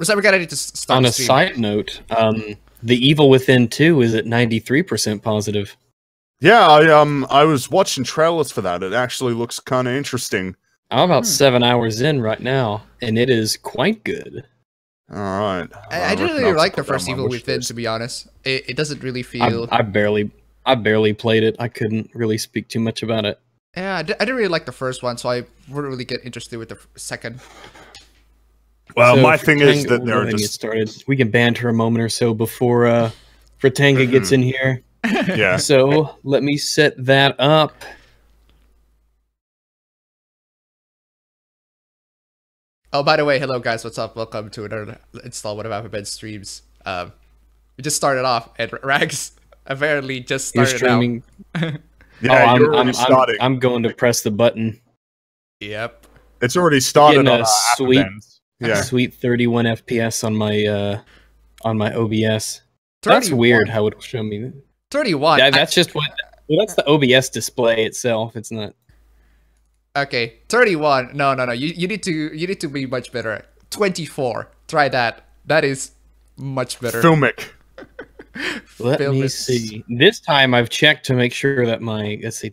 So we gotta need to start On the a stream. side note, The Evil Within 2 is at 93% positive. Yeah, I was watching trailers for that. It actually looks kind of interesting. I'm about 7 hours in right now, and it is quite good. All right. I didn't really like the first Evil Within, to be honest. It doesn't really feel. I barely played it. I couldn't really speak too much about it. Yeah, I didn't really like the first one, so I wouldn't really get interested with the second. Well, So my thing is that we'll go they're ahead and get just started. We can banter a moment or so before Fritanga gets in here. yeah. So let me set that up. Oh, by the way, hello guys, what's up? Welcome to another installment of appabend streams. We just started off, and Rags apparently just You're started out. streaming. Yeah, you're already I'm starting. I'm going to press the button. Yep. It's already started Getting on a sweet, appabend. Yeah. sweet 31 FPS on my OBS. That's 31. weird how it'll show me. 31. Yeah, that's just what. Well, that's the OBS display itself. It's not. Okay, 31. No. You need to be much better. 24. Try that. That is much better. Filmic. Let Film me it. see. This time I've checked to make sure that my let's see.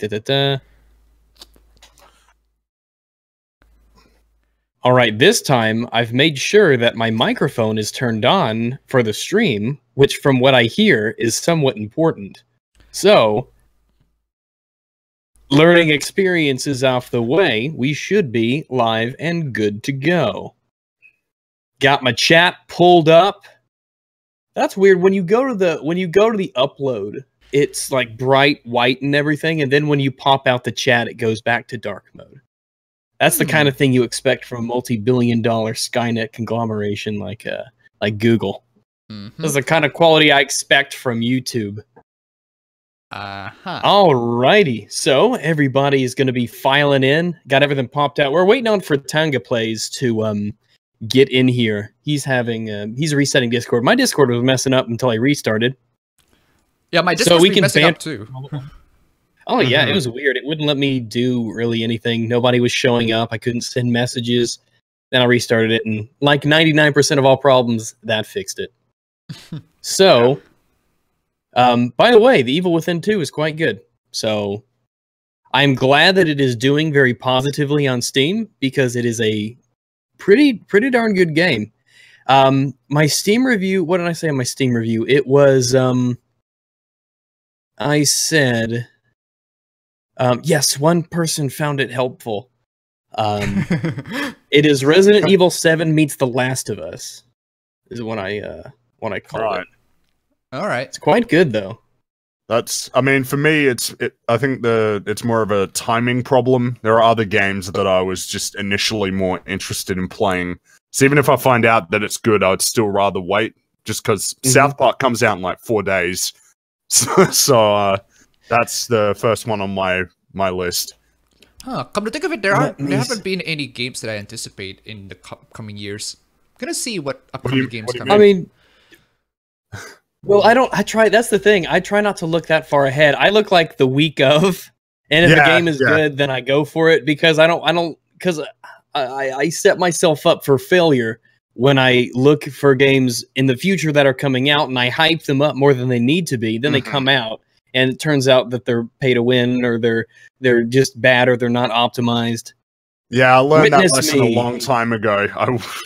All right, this time I've made sure that my microphone is turned on for the stream, which from what I hear is somewhat important. So, learning experience is off the way. We should be live and good to go. Got my chat pulled up. That's weird. When you go to the upload, it's like bright white and everything, and then when you pop out the chat, it goes back to dark mode. That's the kind of thing you expect from a multi-billion-dollar Skynet conglomeration like Google. This is the kind of quality I expect from YouTube. Alrighty, so everybody is going to be filing in. Got everything popped out. We're waiting on Fritanga Plays to get in here. He's resetting Discord. My Discord was messing up until I restarted. Yeah, my Discord's been messing up too. Oh yeah, it was weird. It wouldn't let me do really anything. Nobody was showing up. I couldn't send messages. Then I restarted it, and like 99% of all problems, that fixed it. So, by the way, The Evil Within 2 is quite good. So, I'm glad that it is doing very positively on Steam, because it is a pretty darn good game. My Steam review, what did I say on my Steam review? It was, I said... yes, one person found it helpful. It is Resident Evil 7 meets The Last of Us, is what I call it. All right. It's quite good though. I mean, for me, I think it's more of a timing problem. There are other games that I was just initially more interested in playing. So even if I find out that it's good, I'd still rather wait, just because South Park comes out in like 4 days. So that's the first one on my list. Huh. Come to think of it, there haven't been any games that I anticipate in the coming years. I'm gonna see what upcoming games come out. I mean, well, that's the thing. I try not to look that far ahead. I look like the week of, and if the game is good, then I go for it, because I set myself up for failure when I look for games in the future that are coming out, and I hype them up more than they need to be. Then they come out, and it turns out that they're pay to win, or they're just bad, or they're not optimized. Yeah, I learned that lesson a long time ago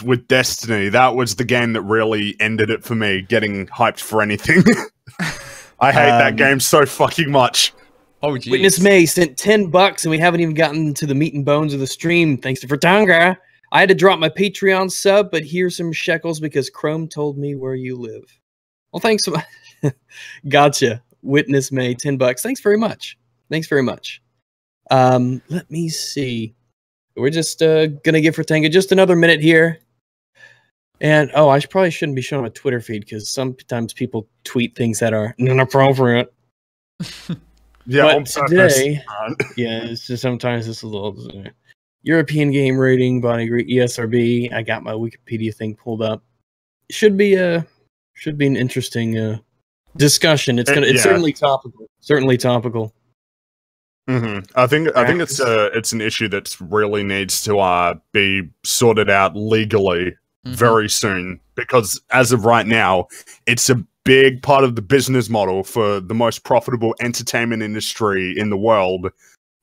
with Destiny. That was the game that really ended it for me, getting hyped for anything. I hate that game so fucking much. Oh, geez. Witness May sent $10, and we haven't even gotten to the meat and bones of the stream, thanks to Fritanga. I had to drop my Patreon sub, but here's some shekels because Chrome told me where you live. Well, thanks so much. Gotcha. Witness May, $10. Thanks very much. Thanks very much. Let me see. We're just gonna give Fritanga just another minute here. And I probably shouldn't be showing a Twitter feed, because sometimes people tweet things that are inappropriate. Yeah, but today, yeah, it's just sometimes it's a little European game rating, body agree, ESRB. I got my Wikipedia thing pulled up. It should be an interesting discussion. It's certainly topical. Certainly topical. I think it's an issue that really needs to be sorted out legally very soon, because as of right now, it's a big part of the business model for the most profitable entertainment industry in the world,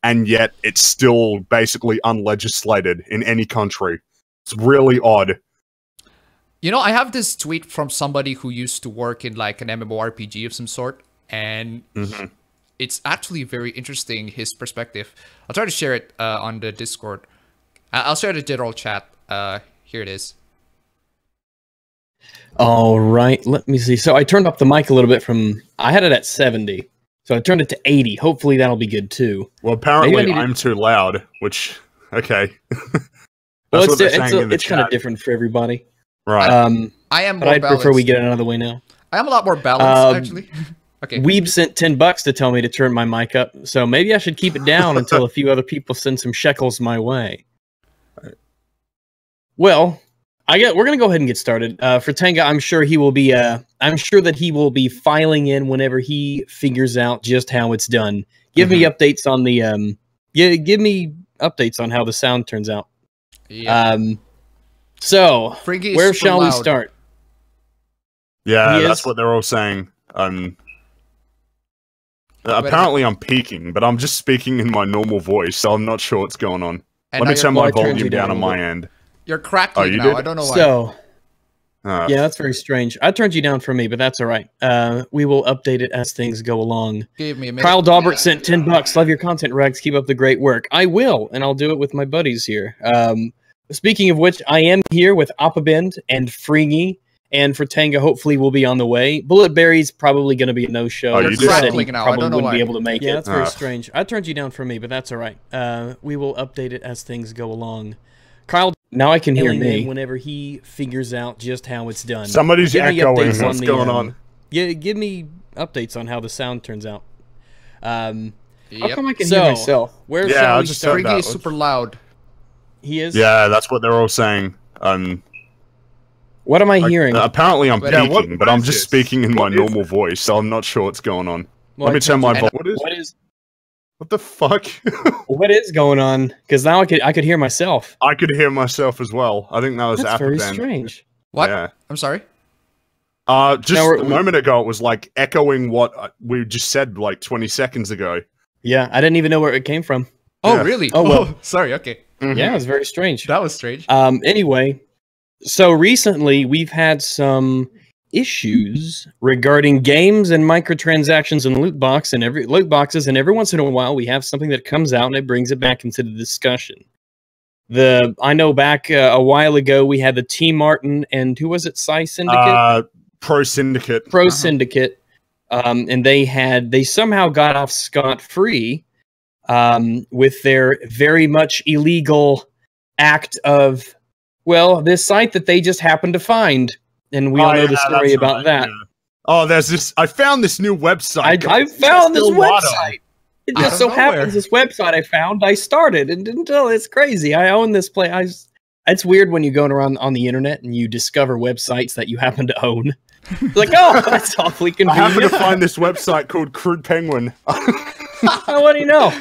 and yet it's still basically unlegislated in any country. It's really odd. You know, I have this tweet from somebody who used to work in like an MMORPG of some sort, and it's actually very interesting, his perspective. I'll try to share it on the Discord. I'll share the general chat. Here it is. All right, let me see. So I turned up the mic a little bit from... I had it at 70, so I turned it to 80. Hopefully that'll be good too. Well, apparently I'm too loud, which... Okay. Well, it's kind of different for everybody. Right. I am more but I'd balanced. prefer we get it another way now. I am a lot more balanced, actually. Okay. Weeb sent $10 to tell me to turn my mic up, so maybe I should keep it down until a few other people send some shekels my way. Well, we're gonna go ahead and get started. Fritanga, I'm sure he will be. I'm sure that he will be filing in whenever he figures out just how it's done. Give me updates on the. Give me updates on how the sound turns out. Yeah. So Fringy is where super shall we loud. start? Yeah, that's what they're all saying. Apparently I'm peaking, but I'm just speaking in my normal voice, so I'm not sure what's going on. And Let me turn my I turned you volume down down on a my bit. end. You're crackling you now. did? I don't know why. So yeah, that's very strange. I turned you down for me, but that's all right. We will update it as things go along. Give me a minute. Kyle Daubert sent $10. Love your content, Rex. Keep up the great work. I will, and I'll do it with my buddies here. Speaking of which, I am here with Appabend and Fringy, and Fritanga hopefully will be on the way. Bulletberry's probably going to be a no-show. Oh, you You're just crackling said now. I Probably don't know wouldn't why. be able to make it. Yeah, That's very strange. I turned you down for me, but that's all right. We will update it as things go along. Kyle, now I can hear me whenever he figures out just how it's done. Somebody's Give me echoing. updates What's going on? Yeah, give me updates on how the sound turns out. How Yep. come I can hear myself? Where Yeah, shall I we just start? said Fringy that. is super loud. He is? Yeah, that's what they're all saying. What am I hearing? Apparently I'm Yeah, peaking, but I'm just speaking in my normal voice, so I'm not sure what's going on. Well, Let me turn my volume. What What the fuck? what is going on? Because now I could hear myself. I could hear myself as well. I think that was That's very appabend. strange. What? Yeah. I'm sorry? Just No, a moment ago, it was like echoing what we just said like 20 seconds ago. Yeah, I didn't even know where it came from. Oh, Yeah. really? Oh, well. Sorry. Okay. Yeah, it's very strange. That was strange. Anyway, so recently we've had some issues regarding games and microtransactions and loot boxes, and every once in a while we have something that comes out and it brings it back into the discussion. I know back a while ago we had the T Martin and who was it? Psy Syndicate? Pro Syndicate. Pro Syndicate. And they somehow got off scot-free with their very much illegal act of, well, this site that they just happened to find. And we all know the story about that. Yeah. Oh, there's this. I found this new website. I found this Still website. It Out just of so nowhere. happens this website I found, I started and didn't tell. It's crazy. I own this place. It's weird when you're going around on the internet and you discover websites that you happen to own. It's like, oh, that's awfully I convenient. happened to find this website called Crude Penguin. What do you know?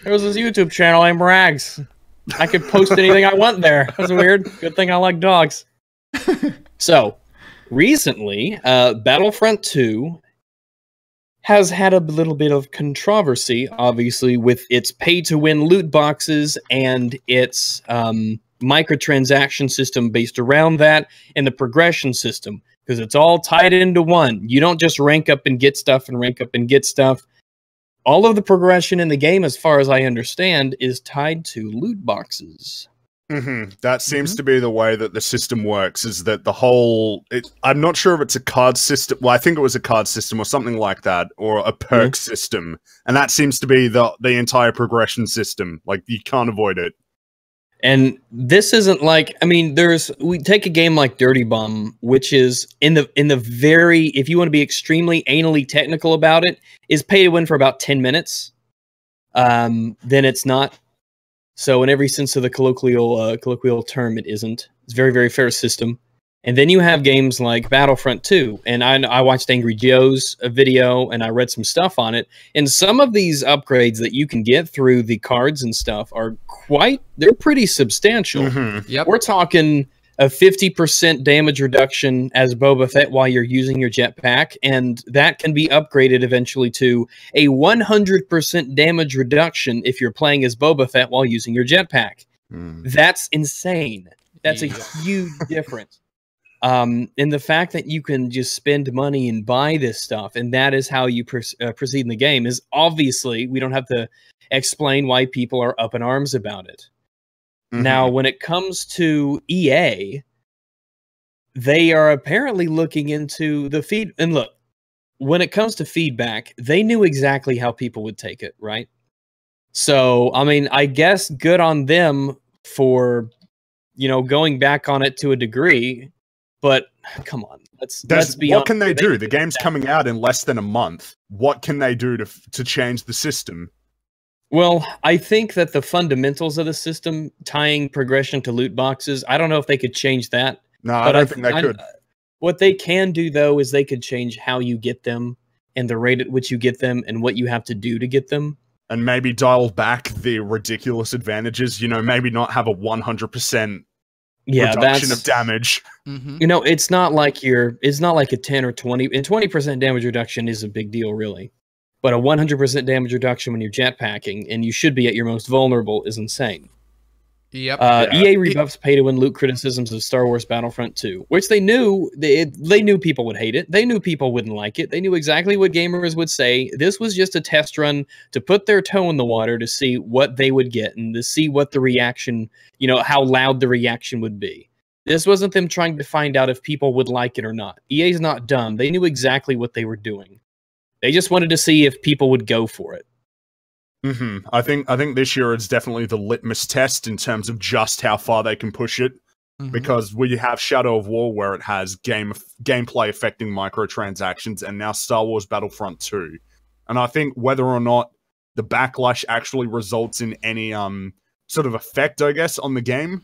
There was this YouTube channel named Rags. I could post anything I want there. That's weird. Good thing I like dogs. So, recently, Battlefront 2 has had a little bit of controversy, obviously, with its pay-to-win loot boxes and its microtransaction system based around that, and the progression system, because it's all tied into one. You don't just rank up and get stuff and rank up and get stuff. All of the progression in the game, as far as I understand, is tied to loot boxes. That seems to be the way that the system works, is that the whole... I'm not sure if it's a card system. Well, I think it was a card system or something like that, or a perk system. And that seems to be the entire progression system. Like, you can't avoid it. And this isn't like, I mean, we take a game like Dirty Bomb, which is in the very, if you want to be extremely anally technical about it, is pay to win for about 10 minutes. Then it's not. So in every sense of the colloquial term, it isn't. It's a very, very fair system. And then you have games like Battlefront 2, and I watched Angry Joe's video, and I read some stuff on it, and some of these upgrades that you can get through the cards and stuff are they're pretty substantial. Yep. We're talking a 50% damage reduction as Boba Fett while you're using your jetpack, and that can be upgraded eventually to a 100% damage reduction if you're playing as Boba Fett while using your jetpack. That's insane. That's a huge difference. And the fact that you can just spend money and buy this stuff, and that is how you proceed in the game, is obviously, we don't have to explain why people are up in arms about it. Now, when it comes to EA, they are apparently looking into the feed. And look, when it comes to feedback, they knew exactly how people would take it, right? So, I mean, I guess good on them for, you know, going back on it to a degree. But come on, let's be honest. What can they do? The game's coming out in less than a month. What can they do to change the system? Well, I think that the fundamentals of the system, tying progression to loot boxes, I don't know if they could change that. No, I don't think they could. What they can do, though, is they could change how you get them and the rate at which you get them and what you have to do to get them. And maybe dial back the ridiculous advantages. You know, maybe not have a 100% reduction of damage. You know, it's not like a 10 or 20. And 20% damage reduction is a big deal, really. But a 100% damage reduction when you're jetpacking, and you should be at your most vulnerable, is insane. Yep. EA rebuffs pay-to-win loot criticisms of Star Wars Battlefront 2, which they knew people would hate it. They knew people wouldn't like it. They knew exactly what gamers would say. This was just a test run to put their toe in the water to see what they would get and to see what the reaction, you know, how loud the reaction would be. This wasn't them trying to find out if people would like it or not. EA's not dumb. They knew exactly what they were doing. They just wanted to see if people would go for it. I think this year is definitely the litmus test in terms of just how far they can push it. Because we have Shadow of War, where it has gameplay affecting microtransactions, and now Star Wars Battlefront 2. And I think whether or not the backlash actually results in any sort of effect, I guess, on the game,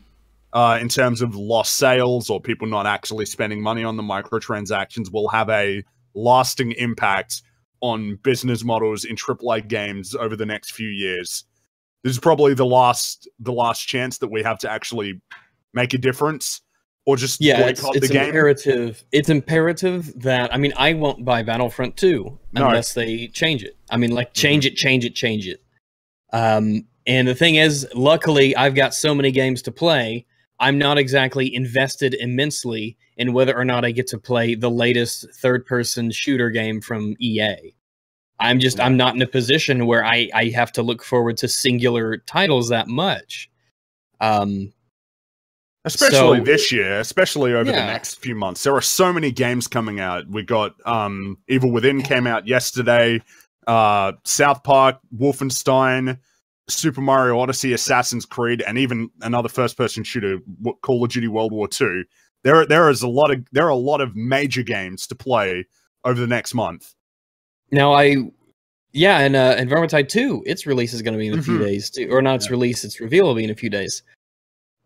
in terms of lost sales or people not actually spending money on the microtransactions, will have a lasting impact on business models in AAA games over the next few years. This is probably the last chance that we have to actually make a difference, or just boycott the game. It's imperative that, I mean, I won't buy Battlefront 2 unless they change it. I mean, like, change it. And the thing is, luckily, I've got so many games to play, I'm not exactly invested immensely in whether or not I get to play the latest third-person shooter game from EA. I'm not in a position where I have to look forward to singular titles that much. Especially this year, especially over the next few months. There are so many games coming out. We got Evil Within came out yesterday, South Park, Wolfenstein, Super Mario Odyssey, Assassin's Creed, and even another first-person shooter, Call of Duty World War II. There are a lot of major games to play over the next month. Now, and Vermintide 2, its release is going to be in a few days too, or not its release, its reveal will be in a few days.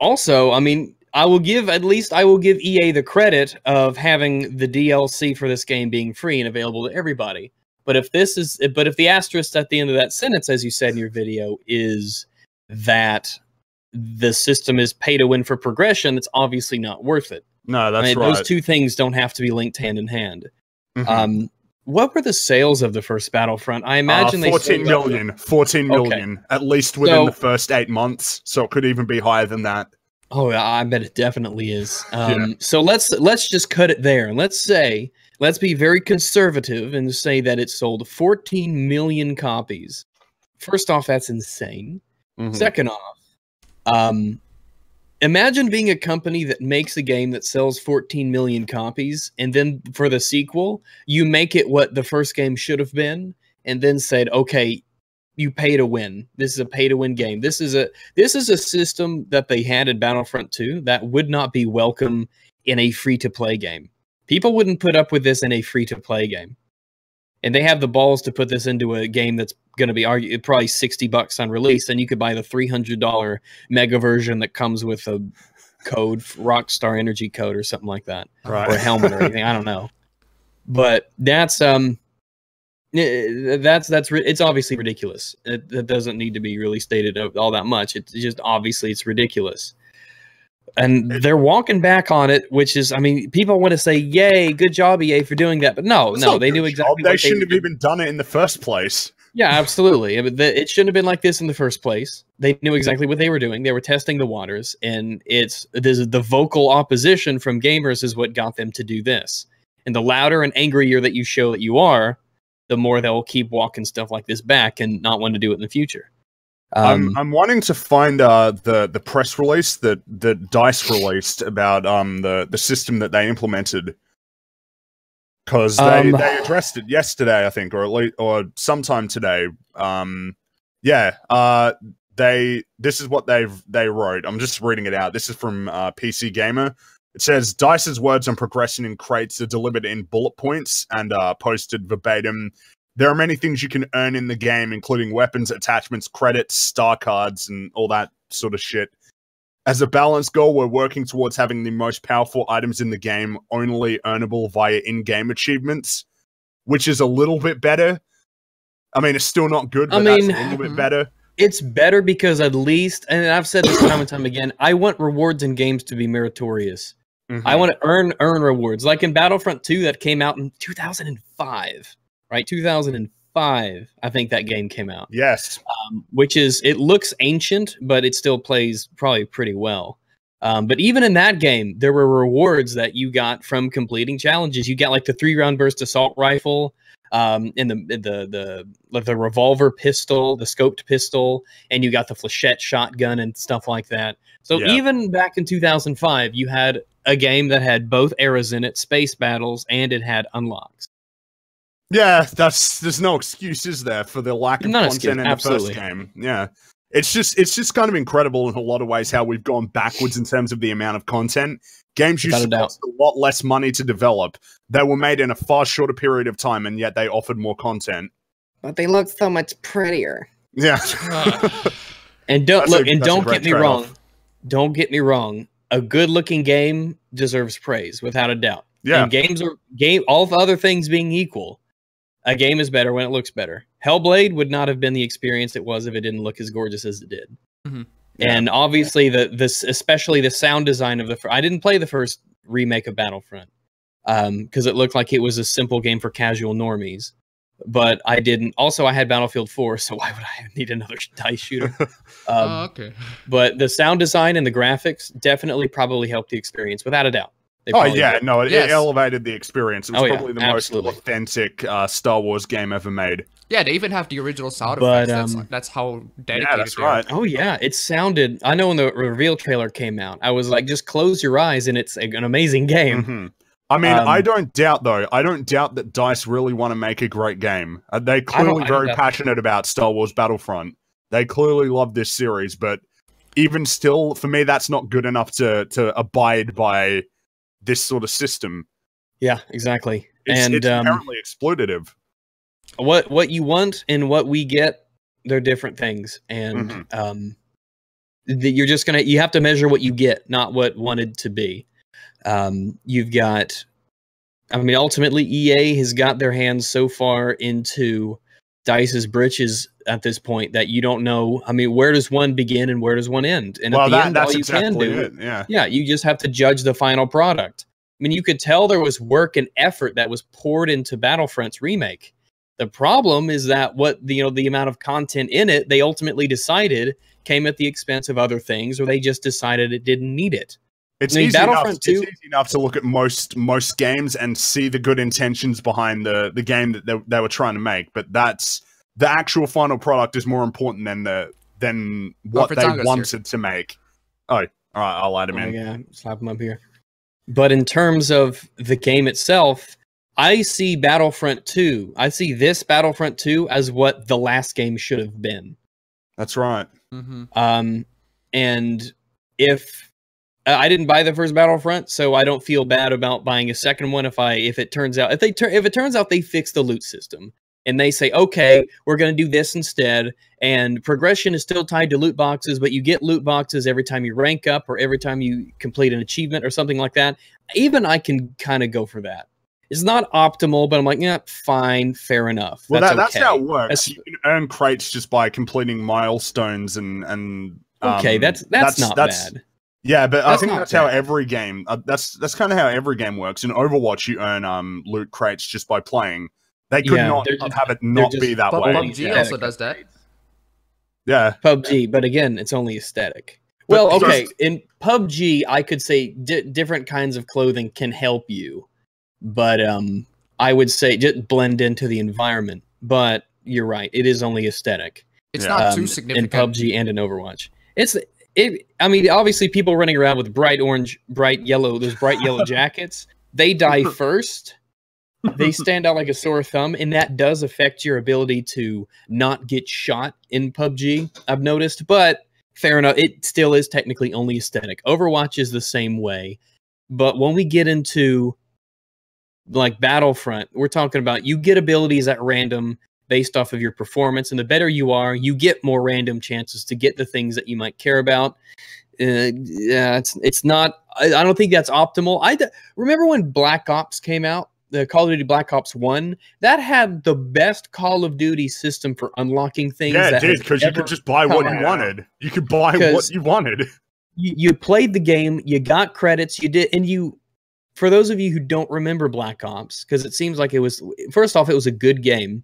Also, I mean, I will give EA the credit of having the DLC for this game being free and available to everybody. But if the asterisk at the end of that sentence, as you said in your video, is that the system is pay to win for progression, it's obviously not worth it. No, that's right. Those two things don't have to be linked hand in hand. What were the sales of the first Battlefront? I imagine 14 million, at least within the first 8 months. So it could even be higher than that. Oh, I bet it definitely is. So let's just cut it there, and let's be very conservative and say that it sold 14 million copies. First off, that's insane. Second off, imagine being a company that makes a game that sells 14 million copies, and then for the sequel, you make it what the first game should have been, and then said, okay, you pay to win. This is a pay to win game. This is a system that they had in Battlefront 2 that would not be welcome in a free-to-play game. People wouldn't put up with this in a free-to-play game. And they have the balls to put this into a game that's going to be probably $60 on release, and you could buy the $300 mega version that comes with a code, Rockstar Energy code or something like that, right? Or a helmet or anything. I don't know, but it's obviously ridiculous. It doesn't need to be really stated all that much. It's just obviously it's ridiculous. And they're walking back on it, which is, I mean, people want to say, "Yay, good job, EA, for doing that," but no, they knew exactly. They shouldn't have even done it in the first place. Yeah, absolutely. It shouldn't have been like this in the first place. They knew exactly what they were doing. They were testing the waters, and the vocal opposition from gamers is what got them to do this. And the louder and angrier that you show that you are, the more they'll keep walking stuff like this back and not want to do it in the future. I'm wanting to find the press release that DICE released about the system that they implemented, because they addressed it yesterday, I think, or at least sometime today. This is what they wrote. I'm just reading it out. This is from PC Gamer. It says DICE's words on progression in crates are delivered in bullet points and posted verbatim. There are many things you can earn in the game, including weapons, attachments, credits, star cards, and all that sort of shit. As a balanced goal, we're working towards having the most powerful items in the game only earnable via in-game achievements, which is a little bit better. I mean, it's still not good, but that's a little bit better. It's better because at least, and I've said this time and time again, I want rewards in games to be meritorious. I want to earn rewards. Like in Battlefront 2 that came out in 2005. Right, 2005, I think that game came out. Yes. Which is, it looks ancient, but it still plays probably pretty well. But even in that game, there were rewards that you got from completing challenges. You got like the 3-round burst assault rifle, and the revolver pistol, the scoped pistol, and you got the flechette shotgun and stuff like that. So even back in 2005, you had a game that had both eras in it, space battles, and it had unlocks. Yeah, there's no excuses there for the lack of content in the first game. Yeah, it's just kind of incredible in a lot of ways how we've gone backwards in terms of the amount of content. Games used to cost a lot less money to develop. They were made in a far shorter period of time, and yet they offered more content. But they look so much prettier. Yeah. And don't get me wrong. Don't get me wrong. A good-looking game deserves praise, without a doubt. Yeah. And all the other things being equal, a game is better when it looks better. Hellblade would not have been the experience it was if it didn't look as gorgeous as it did. And obviously, especially the sound design of I didn't play the first remake of Battlefront because it looked like it was a simple game for casual normies. But I didn't. Also, I had Battlefield 4, so why would I need another DICE shooter? Okay. But the sound design and the graphics definitely probably helped the experience, without a doubt. It elevated the experience. It was probably the most authentic Star Wars game ever made. Yeah, they even have the original sound effects. That's how dedicated that's right. Oh yeah, it sounded. I know when the reveal trailer came out, I was like, just close your eyes, and it's an amazing game. I mean, I don't doubt that DICE really want to make a great game. They're clearly very passionate about Star Wars Battlefront. They clearly love this series, but even still, for me, that's not good enough to abide by this sort of system. Yeah, exactly. It's inherently exploitative. What you want and what we get, they're different things, and you have to measure what you get, not what wanted to be. You've got, I mean, ultimately EA has got their hands so far into DICE's britches at this point that you don't know. I mean, where does one begin and where does one end? And at the end, all you can do, you just have to judge the final product. I mean, you could tell there was work and effort that was poured into Battlefront's remake. The problem is that the amount of content in it, they ultimately decided came at the expense of other things, or they just decided it didn't need it. It's easy enough to look at most games and see the good intentions behind the game that they were trying to make, but that's the actual final product is more important than what they wanted to make. Oh, all right, I'll add him in. Yeah, slap him up here. But in terms of the game itself, I see Battlefront 2. I see this Battlefront 2 as what the last game should have been. That's right. And if I didn't buy the first Battlefront, so I don't feel bad about buying a second one. If it turns out they fix the loot system and they say, okay, we're going to do this instead, and progression is still tied to loot boxes, but you get loot boxes every time you rank up or every time you complete an achievement or something like that, even I can kind of go for that. It's not optimal, but I'm like, yeah, fine, fair enough. Well, that's how it works. You can earn crates just by completing milestones and okay, that's not bad. Yeah, but I That's think not that's how bad. every game. That's kind of how every game works. In Overwatch, you earn loot crates just by playing. They could Yeah, not they're just- have it they're not just be that But way. only PUBG aesthetic also does that. upgrades. Yeah, PUBG, but again, it's only aesthetic. But Well, okay, just- in PUBG, I could say different kinds of clothing can help you, but I would say just blend into the environment. But you're right, it is only aesthetic. It's Yeah. not too In significant. PUBG and in Overwatch. I mean, obviously, people running around with bright orange, bright yellow, those bright yellow jackets, they die first. They stand out like a sore thumb, and that does affect your ability to not get shot in PUBG, I've noticed. But fair enough, it still is technically only aesthetic. Overwatch is the same way. But when we get into like Battlefront, we're talking about you get abilities at random based off of your performance, and the better you are, you get more random chances to get the things that you might care about. Yeah, it's not. I don't think that's optimal. Remember when Black Ops came out, the Call of Duty Black Ops 1, that had the best Call of Duty system for unlocking things. yeah, it that did has because you ever could just buy what come you out. wanted. You could buy what 'Cause- you wanted. You played the game, you got credits, you did, and you. For those of you who don't remember Black Ops, because it seems like it was, first off, it was a good game.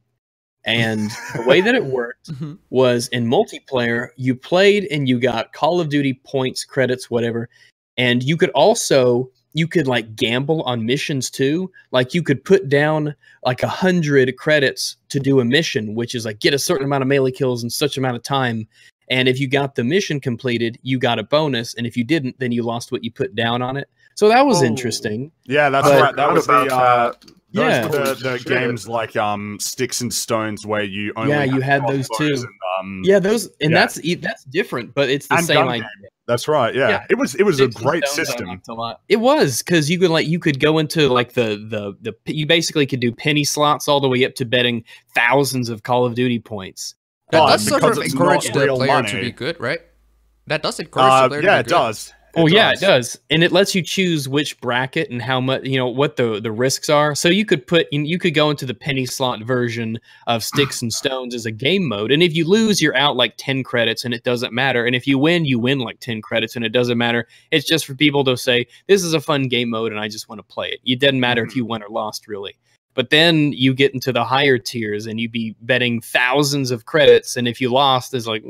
And the way that it worked Mhm. was in multiplayer, you played and you got Call of Duty points, credits, whatever. And you could like gamble on missions too. Like you could put down like 100 credits to do a mission, which is like get a certain amount of melee kills in such amount of time. And if you got the mission completed, you got a bonus. And if you didn't, then you lost what you put down on it. So that was Oh. interesting. Yeah, that's But- right. That was the those Yeah. were Holy the shit. games like Sticks and Stones where you only Yeah, you had those crossbows too. and, Yeah, those and Yeah. that's different, but it's the and same gun idea. game. That's right. Yeah, Yeah. it was a Sticks and great stones I system. liked a lot. It was because you could go into like the you basically could do penny slots all the way up to betting thousands of Call of Duty points. That But does sort because of it's encourage not the real player to money- be good, right? That does encourage the player Yeah, to it be good. does. Oh yeah, it does, and it lets you choose which bracket and how much what the risks are. So you could go into the penny slot version of Sticks and Stones as a game mode, and if you lose, you're out like 10 credits, and it doesn't matter. And if you win like 10 credits, and it doesn't matter. It's just for people to say this is a fun game mode, and I just want to play it. It doesn't matter if you won or lost, really. But then you get into the higher tiers, and you'd be betting thousands of credits, and if you lost, it's like.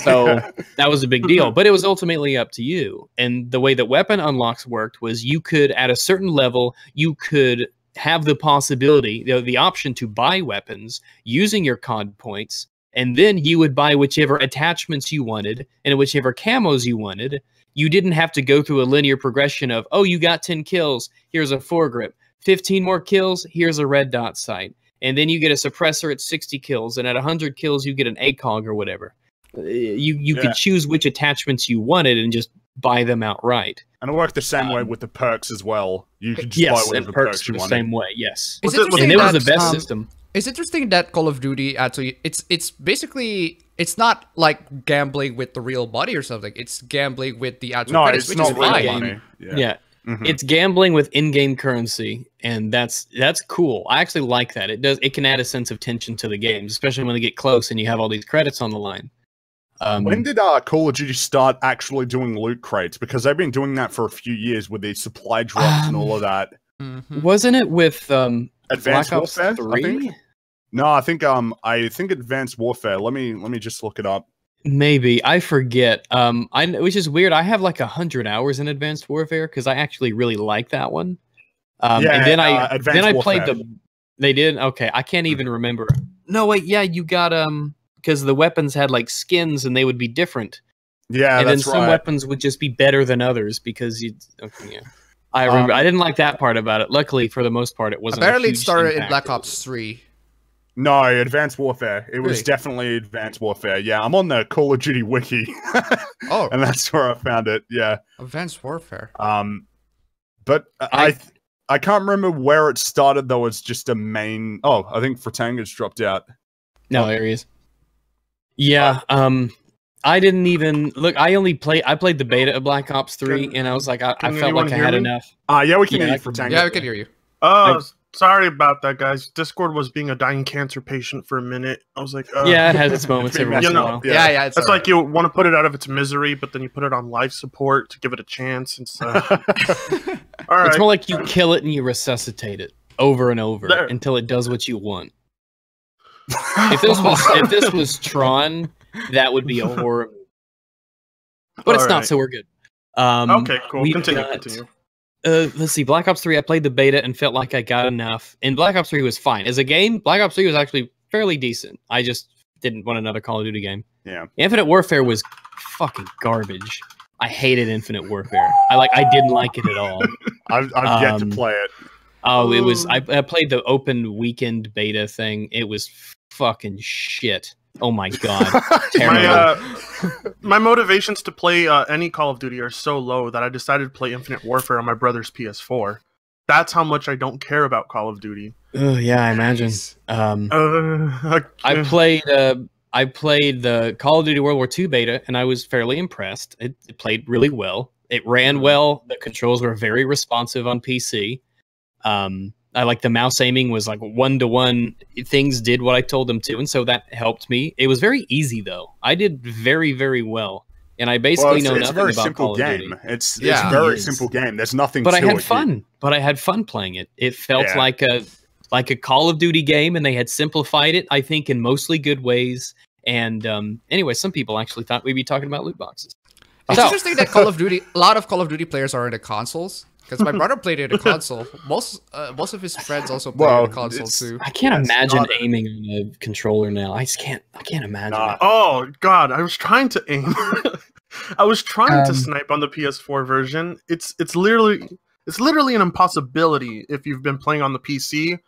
So that was a big deal, but it was ultimately up to you. And the way that weapon unlocks worked was you could, at a certain level, you could have the possibility, the option to buy weapons using your COD points, and then you would buy whichever attachments you wanted and whichever camos you wanted. You didn't have to go through a linear progression of, oh, you got 10 kills, here's a foregrip, 15 more kills, here's a red dot sight. And then you get a suppressor at 60 kills, and at 100 kills, you get an ACOG or whatever. You could choose which attachments you wanted and just buy them outright. And it worked the same way with the perks as well. You could just buy Yes, whatever and perks perks you the wanted. same way. Yes, It's Was it- interesting and it was the that, best system. It's interesting that Call of Duty actually it's basically it's not like gambling with the real money or something. It's gambling with the actual No, credits, it's which not is real fine. money. Yeah. Mhm. It's gambling with in-game currency, and that's cool. I actually like that. It can add a sense of tension to the games, especially when they get close and you have all these credits on the line. When did Call of Duty start actually doing loot crates? Because they've been doing that for a few years with these supply drops and all of that. Mhm. Wasn't it with Advanced Black Ops Warfare, I 3? think. No, I think Advanced Warfare. Let me just look it up. Maybe I forget. Which is weird. I have like 100 hours in Advanced Warfare because I actually really like that one. And then I Advanced played Warfare. the. They did okay. I can't even remember. No wait, yeah, you got because the weapons had like skins and they would be different, Yeah, and then that's some right. weapons would just be better than others because you. Okay, yeah. I remember. I didn't like that part about it. Luckily, for the most part, it wasn't. Apparently, a it huge started in impact. Black Ops 3. No, Advanced Warfare. It was Really? definitely Advanced Warfare. Yeah, I'm on the Call of Duty wiki, Oh, and that's where I found it. Yeah. Advanced Warfare. But I can't remember where it started though. It's just a main. Oh, I think Fritanga's dropped out. No, there he is. Yeah. I didn't even look. I played the beta of Black Ops 3, and I was like, I can felt like anyone I hear had me? enough. Yeah, we can Yeah, hear I you, can- Fritanga. Yeah, we can hear you. Sorry about that, guys. Discord was being a dying cancer patient for a minute. I was like, yeah, it has its moments every once in a while. Yeah, it's It's like you want to put it out of its misery, but then you put it on life support to give it a chance and stuff. All right. It's more like you kill it and you resuscitate it over and over There. until it does what you want. If this was Tron, that would be a horror movie. But it's not, so we're good. Okay, cool. we've Continue. got- Continue. Let's see, Black Ops 3, I played the beta and felt like I got enough. And Black Ops 3 was fine. As a game, Black Ops 3 was actually fairly decent. I just didn't want another Call of Duty game. Yeah. Infinite Warfare was fucking garbage. I hated Infinite Warfare. I didn't like it at all. I've yet to play it. Oh, it was. I played the open weekend beta thing. It was fucking shit. Oh my god. Terrible. My motivations to play any Call of Duty are so low that I decided to play Infinite Warfare on my brother's PS4. That's how much I don't care about Call of Duty. Oh yeah, I imagine. I played the Call of Duty World War II beta, and I was fairly impressed. It played really well. It ran well. The controls were very responsive on PC. I like the mouse aiming was like 1-to-1. Things did what I told them to, and so that helped me. It was very easy though. I did very, very well, and I basically know nothing about Call of Duty. It's a very simple game. There's nothing. But to I had it. fun. But I had fun playing it. It felt like a Call of Duty game, and they had simplified it, I think, in mostly good ways. And anyway, some people actually thought we'd be talking about loot boxes. It's interesting that a lot of Call of Duty players are into consoles. Because my brother played it in a console. Most of his friends also played it in a console too. I can't imagine aiming on a controller now. I can't imagine it. Oh god, I was trying to aim. I was trying to snipe on the PS4 version. It's literally an impossibility if you've been playing on the PC.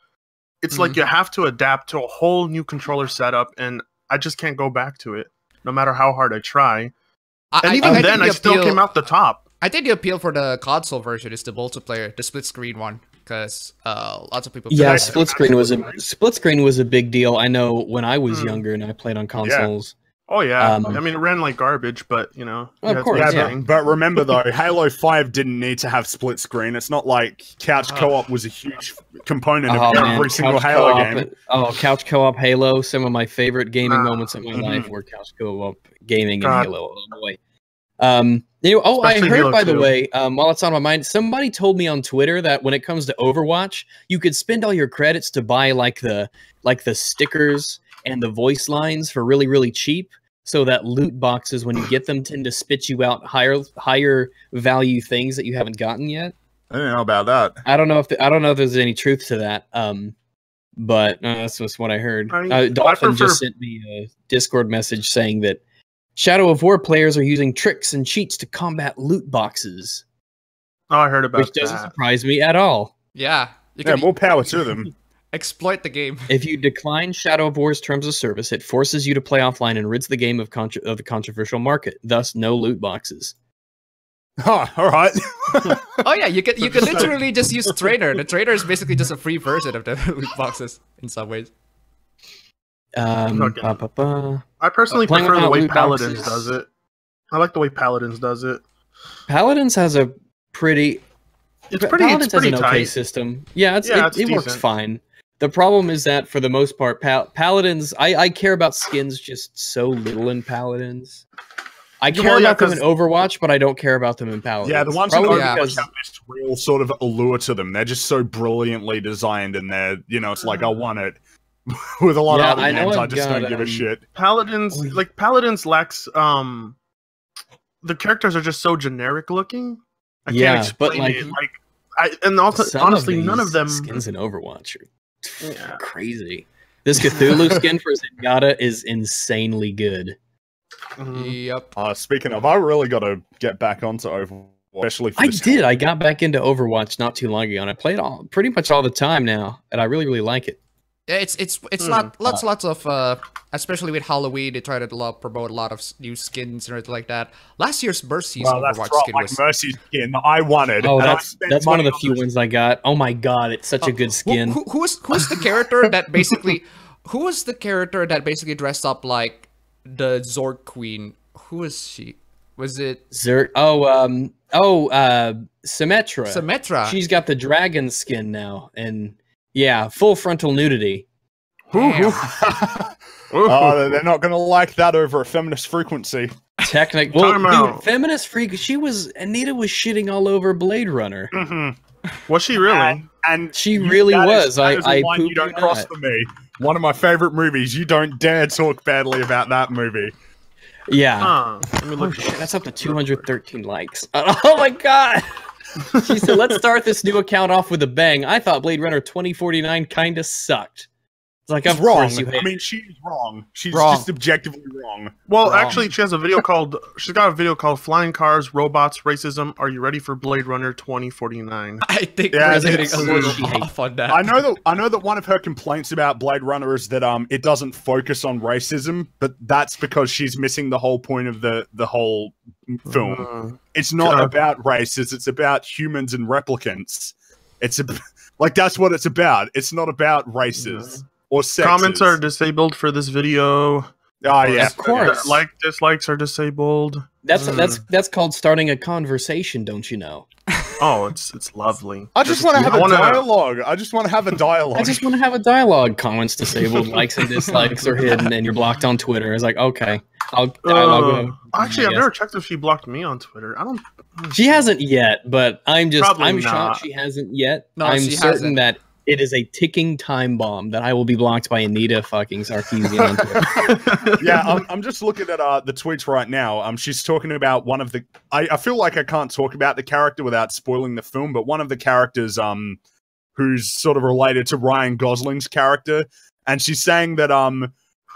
It's like you have to adapt to a whole new controller setup, and I just can't go back to it, no matter how hard I try. And even then, I still came out the top. I think the appeal for the console version is the multiplayer, the split screen one, because lots of people. Yeah, split screen was a big deal. I know when I was younger and I played on consoles. Oh yeah, I mean it ran like garbage, but you know. Of course, but remember though, Halo 5 didn't need to have split screen. It's not like couch co-op was a huge component of every single Halo game. Couch co-op Halo! Some of my favorite gaming moments of my life were couch co-op gaming in Halo. Oh boy. I heard, Halo by 2. the way, while it's on my mind, somebody told me on Twitter that when it comes to Overwatch, you could spend all your credits to buy like the stickers and the voice lines for really, really cheap, so that loot boxes, when you get them, tend to spit you out higher value things that you haven't gotten yet. I don't know about that. I don't know if there's any truth to that. But that's just what I heard. Dolphin just sent me a Discord message saying that Shadow of War players are using tricks and cheats to combat loot boxes. Oh, I heard about that. Which doesn't surprise me at all. Yeah. More power to them. Exploit the game. If you decline Shadow of War's terms of service, it forces you to play offline and rids the game of the controversial market. Thus, no loot boxes. Oh, all right. Oh yeah, you could literally just use Trainer. The Trainer is basically just a free version of the loot boxes in some ways. I personally prefer the way Paladins does it. I like the way Paladins does it. Paladins has a pretty... Paladins has an okay system. Yeah, it works fine. The problem is that, for the most part, Paladins... I care about skins just so little in Paladins. I care about them in Overwatch, but I don't care about them in Paladins. Yeah, the ones in Overwatch have this real sort of allure to them. They're just so brilliantly designed, and they're, it's like, I want it. With a lot of other games, I just don't give a shit. Paladins lacks, the characters are just so generic looking. I can't explain it. Honestly, none of them... skins in Overwatch are crazy. This Cthulhu skin for Zenyatta is insanely good. Yep. Speaking of, I really got to get back onto Overwatch, especially for this I got back into Overwatch not too long ago, and I play it pretty much all the time now, and I really, really like it. It's lots of especially with Halloween, they try to promote a lot of new skins and everything like that. Last year's Mercy's Overwatch skin was Mercy skin I wanted. Oh, that's one of the few ones I got. Oh my god, it's such a good skin. Who's the character that basically dressed up like the Zorg Queen? Who is she? Was it Symmetra. Symmetra. She's got the dragon skin now, and Yeah, full frontal nudity. Damn. Oh, they're not going to like that over a feminist frequency. Well, Time out. dude, feminist freak. Anita was shitting all over Blade Runner. Was she really? And She really was. That is I a line poop you don't you cross not. for me. One of my favorite movies. You don't dare talk badly about that movie. Yeah. Let me Oh look. shit, that's up to 213 likes. Oh my god! She said, "Let's start this new account off with a bang." I thought Blade Runner 2049 kind of sucked. It's like, She's of wrong. course you hate. I mean, she's wrong. She's Wrong. just objectively wrong. Well, Wrong. actually, she has a video called. She's got a video called "Flying Cars, Robots, Racism. Are you ready for Blade Runner 2049?" I think Yeah, we're getting it's- a little she hates- off on that. I know that one of her complaints about Blade Runner is that it doesn't focus on racism, but that's because she's missing the whole point of the whole film. It's not about races; it's about humans and replicants. It's like that's what it's about. It's not about races or sexes. Comments are disabled for this video. Oh yeah, Of course. Dislikes are disabled. That's called starting a conversation, don't you know? Oh, it's lovely. I just want to have I a wanna- dialogue. I just want to have a dialogue. I just want to have a dialogue. Comments disabled, likes and dislikes are hidden, and you're blocked on Twitter. It's like, okay, I'll dialogue with him. Actually, I've Yes. never checked if she blocked me on Twitter. I don't. She hasn't yet, but I'm Probably shocked not. she hasn't yet. No, I'm she certain hasn't. that it is a ticking time bomb that I will be blocked by Anita fucking Sarkeesian on Twitter. Yeah, I'm just looking at the tweets right now. She's talking about one of the. I feel like I can't talk about the character without spoiling the film, but one of the characters, who's sort of related to Ryan Gosling's character, and she's saying that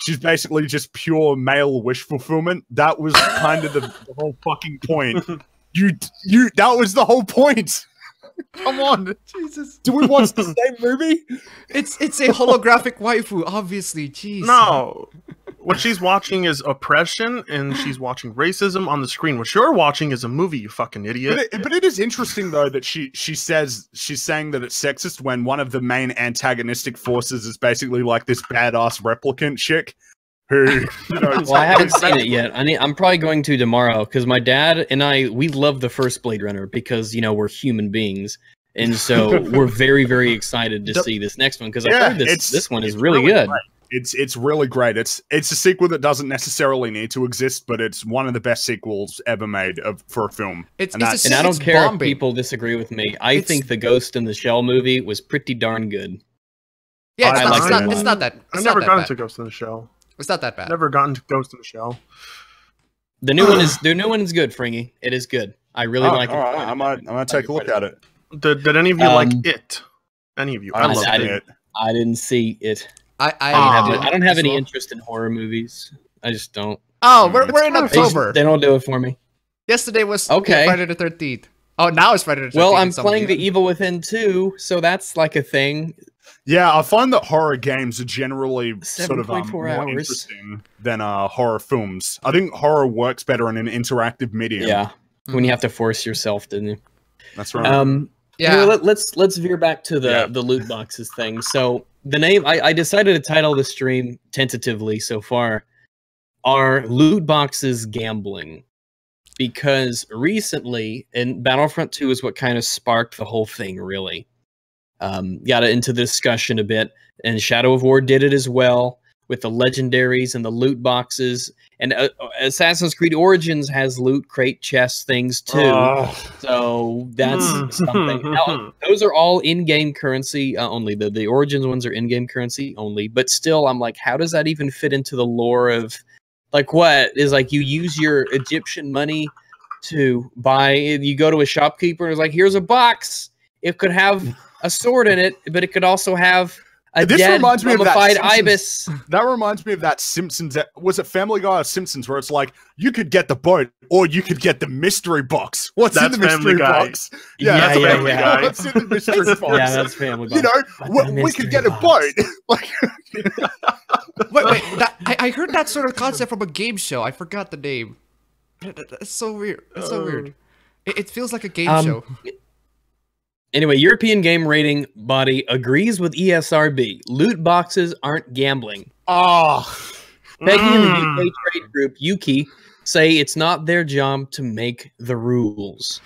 she's basically just pure male wish fulfillment. That was kind of the whole fucking point. That was the whole point. Come on, Jesus. do we watch the same movie? It's a holographic waifu, obviously. Jeez. No. What she's watching is oppression, and she's watching racism on the screen. What you're watching is a movie, you fucking idiot. But it is interesting though that she says she's saying that it's sexist when one of the main antagonistic forces is basically like this badass replicant chick who, you know, Well, I haven't seen it yet. I'm probably going to tomorrow because my dad and we love the first Blade Runner because we're human beings, and so we're very very excited to see this next one because I heard this one is really good. great. It's really great. It's a sequel that doesn't necessarily need to exist, but it's one of the best sequels ever made for a film. It's And a that's- And I don't It's care bombing. if people disagree with me. I It's- think the Ghost in the Shell movie was pretty darn good. Yeah, I it's like not, that it's not that. I've It's never not that gotten bad. to Ghost in the Shell. It's not that bad. Never gotten to Ghost in the Shell. The new one is good, Fringy. It is good. I really like it. All right, I might take a look at it. Did any of you like it? Any of you? I loved loved I it. didn't- it. I didn't see it. I I don't have as any well. interest in horror movies. I just don't. Oh, we're in They just- October. They don't do it for me. Yesterday was Okay. Friday the 13th. Oh, now it's Friday the 13th. Well, I'm in some of playing you. The Evil Within 2, so that's like a thing. Yeah, I find that horror games are generally sort of 7.4 more hours. interesting than horror films. I think horror works better in an interactive medium. Yeah, when you have to force yourself, didn't you? That's right. Yeah. Here, let's veer back to the Yeah. the loot boxes thing. So the name I decided to title the stream tentatively so far are loot boxes gambling, because recently, and Battlefront 2 is what kind of sparked the whole thing. Really, got into the discussion a bit, and Shadow of War did it as well with the legendaries and the loot boxes. And Assassin's Creed Origins has loot crate chest things too. So that's something. Now, those are all in-game currency only. The Origins ones are in-game currency only. But still, I'm like, how does that even fit into the lore of, like, what is like you use your Egyptian money to buy? You go to a shopkeeper and it's like, here's a box. It could have a sword in it, but it could also have a This dead reminds me of that mummified Simpsons- ibis. That reminds me of that Simpsons. Was it Family Guy or Simpsons? Where it's like you could get the boat, or you could get the mystery box. What's That's in the Family mystery Guy. box? that's Family Guy. What's in the mystery box? Yeah, that's Family Guy. You know, But the we mystery could get a box. boat. Like, Wait. I heard that sort of concept from a game show. I forgot the name. That's so weird. That's so weird. It feels like a game show. Anyway, European Game Rating Body agrees with E ESRB. Loot boxes aren't gambling. oh, Peggy and the UK trade group Yuki say it's not their job to make the rules.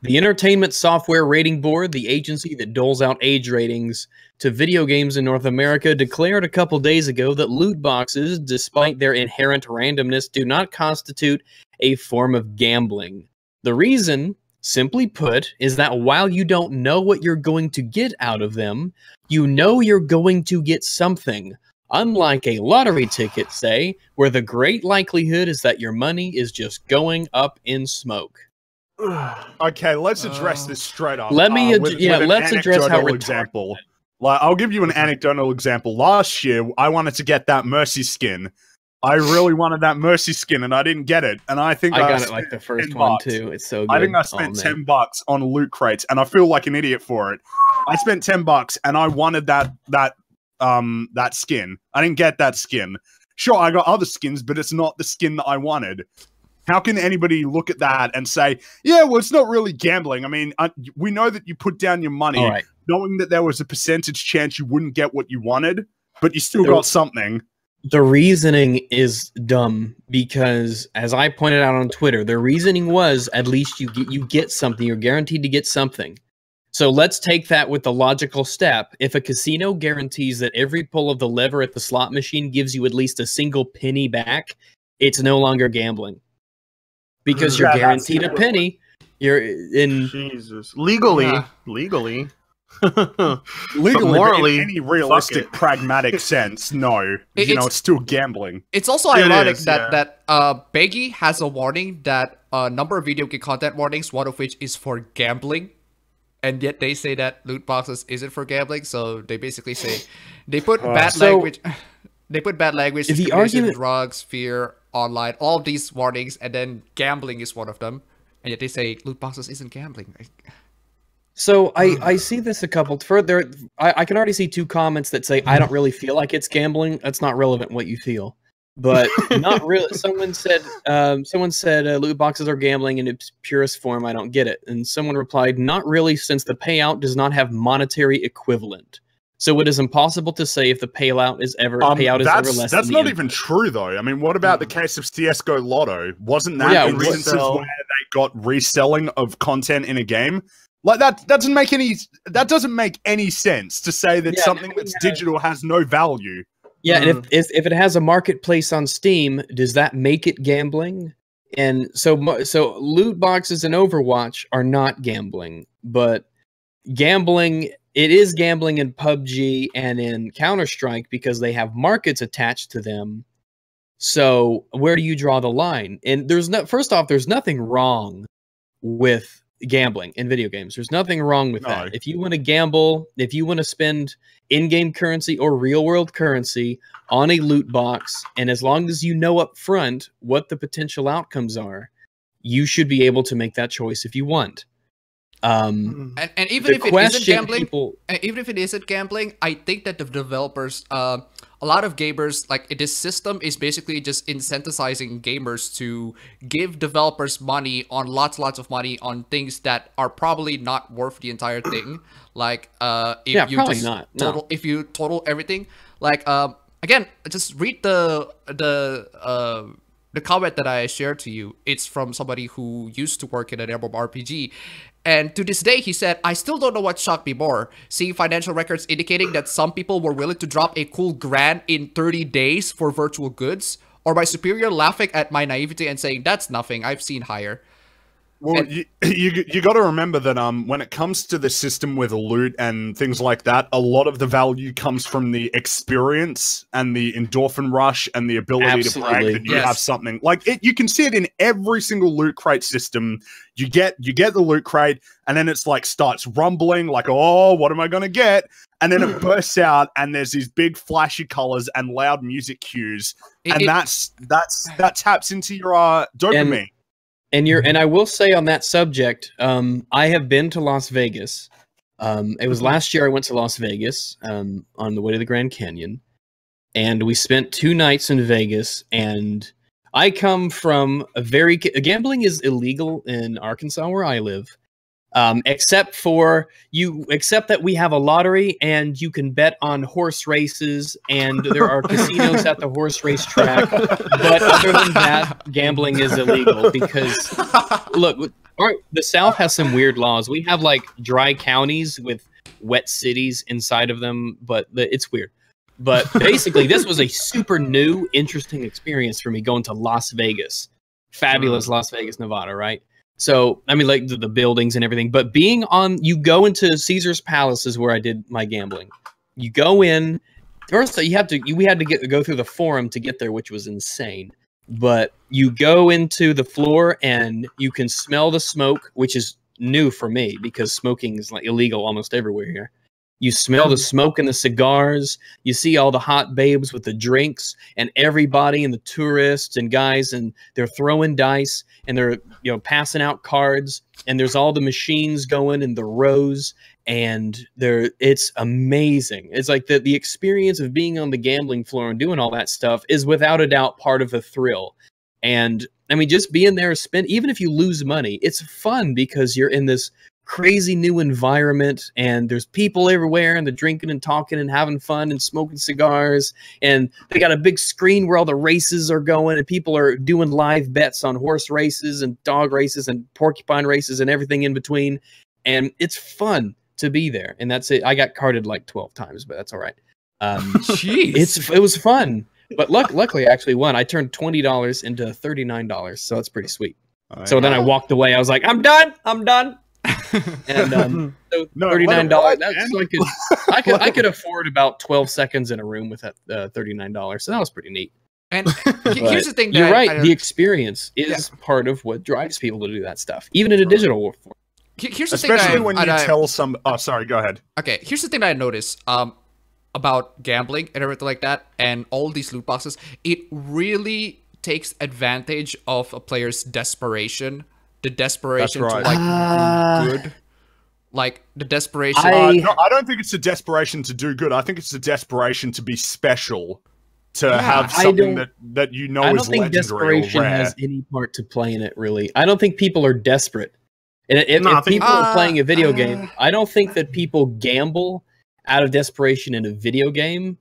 The Entertainment Software Rating Board, the agency that doles out age ratings to video games in North America, declared a couple days ago that loot boxes, despite their inherent randomness, do not constitute a form of gambling. The reason, simply put, is that while you don't know what you're going to get out of them, you know you're going to get something. Unlike a lottery ticket, say, where the great likelihood is that your money is just going up in smoke. Okay, let's address this straight up. Let me, with let's address how example. Like, I'll give you an anecdotal example. Last year, I wanted to get that Mercy skin. I really wanted that Mercy skin, and I didn't get it. And I think I got it like the first one too. It's so good. I think I spent $10 on loot crates, and I feel like an idiot for it. I spent $10, and I wanted that skin. I didn't get that skin. Sure, I got other skins, but it's not the skin that I wanted. How can anybody look at that and say, yeah, well, it's not really gambling? I mean, we know that you put down your money knowing that there was a percentage chance you wouldn't get what you wanted, but you still got something. The reasoning is dumb because, as I pointed out on Twitter, the reasoning was at least you get something. You're guaranteed to get something. So let's take that with the logical step. If a casino guarantees that every pull of the lever at the slot machine gives you at least a single penny back, it's no longer gambling. Because you're guaranteed a penny. You're in Jesus. Legally. Legally, morally, in any realistic, pragmatic sense, no. It's still gambling. It's also ironic that Beggy has a warning that a number of video game content warnings, one of which is for gambling, and yet they say that loot boxes isn't for gambling. So they basically say they put bad language. They put bad language, discrimination, drugs, fear, online, all of these warnings, and then gambling is one of them, and yet they say loot boxes isn't gambling. So I see this a couple further. I can already see two comments that say I don't really feel like it's gambling. That's not relevant what you feel, but not really. Someone said loot boxes are gambling in its purest form. I don't get it. And someone replied, not really, since the payout does not have monetary equivalent. So it is impossible to say if the payout is ever less. That's not even true, though. I mean, what about the case of CS:GO Lotto? Wasn't that instances where they got reselling of content in a game? Like that doesn't make any sense to say that something that's digital has no value. Yeah, and if it has a marketplace on Steam, does that make it gambling? And so loot boxes in Overwatch are not gambling, but gambling. It is gambling in PUBG and in Counter-Strike because they have markets attached to them. So where do you draw the line? And first off, there's nothing wrong with gambling in video games. There's nothing wrong with that. If you want to gamble, if you want to spend in-game currency or real-world currency on a loot box, and as long as you know up front what the potential outcomes are, you should be able to make that choice if you want. And even if it isn't gambling, even if it isn't gambling, I think that the developers, a lot of gamers, like this system is basically just incentivizing gamers to give developers money on lots of money on things that are probably not worth the entire thing. Like if you total everything, like again, just read the comment that I shared to you. It's from somebody who used to work in an MMORPG. And to this day, he said, I still don't know what shocked me more. Seeing financial records indicating that some people were willing to drop a cool $1,000 in 30 days for virtual goods, or my superior laughing at my naivety and saying, that's nothing, I've seen higher. Well, you got to remember that when it comes to the system with loot and things like that, a lot of the value comes from the experience and the endorphin rush and the ability to brag that you have something. Like you can see it in every single loot crate system. You get the loot crate, and then it's like starts rumbling, like, oh, what am I gonna get? And then it bursts out, and there's these big flashy colors and loud music cues, and that taps into your dopamine. And I will say on that subject, I have been to Las Vegas. It was last year I went to Las Vegas on the way to the Grand Canyon, and we spent 2 nights in Vegas. And I come from gambling is illegal in Arkansas where I live. Except that we have a lottery and you can bet on horse races and there are casinos at the horse race track. But other than that, gambling is illegal because, look, All right, the South has some weird laws. We have like dry counties with wet cities inside of them, but it's weird. But basically, this was a super new, interesting experience for me going to Las Vegas. Fabulous Las Vegas, Nevada, right? So, I mean, like the buildings and everything. But you go into Caesar's Palace is where I did my gambling. You go in. First, we had to go through the forum to get there, which was insane. But you go into the floor and you can smell the smoke, which is new for me because smoking is like illegal almost everywhere here. You smell the smoke and the cigars. You see all the hot babes with the drinks and everybody and the tourists and guys, and they're throwing dice and they're passing out cards, and there's all the machines going in the rows, and it's amazing. It's like the experience of being on the gambling floor and doing all that stuff is without a doubt part of the thrill. And I mean, just being there, even if you lose money, it's fun because you're in this crazy new environment and there's people everywhere and they're drinking and talking and having fun and smoking cigars, and they got a big screen where all the races are going and people are doing live bets on horse races and dog races and porcupine races and everything in between, and it's fun to be there. And that's it. I got carded like 12 times, but that's all right. Jeez. It was fun, but luckily I actually won. I turned $20 into $39, so that's pretty sweet. So then I walked away. I was like, I'm done. And so $39. That's so I could afford about 12 seconds in a room with that $39. So that was pretty neat. And here's the thing. You're right. The experience is part of what drives people to do that stuff, even in a digital world. Here's the Especially thing when you tell some. Oh, sorry. Go ahead. Okay. Here's the thing that I noticed about gambling and everything like that, and all these loot boxes. It really takes advantage of a player's desperation. The desperation to like do good. Like the desperation. No, I don't think it's a desperation to do good. I think it's a desperation to be special, to have something that is legendary or rare. I don't think desperation has any part to play in it, really. I don't think people are desperate. And if people are playing a video game, I don't think that people gamble out of desperation in a video game.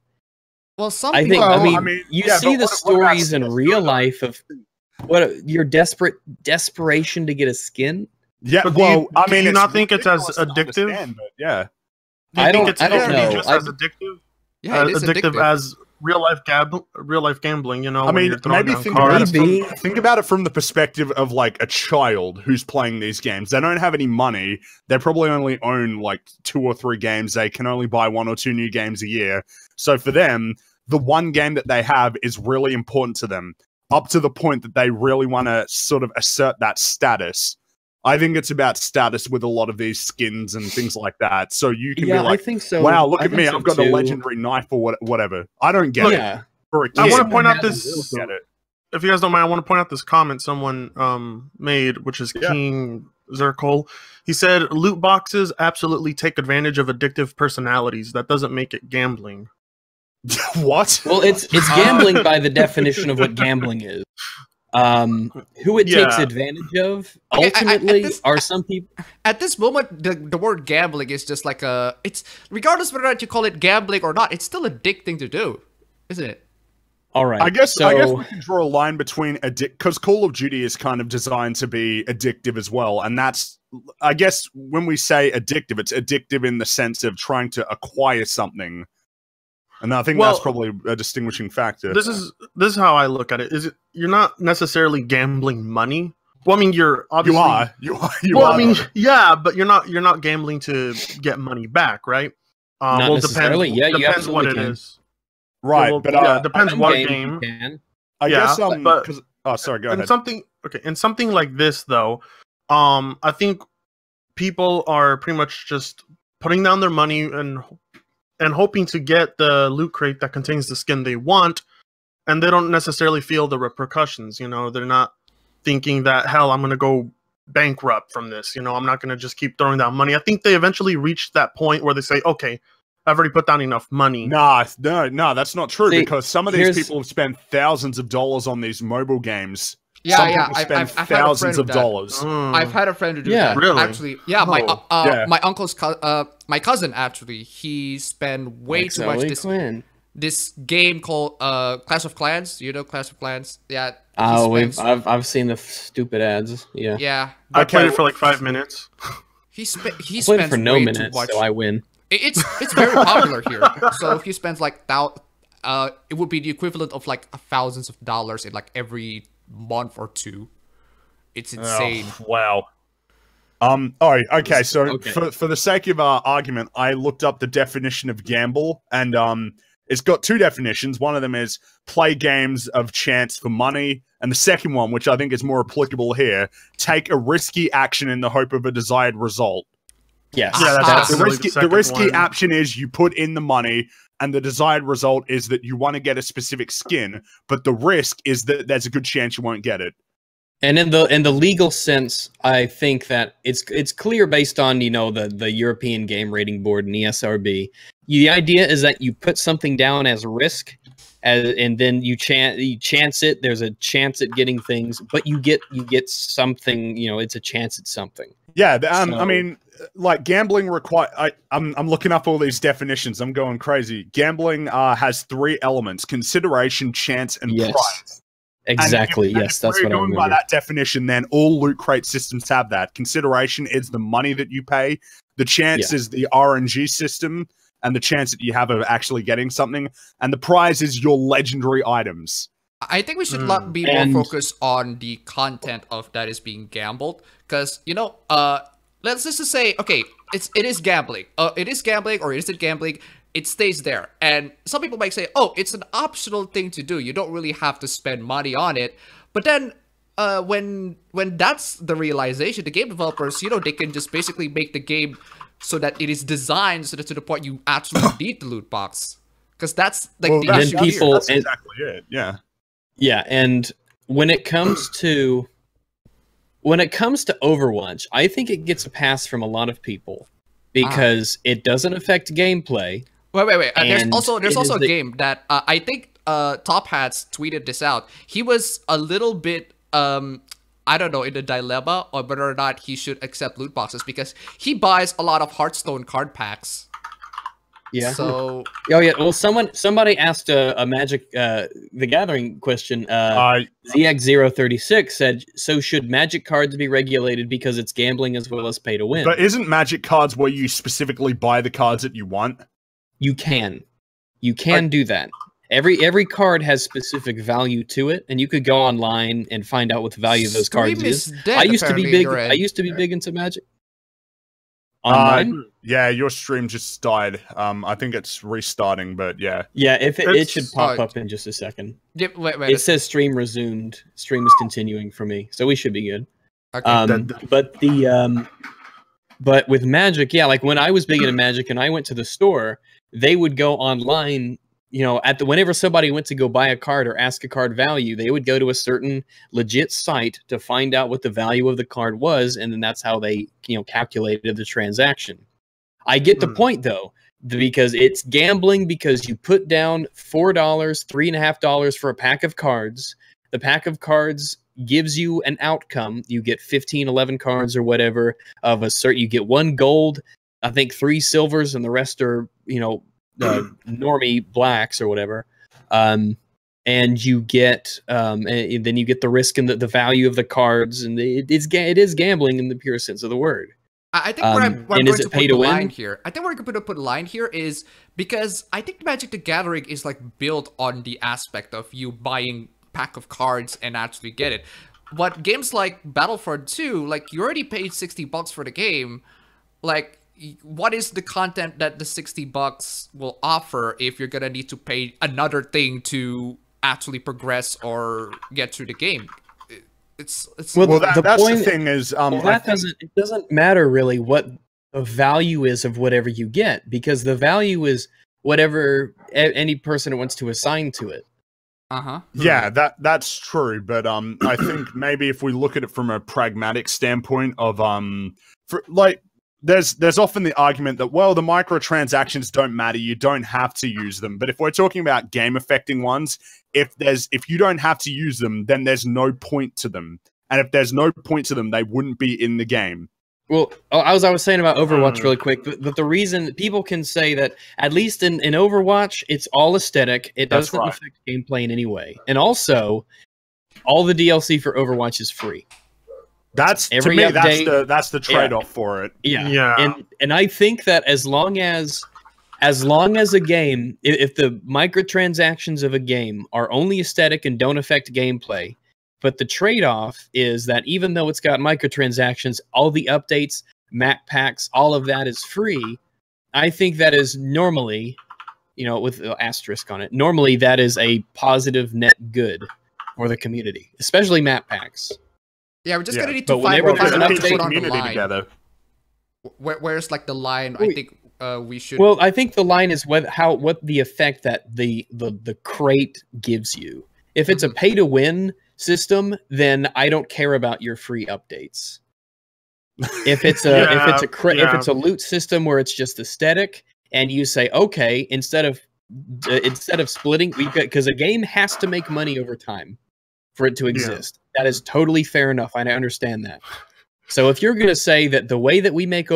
Well, some I people... think, I mean you see the stories in real life of your desperation to get a skin. Yeah, but well, do you not think it's as addictive? Yeah, I don't know. Just as addictive. Yeah, it is addictive as real life gambling. You know, I mean, maybe think about it from the perspective of like a child who's playing these games. They don't have any money. They probably only own like 2 or 3 games. They can only buy 1 or 2 new games a year. So for them, the one game that they have is really important to them, up to the point that they really want to sort of assert that status. I think it's about status with a lot of these skins and things like that. So you can be like, I think so. Wow, look at me. I've got a legendary knife or whatever. I don't get it. For a kid, I want to point out this. If you guys don't mind, I want to point out this comment someone made, which is King Zirkle. He said, loot boxes absolutely take advantage of addictive personalities. That doesn't make it gambling. What? Well, it's gambling by the definition of what gambling is. Who it takes advantage of ultimately are some people. At this moment, the word gambling is just like it's regardless whether or not you call it gambling or not, it's still addicting to do, isn't it? All right. I guess we can draw a line between because Call of Duty is kind of designed to be addictive as well, and that's, I guess, when we say addictive, it's addictive in the sense of trying to acquire something. And I think that's probably a distinguishing factor. This is how I look at it. You're not necessarily gambling money. Well, I mean, you're obviously you are. I mean, yeah, but you're not gambling to get money back, right? Not necessarily. Depends what it is. Right, but depends what game. I guess but sorry, go ahead. In something like this though, I think people are pretty much just putting down their money and hoping to get the loot crate that contains the skin they want, and they don't necessarily feel the repercussions. You know, they're not thinking that, hell, I'm going to go bankrupt from this. You know, I'm not going to just keep throwing down money. I think they eventually reach that point where they say, okay, I've already put down enough money. No, that's not true, because some of these people have spent thousands of dollars on these mobile games. I've thousands of dollars. I've had a friend who do that. Really? Actually, my uncle's my cousin actually, he spent way too much. this game called Clash of Clans. You know Clash of Clans? Yeah. Oh, spends- I've seen the stupid ads. Yeah, Yeah. I played Okay. it for like 5 minutes. He I played spends it for no way too minutes, much. so I win. It's very popular here. So he spends like it would be the equivalent of like thousands of dollars in like every month or two. It's insane. Oh, wow. All right. Okay. So Okay. for the sake of our argument, I looked up the definition of gamble, and it's got two definitions. One of them is play games of chance for money, and the second one, which I think is more applicable here, take a risky action in the hope of a desired result. Yes, Yeah, that's Ah. The definitely risky, second risky one. action is you put in the money, and the desired result is that you want to get a specific skin, but the risk is that there's a good chance you won't get it. And in the legal sense, I think that it's clear based on the European Game Rating Board and ESRB. The idea is that you put something down as risk, and then you chance it. There's a chance at getting things, but you get something. It's a chance at something. Yeah, So- I mean, like gambling I'm looking up all these definitions. I'm going crazy. Gambling has three elements: consideration, chance, and Yes. prize. Exactly. And if Yes, that's we're what I going by remember. that definition, then all loot crate systems have that. Consideration is the money that you pay. The chance is the RNG system, and the chance that you have of actually getting something. And the prize is your legendary items. I think we should not be And- more focused on the content of that is being gambled, because let's just say, okay, it is gambling. It is gambling, or it isn't gambling. It stays there, and some people might say, "Oh, it's an optional thing to do. You don't really have to spend money on it." But then, when that's the realization, the game developers, they can just basically make the game so that it is designed so that to the point you actually need the loot box, because that's like Well, the that's- issue then here. people- That's and- exactly it. Yeah. Yeah, and when it comes to Overwatch, I think it gets a pass from a lot of people because it doesn't affect gameplay. Wait. There's And also it is a the- game that I think Top Hats tweeted this out. He was a little bit I don't know, in a dilemma on whether or not he should accept loot boxes, because he buys a lot of Hearthstone card packs. Yeah. So Oh yeah. Well, somebody asked a Magic the Gathering question. ZX036 said, "So should Magic cards be regulated because it's gambling as well as pay to win?" But isn't Magic cards where you specifically buy the cards that you want? You can do that. Every card has specific value to it, and you could go online and find out what the value of those cards Stream is. dead, I used to be apparently, big. your I end. used to be big into Magic. Online. Yeah, your stream just died. I think it's restarting, but yeah. Yeah, if it It's- should pop up in just a second. Wait. It says stream resumed. Stream is continuing for me, so we should be good. Okay. But with Magic, yeah, like when I was big into Magic and I went to the store, they would go online. Whenever somebody went to go buy a card or ask a card value, they would go to a certain legit site to find out what the value of the card was, and then that's how they, calculated the transaction. I get the point though, because it's gambling because you put down $4, $3.50 for a pack of cards. The pack of cards gives you an outcome. You get 15, 11 cards or whatever of a certain. You get 1 gold, I think 3 silvers, and the rest are normie blacks or whatever. And you get and then you get the risk and the value of the cards, and it is gambling in the pure sense of the word. I think where I'm and going is to it put pay the to win? line here. I think we're going to put a line here is because I think Magic the Gathering is like built on the aspect of you buying pack of cards and actually get it. But games like Battlefront 2, like you already paid $60 for the game. Like, what is the content that the $60 will offer if you're gonna need to pay another thing to actually progress or get through the game? It's Well, Well, the that's point- the thing is, Well, it doesn't matter really what the value is of whatever you get, because the value is whatever any person wants to assign to it. yeah, that's true. But I think maybe if we look at it from a pragmatic standpoint of there's often the argument that, well, the microtransactions don't matter, you don't have to use them. But if we're talking about game affecting ones, if you don't have to use them, then there's no point to them. And if there's no point to them, they wouldn't be in the game. Well, I was saying about Overwatch really quick, but the reason people can say that, at least in Overwatch, it's all aesthetic. It That's doesn't right. affect gameplay in any way. And also, all the DLC for Overwatch is free. That's to Every me. update- That's the trade-off for it. Yeah. And I think that as long as a game, if the microtransactions of a game are only aesthetic and don't affect gameplay, but the trade-off is that even though it's got microtransactions, all the updates, map packs, all of that is free. I think that is normally, with an asterisk on it, normally that is a positive net good for the community, especially map packs. Yeah, we're just gonna need to But find whenever find there's a an way to update- put on the community line. together. Where's like the line? I Wait. think we should. Well, I think the line is what the effect that the crate gives you. If it's a pay to win system, then I don't care about your free updates. If it's a loot system where it's just aesthetic, and you say, okay, instead of splitting, because a game has to make money over time for it to exist. That is totally fair enough. I understand that. So if you're going to say that the way that we make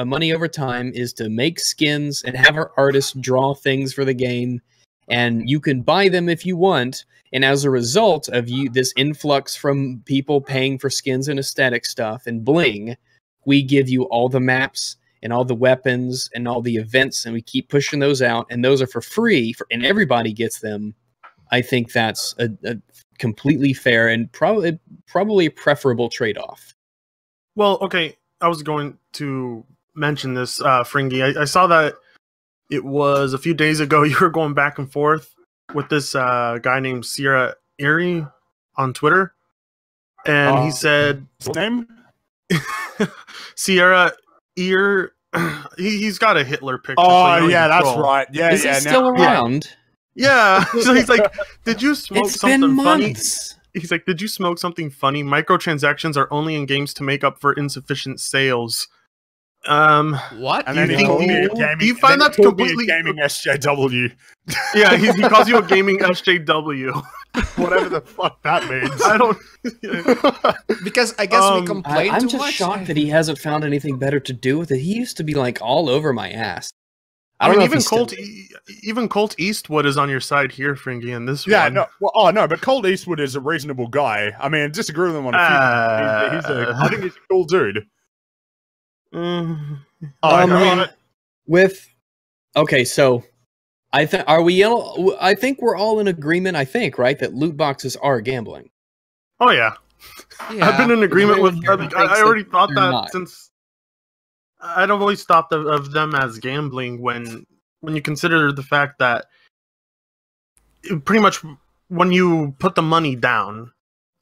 money over time is to make skins and have our artists draw things for the game, and you can buy them if you want, and as a result of this influx from people paying for skins and aesthetic stuff and bling, we give you all the maps and all the weapons and all the events, and we keep pushing those out, and those are for free, and everybody gets them. I think that's a completely fair and probably a preferable trade-off. Well, okay, I was going to mention this, Fringy. I saw that it was a few days ago you were going back and forth with this guy named Sierra Erie on Twitter, and he said... His name? Sierra Ear. He's got a Hitler picture. Oh, so yeah, that's control. right. Yeah, Is yeah. he still around? Yeah. So he's like, did you smoke It's something been funny? months. He's like, did you smoke something funny? Microtransactions are only in games to make up for insufficient sales. What? And then You he called think- me a do gaming. you find then that he called me a completely- gaming SJW? Yeah, he calls you a gaming SJW. Whatever the fuck that means. I don't. Because I guess we complain I'm too just much. shocked that he hasn't found anything better to do with it. He used to be like all over my ass. I don't mean, know if even he's still- Even Colt Eastwood is on your side here, Fringy, in this Yeah, one. no. Well, no, but Colt Eastwood is a reasonable guy. I mean, disagree with him on a few. I think he's a cool dude. Okay, so I think we're all in agreement. I think, right, that loot boxes are gambling. Oh yeah. Yeah. I've been in agreement with. I already thought they're that not. since. I'd always thought of them as gambling when you consider the fact that pretty much when you put the money down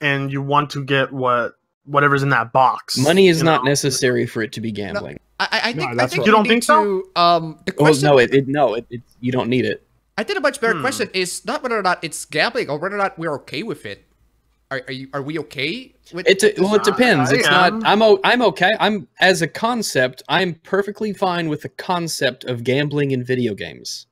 and you want to get whatever's in that box. Money is you not know? necessary for it to be gambling. I No, think that's I think right. You don't we think need so? to, the Well, question. no, you don't need it. I think a much better question is not whether or not it's gambling or whether or not we're okay with it. Are we okay with It depends. I It's am. not. I'm okay. I'm as a concept. I'm perfectly fine with the concept of gambling in video games.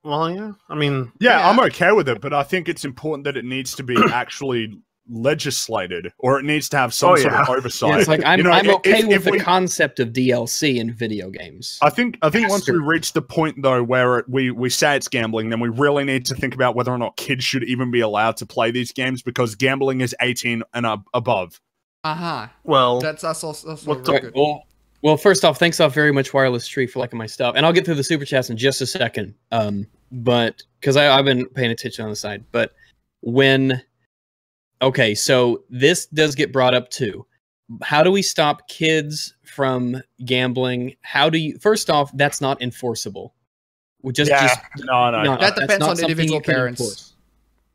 Well, yeah. I mean, Yeah, Yeah. I'm okay with it, but I think it's important that it needs to be actually legislated, or it needs to have some Oh, sort of yeah. oversight. Yeah, it's like I'm You know, okay if with the we- concept of DLC in video games. I think once we Faster. reach the point though where we say it's gambling, then we really need to think about whether or not kids should even be allowed to play these games, because gambling is 18 and above. well, That's also What very the- good. Well, first off, thanks off very much, Wireless Tree, for liking my stuff, and I'll get through the super chats in just a second. But because I've been paying attention on the side, but okay, so this does get brought up too. How do we stop kids from gambling? First off, that's not enforceable. No. That that's depends not on something individual you can parents. enforce.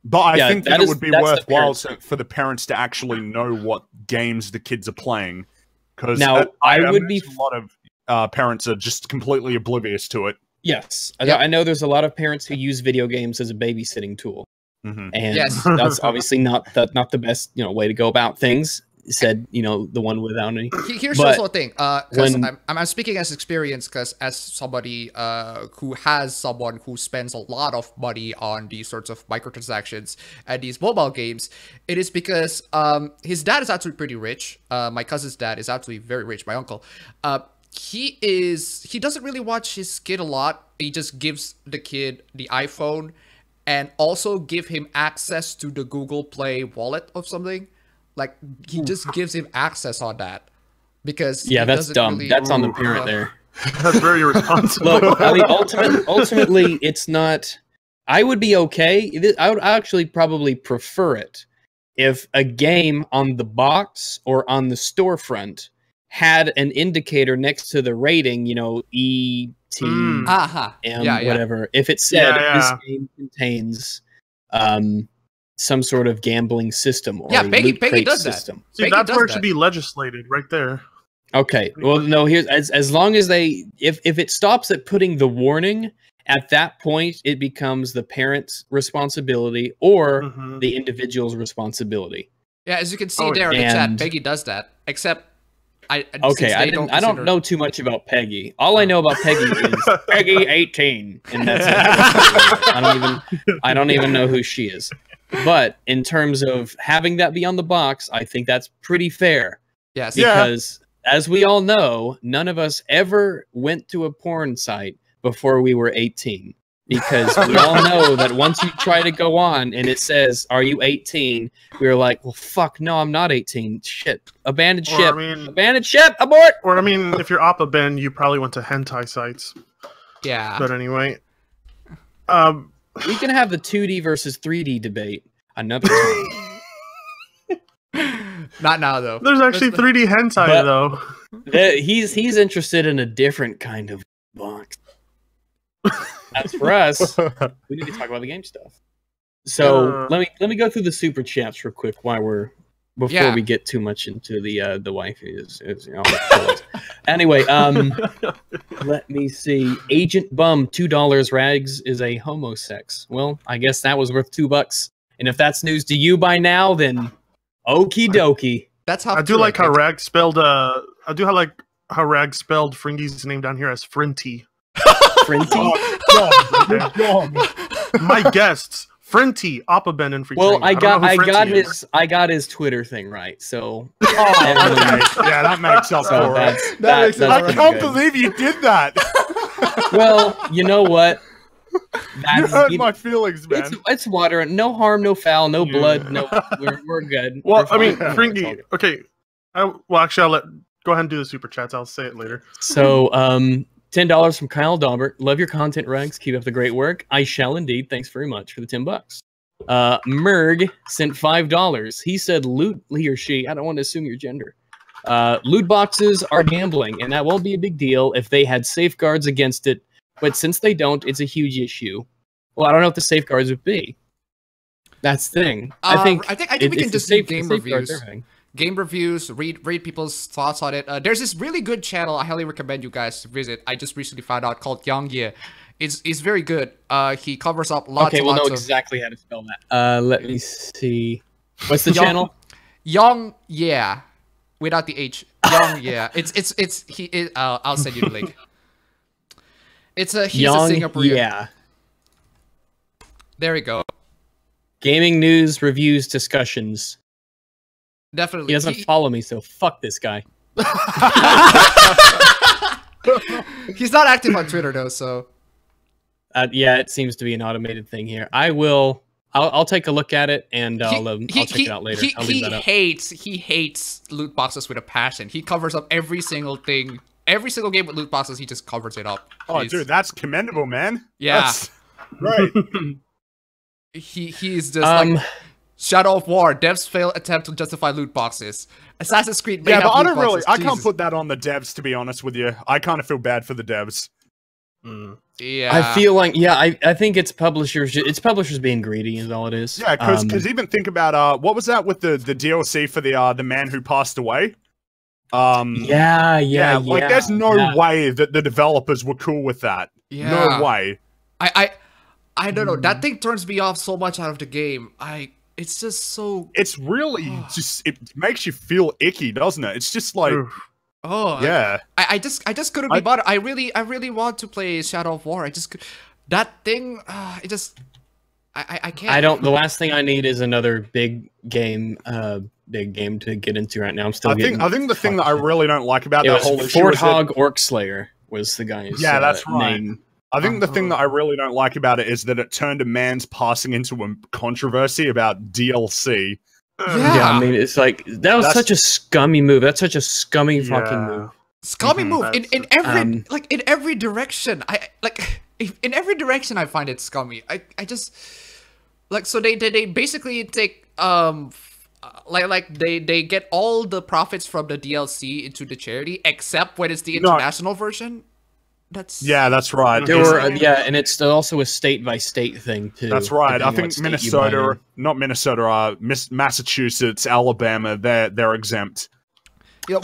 But I Yeah, think that that it is- would be that's the worthwhile parents' for the parents to actually know what games the kids are playing. Because Now, I would be- a lot of parents are just completely oblivious to it. Yes, Yep. I know there's a lot of parents who use video games as a babysitting tool, Mhm. and Yes. that's obviously not the best way to go about things. said, you know, the one without any. Here's But also a thing, because when- I'm speaking as experience, because as somebody who has someone who spends a lot of money on these sorts of microtransactions and these mobile games, it is because his dad is actually pretty rich. My cousin's dad is actually very rich, my uncle. He doesn't really watch his kid a lot. He just gives the kid the iPhone and also give him access to the Google Play wallet or something. Like, he just gives him access on that because Yeah, he that's doesn't dumb. really- That's on the parent there. That's very irresponsible. Look, I mean, ultimately, it's not. I would be okay. I would actually probably prefer it if a game on the box or on the storefront had an indicator next to the rating, you know, E, T, Aha. M, Yeah, yeah. whatever. If it said Yeah, this yeah. game contains some sort of gambling system or Yeah, a Peggy loot crate does that. system. See, Peggy that's does where it that. should be legislated, right there. Okay. Well, no. Here's as long as they, if it stops at putting the warning, at that point it becomes the parent's responsibility or Mhm. the individual's responsibility. Yeah, as you can see Oh, there in the chat, and- Peggy does that. Except, Okay, since I they don't consider- know too much about Peggy. All I know about Peggy is Peggy 18, and that's it. I don't even know who she is. But in terms of having that be on the box, I think that's pretty fair. Yes. Yeah. Because as we all know, none of us ever went to a porn site before we were 18. Because we all know that once you try to go on and it says, "Are you 18?" we're like, "Well, fuck, no, I'm not 18. Shit, abandoned Or, ship, I mean, abandoned ship, abort." or I mean, if you're appabend, you probably went to hentai sites. Yeah. But anyway, We can have the 2D versus 3D debate another time. Not now, though. there's actually 3D hentai But- though. He's interested in a different kind of box. As for us, we need to talk about the game stuff. So let me go through the super chats real quick before Yeah. we get too much into the wife is you know. Anyway, let me see. Agent Bum, $2. Rags is a homosex. Well, I guess that was worth $2. And if that's news to you by now, then okie dokie. That's how I do like how Rag spelled. I do like how Rag spelled Fringy's name down here as Frinty. Frinty? My guests, Frinty, appabend, and Fritanga. Well, I don't know who Frinty is. I got his Twitter thing right. So Oh, okay. Yeah, that makes up so for it. makes it I alright. can't believe you did that. Well, you know what? You hurt my feelings, man. It's water. No harm, no foul, no blood. No, we're good. Well, We're I mean, fine. It's all Fringy. good. Okay. Well, actually, go ahead and do the super chats. I'll say it later. So, $10 from Kyle Daubert. Love your content, Regs. Keep up the great work. I shall indeed. Thanks very much for the $10. Merg sent $5. He said loot, he or she. I don't want to assume your gender. Loot boxes are gambling, and that won't be a big deal if they had safeguards against it. But since they don't, it's a huge issue. Well, I don't know what the safeguards would be. That's the thing. I think we it's can the just do safe- game safeguards reviews. everything. Game reviews, read people's thoughts on it. There's this really good channel I highly recommend you guys to visit. I just recently found out called Yang Ye. It's very good. He covers up lots Okay, and we'll know lots of exactly how to spell that. Let me see. What's the channel? Yang Yeah, without the H. Yang Yeah. I'll send you the link. He's a Young, Singaporean. yeah. There we go. Gaming news, reviews, discussions. Definitely. He doesn't follow me, so fuck this guy. He's not active on Twitter though, so Yeah, it seems to be an automated thing here. I'll take a look at it and I'll check it out later. I'll leave that up. He hates loot boxes with a passion. He covers up every single thing. Every single game with loot boxes, he just covers it up. Oh, dude, that's commendable, man. Yeah. That's right. He's just like Shadow of War. Devs fail attempt to justify loot boxes. Assassin's Creed. May Yeah, have but I loot don't really. boxes. I can't Jesus. put that on the devs, to be honest with you. I kind of feel bad for the devs. Yeah. I feel like I think it's publishers. It's publishers being greedy is all it is. Yeah, because even think about what was that with the DLC for the man who passed away? Yeah. Like there's no way that the developers were cool with that. Yeah. No way. I don't know. That thing turns me off so much out of the game. it's just so. It's really just it makes you feel icky, doesn't it? It's just like yeah. I just couldn't be bothered. I really want to play Shadow of War. I just that thing. It just. I can't. I don't. The last thing I need is another big game to get into right now. I'm still. I think the thing that I really don't like about that whole issue Fort is Hog Orc Slayer was the guy's that's right. name. I think the thing that I really don't like about it is that it turned a man's passing into a controversy about DLC. Yeah, I mean, it's like that's such a scummy move. That's such a scummy fucking move. Scummy move in every in every direction. In every direction I find it scummy. I just so they basically take they get all the profits from the DLC into the charity except when it's the international version. That's right. There were and it's also a state by state thing too. That's right. I think Massachusetts, Alabama, they're exempt. Yeah,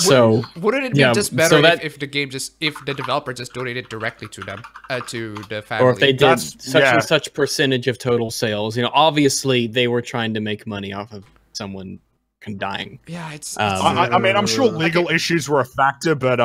wouldn't it be just better if the developer just donated directly to them, to the family? Or if they did such and such percentage of total sales. Obviously they were trying to make money off of someone dying. Yeah, it's I mean, I'm sure legal issues were a factor, but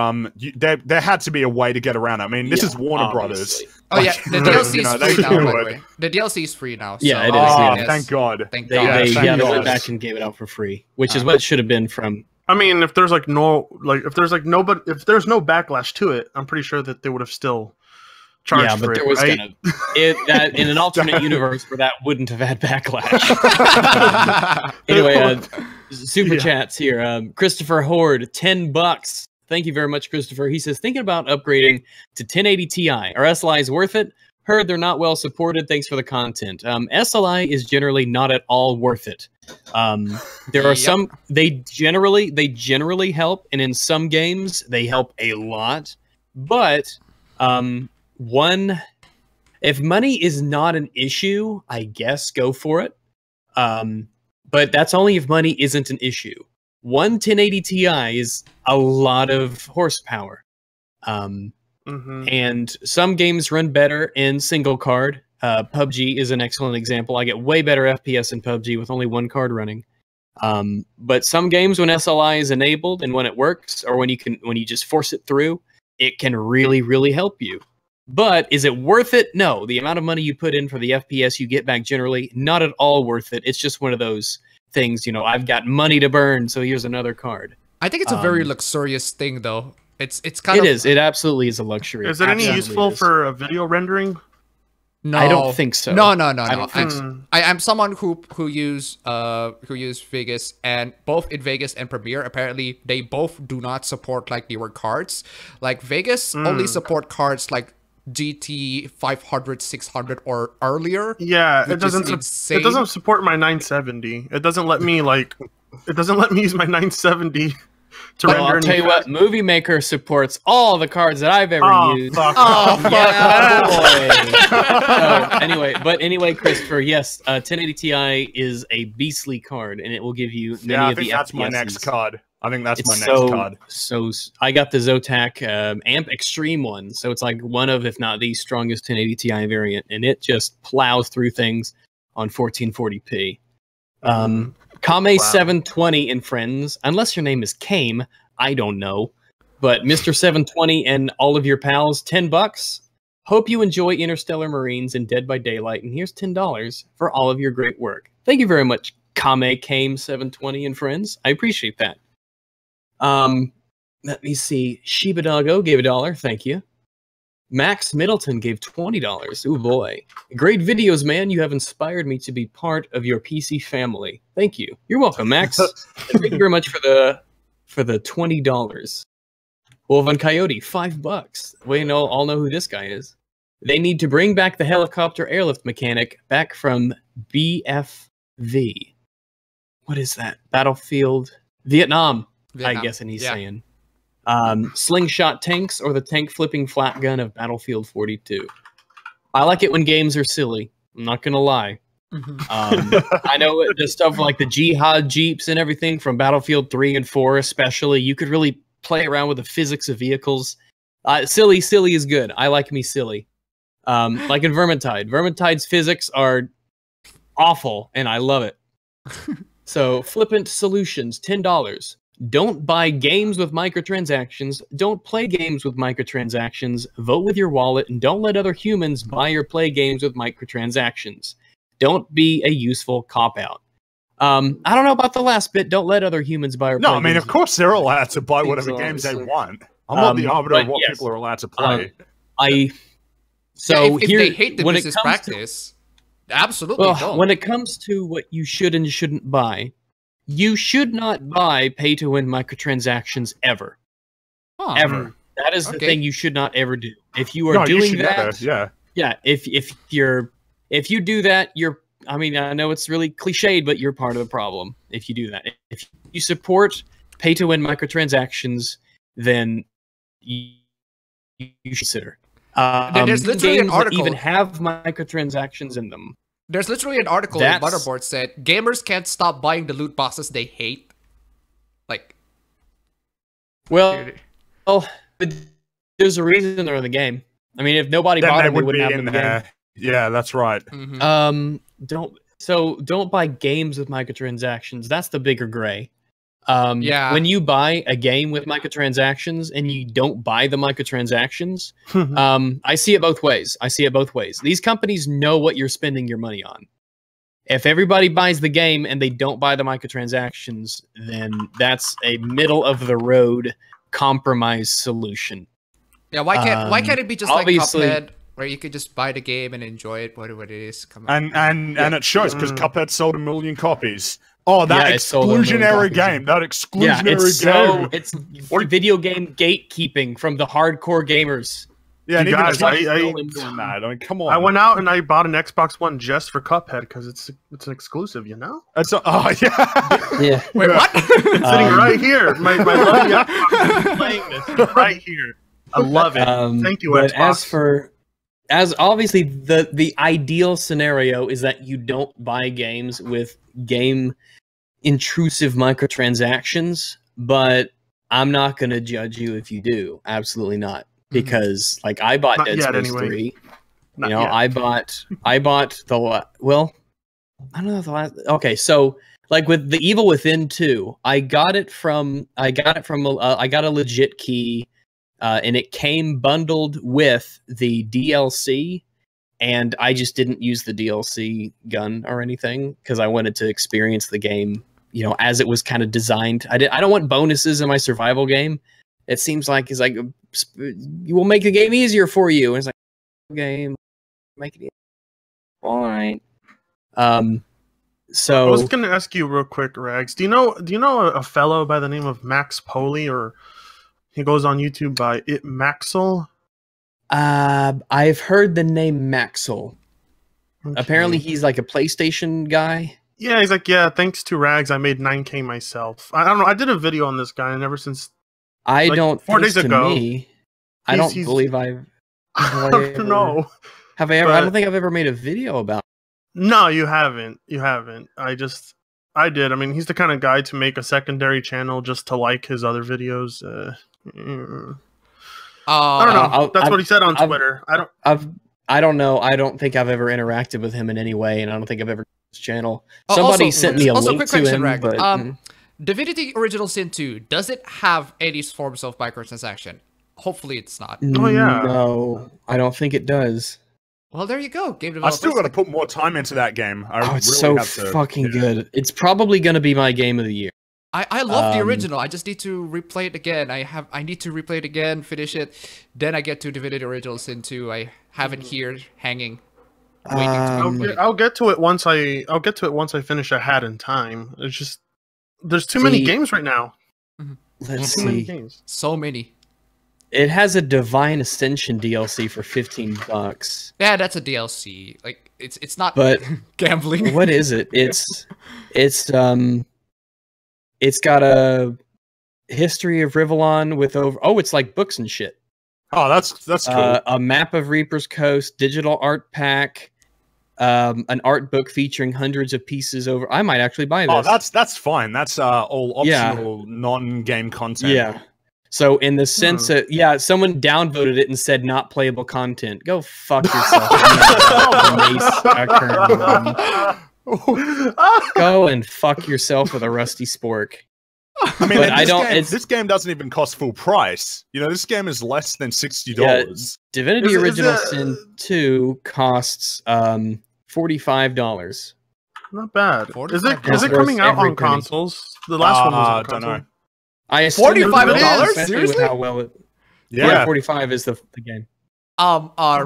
there had to be a way to get around it. I mean, this is Warner Brothers. Oh yeah, the DLC is free now. By the way, the DLC is free now. Yeah, it is. Thank God. They went back and gave it out for free, which is what it should have been from. I mean, if there's no backlash to it, I'm pretty sure that they would have still charged for it. There was that in an alternate universe where that wouldn't have had backlash. Anyway, super chats here. Christopher Horde, $10. Thank you very much, Christopher. He says, thinking about upgrading to 1080 Ti. Are SLIs worth it? Heard they're not well supported. Thanks for the content. SLI is generally not at all worth it. There are some they generally help, and in some games they help a lot. But if money is not an issue, I guess go for it. But that's only if money isn't an issue. 1080 Ti is a lot of horsepower. And some games run better in single card. PUBG is an excellent example. I get way better FPS in PUBG with only one card running. But some games, when SLI is enabled and when it works, or when you just force it through, it can really, really help you. But is it worth it? No. The amount of money you put in for the FPS you get back generally, not at all worth it. It's just one of those things, I've got money to burn, so here's another card. I think it's a very luxurious thing, though. It is. It absolutely is a luxury. Is it any useful for video rendering? No, I don't think so. No. I'm someone who use Vegas, and both in Vegas and Premiere, apparently they both do not support newer cards. Like Vegas only support cards like GT 500, 600 or earlier. Yeah, it doesn't support my 970. It doesn't let me use my 970. I'll tell you what, Movie Maker supports all the cards that I've ever used. Fuck. Anyway, Christopher, yes, 1080 Ti is a beastly card, and it will give you many of the that's FPSs. my next card. I think that's my next card. So I got the Zotac Amp Extreme one, so it's like one of, if not the strongest 1080 Ti variant, and it just plows through things on 1440p. Kame 720 and friends, unless your name is Kame, I don't know. But Mr. 720 and all of your pals, $10. Hope you enjoy Interstellar Marines and Dead by Daylight, and here's $10 for all of your great work. Thank you very much, Kame 720 and friends. I appreciate that. Let me see. Shiba Doggo gave $1. Thank you. Max Middleton gave $20. Ooh boy. Great videos, man. You have inspired me to be part of your PC family. Thank you. You're welcome, Max. Thank you very much for the $20. Wolven Coyote, $5. We all know who this guy is. They need to bring back the helicopter airlift mechanic back from BFV. What is that? Battlefield Vietnam. I guess, and he's saying. Slingshot tanks or the tank flipping flat gun of Battlefield 42. I like it when games are silly. I'm not gonna lie. I know the stuff like the Jihad Jeeps and everything from Battlefield 3 and 4 especially, you could really play around with the physics of vehicles. Silly is good. I like me silly. Like in Vermintide. Vermintide's physics are awful, and I love it. So, Flippant Solutions, $10. Don't buy games with microtransactions. Don't play games with microtransactions. Vote with your wallet, and don't let other humans buy or play games with microtransactions. Don't be a useful cop-out. I don't know about the last bit. Don't let other humans buy or play No, I mean, games of course they're allowed to buy whatever So, games they so- want. I'm not the arbiter of but what yes. people are allowed to play. So if here, they hate the when business it comes practice, absolutely well, don't. when it comes to what you should and shouldn't buy, you should not buy pay-to-win microtransactions ever. Huh. Ever. That is the Okay. thing you should not ever do. If you are No, you doing should that, never, yeah. if you do that, you're. I mean, I know it's really cliched, but you're part of the problem if you do that. If you support pay-to-win microtransactions, then you should consider. There's literally an games that article. even have microtransactions in them. There's literally an article in That's- Motherboard said gamers can't stop buying the loot boxes they hate. Like, Well, but there's a reason they're in the game. I mean, if nobody Then bought they them, they would wouldn't be have in them in the game. there. Yeah, that's right. mhm. Don't buy games with microtransactions. That's the bigger gray. Yeah. When you buy a game with microtransactions and you don't buy the microtransactions, I see it both ways. These companies know what you're spending your money on. If everybody buys the game and they don't buy the microtransactions, then that's a middle of the road compromise solution. Yeah, why can't it be just like obviously- Cuphead, where you could just buy the game and enjoy it, what it is? Come on. And it shows because Cuphead sold 1 million copies. Oh, that Yeah, it sold 1 million exclusionary copies. game. That Yeah, exclusionary game. it's video game gatekeeping from the hardcore gamers. Yeah, and You even guys, Twitch I- still doing that. I mean, come on. I went out and I bought an Xbox One just for Cuphead because it's an exclusive, you know. Oh yeah. Yeah. Wait, what? It's sitting right here. My lovely Xbox is playing this right here. I love it. Thank you, but Xbox. as obviously the ideal scenario is that you don't buy games with game intrusive microtransactions, but I'm not going to judge you if you do. Absolutely not. Because like I bought Not Dead yet, Space anyway. 3. Not You know, yet. I bought well, I don't know the last. Okay, so like with the Evil Within 2, I got a legit key, and it came bundled with the DLC, and I just didn't use the DLC gun or anything because I wanted to experience the game, you know, as it was kind of designed. I don't want bonuses in my survival game. It seems like it's like you will make the game easier for you. And it's like game, make it easier. All right. So I was going to ask you real quick, Rags. Do you know a fellow by the name of Max Poli, or he goes on YouTube by It Maxel? I've heard the name Maxel. Okay. Apparently, he's like a PlayStation guy. Yeah, he's like, yeah, thanks to Rags, I made 9K myself. I don't know. I did a video on this guy, and ever since I Like, don't. 4 thanks days to ago, me, I don't believe I've. I don't know. Have I ever? I But- don't think I've ever made a video about. No, you haven't. You haven't. I did. I mean, he's the kind of guy to make a secondary channel just to like his other videos. I don't know. That's what he said on Twitter. I don't know. I don't think I've ever interacted with him in any way, and I don't think I've ever his channel. Oh, Somebody also- sent me a also, link quick to question, him, Rag. but Divinity Original Sin 2, does it have any forms of microtransaction? Hopefully it's not. Oh, yeah. No, I don't think it does. Well, there you go. Game I developers. still got to put more time into that game. I Oh, it's really so have to, fucking yeah. good. It's probably gonna be my game of the year. I love the original. I just need to replay it again. I need to replay it again, finish it. Then I get to Divinity Original Sin 2. I have it here hanging, waiting to be played. I'll get to it once I finish A Hat in Time. It's just there's too many See- games right now. Let's Too many see. games. So many. It has a Divine Ascension DLC for $15. Yeah, that's a DLC. Like it's not But gambling. what is it? It's got a history of Rivellon with over. Oh, it's like books and shit. Oh, that's cool. A map of Reaper's Coast, digital art pack, an art book featuring hundreds of pieces over. I might actually buy this. Oh, that's fine. That's all Yeah. optional, non-game content. Yeah. So in the sense of someone downvoted it and said not playable content. Go fuck yourself. Mace, Go and fuck yourself with a rusty spork. I mean, But I don't- This game doesn't even cost full price. You know, this game is less than $60. Divinity Is Original it- Sin 2 costs $45. Not bad. Is it That's coming worth out every on penny. consoles? The last one was on don't console. know. I assume it $45? will, especially with Seriously? how well it. Yeah. Yeah, 45 is the game.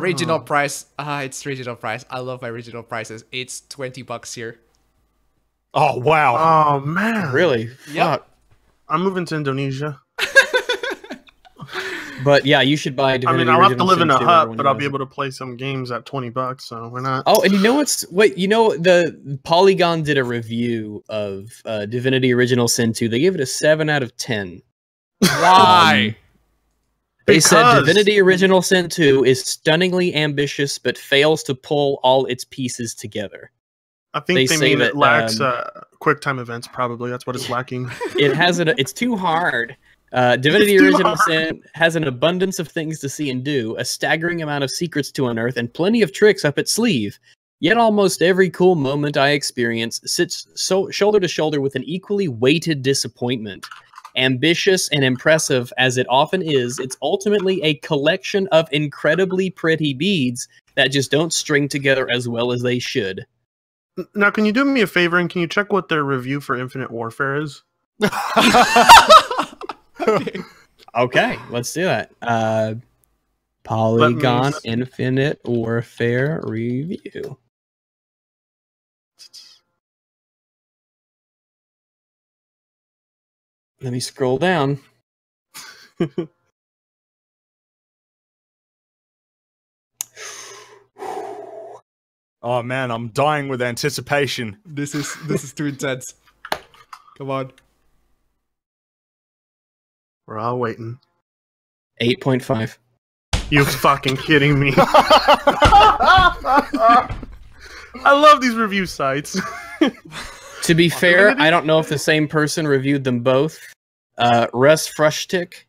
Regional price. It's regional price. I love my regional prices. It's $20 here. Oh wow. Oh man, Really? Yep. Fuck. I'm moving to Indonesia. But yeah, you should buy I Divinity mean, I'll have to Original live in Sin a 2 hut, when but you I'll guys- be able to play some games at $20, so why not? Oh, and you know the Polygon did a review of Divinity Original Sin 2. They gave it a 7 out of 10. Why? They said Because- Divinity Original Sin 2 is stunningly ambitious but fails to pull all its pieces together. I think They they say mean that, it lacks quick time events. Probably that's what it's lacking. It's too hard. Divinity It's too Original hard. Sin has an abundance of things to see and do, a staggering amount of secrets to unearth, and plenty of tricks up its sleeve. Yet almost every cool moment I experience sits shoulder to shoulder with an equally weighted disappointment. Ambitious and impressive as it often is, it's ultimately a collection of incredibly pretty beads that just don't string together as well as they should. Now, can you do me a favor and can you check what their review for Infinite Warfare is? Okay, let's do that. Polygon s- Infinite Warfare review. Let me scroll down. Oh man, I'm dying with anticipation. This is too intense. Come on. We're all waiting. 8.5. You fucking kidding me? I love these review sites. To be fair, I don't know if the same person reviewed them both. Russ Frushtick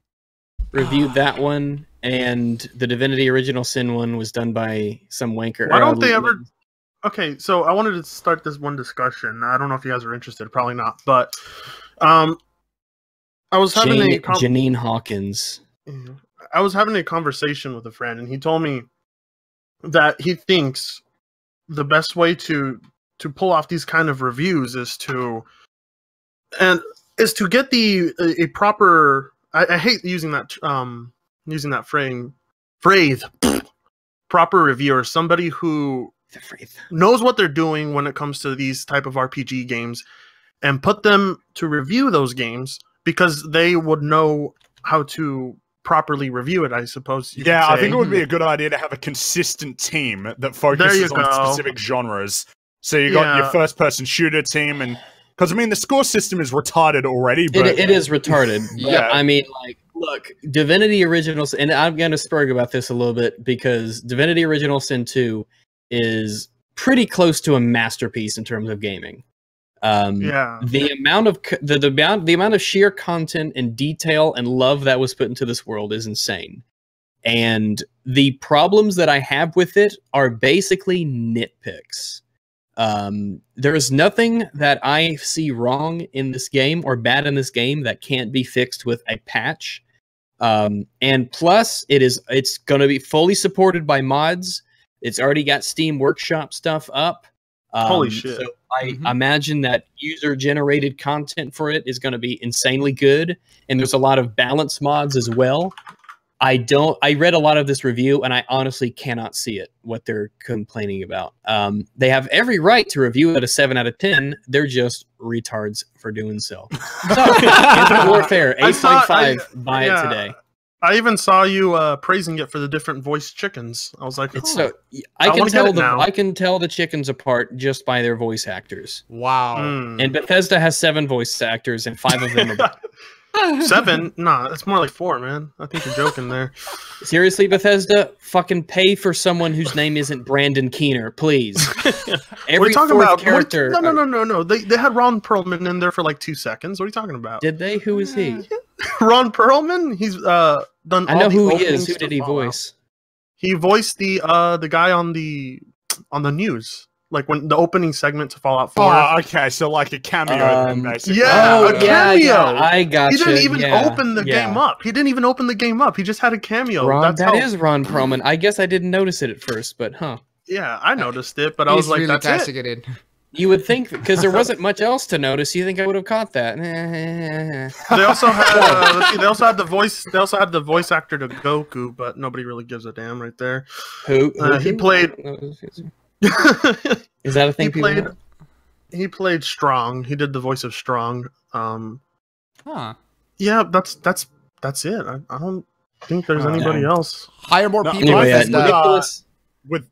reviewed that one, and the Divinity Original Sin one was done by some wanker. Why don't they ever? Okay, so I wanted to start this one discussion. I don't know if you guys are interested. Probably not. But I was having Janine Hawkins. I was having a conversation with a friend, and he told me that he thinks the best way to pull off these kind of reviews is to get a proper. I hate using that phrase proper reviewer, somebody who knows what they're doing when it comes to these type of RPG games, and put them to review those games because they would know how to properly review it, I suppose. You Yeah, could I say. think it would be a good idea to have a consistent team that There you focuses on go. specific genres. So you got your Yeah. first-person shooter team, and because I mean the score system is retarded already, but It is retarded. Yeah. I mean, like, look, Divinity Original Sin, and I'm going to spurg about this a little bit because Divinity Original Sin 2 is pretty close to a masterpiece in terms of gaming. Yeah. The amount of the amount of sheer content and detail and love that was put into this world is insane. And the problems that I have with it are basically nitpicks. There is nothing that I see wrong in this game or bad in this game that can't be fixed with a patch. And plus, it's going to be fully supported by mods. It's already got Steam Workshop stuff up. Holy shit. So I imagine that user-generated content for it is going to be insanely good, and there's a lot of balance mods as well. I read a lot of this review, and I honestly cannot see it, what they're complaining about. They have every right to review it a 7 out of 10. They're just retards for doing so. So, Infinite Warfare, I saw- 8.5, buy yeah. it today. I even saw you praising it for the different voiced chickens. I was like, It's oh. so I can wanna get tell it now. I can tell the chickens apart just by their voice actors. Wow. Mm. And Bethesda has 7 voice actors, and 5 of them are 7? Nah, it's more like 4, man. I think you're joking there. seriously. Bethesda, fucking pay for someone whose name isn't Brandon Keener, please. What are Every you talking fourth about? character. No. They had Ron Perlman in there for like 2 seconds. What are you talking about? Did they? Who is he? Ron Perlman? He's done. I all know the who he openings is. Who to did he Fallout. voice? He voiced the guy on the news. Like when the opening segment to Fallout 4. Oh, okay, so like a cameo, then, basically. Yeah, a cameo. I gotcha. He didn't even open the game up. He didn't even open the game up. He just had a cameo. That is Ron Perlman. I guess I didn't notice it at first, but Yeah, I noticed it, but I was like, really that's it in. You would think, because there wasn't much else to notice. You think I would have caught that? They also had let's see, they also had the voice. They also had the voice actor to Goku, but nobody really gives a damn right there. Who he played? Is that a thing? He played Strong. He did the voice of Strong. Huh. Yeah, that's it. I don't think there's anybody else. Hire more people. Anyway, Nicholas.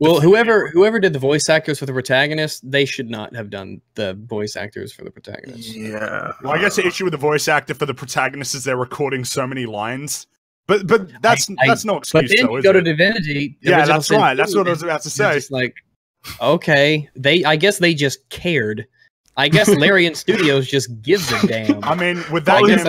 Well, whoever did the voice actors for the protagonist, they should not have done the voice actors for the protagonist. Yeah. Well, I guess the issue with the voice actor for the protagonist is they're recording so many lines. But that's no excuse. But then though, you is go to it? Divinity. Yeah, that's right. That's what I was about to say. Just like, okay, I guess they just cared. I guess Larian Studios just gives a damn. I mean, with that game,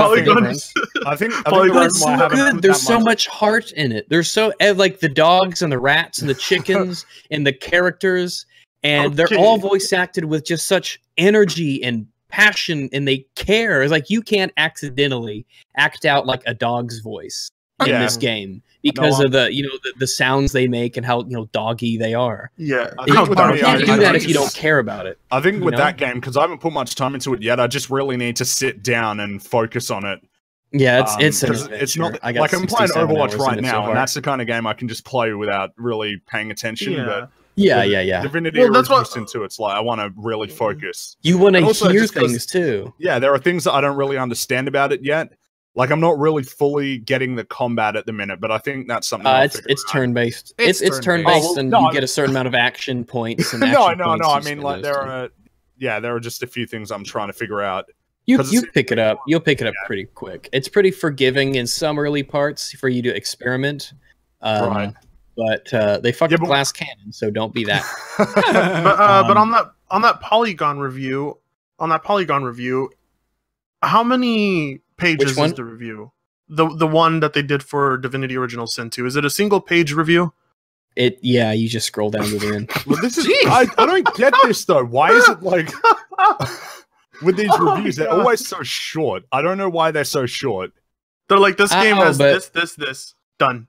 I think the but reason it's why I so haven't good. put There's that so much- much heart in it. There's so like the dogs and the rats and the chickens and the characters, and they're all voice acted with just such energy and passion, and they care. It's like you can't accidentally act out like a dog's voice in this game because of the sounds they make and how doggy they are. Yeah, I think You with can't do I that think if you don't care about it. I think with know? that game, because I haven't put much time into it yet, I just really need to sit down and focus on it. Yeah, it's an 'cause it's not adventure. I got like I'm playing 67 Overwatch hours in right it so now, far. and that's the kind of game I can just play without really paying attention. Yeah. But yeah. Divinity Well, that's what- into it's like I want to really focus. You want And to also hear just 'cause- things too. Yeah, there are things that I don't really understand about it yet. Like I'm not really fully getting the combat at the minute, but I think that's something. I'll It's figure out. turn based. It's It's turn turn-based. based, and no, you get a certain amount of action points. And No, action points I you mean, spend like those there to. are just a few things I'm trying to figure out. You 'cause you it's- pick it up. You'll pick it up pretty quick. It's pretty forgiving in some early parts for you to experiment. Right. But they fucked Yeah, the but- glass cannon, so don't be that. But on that Polygon review, how many pages one? is the review? The one that they did for Divinity Original Sin 2. Is it a single page review? Yeah, you just scroll down to the end. Well, this is I don't get this though. Why is it like with these reviews? They're always so short. I don't know why they're so short. They're like, this game Oh, has but- this. Done.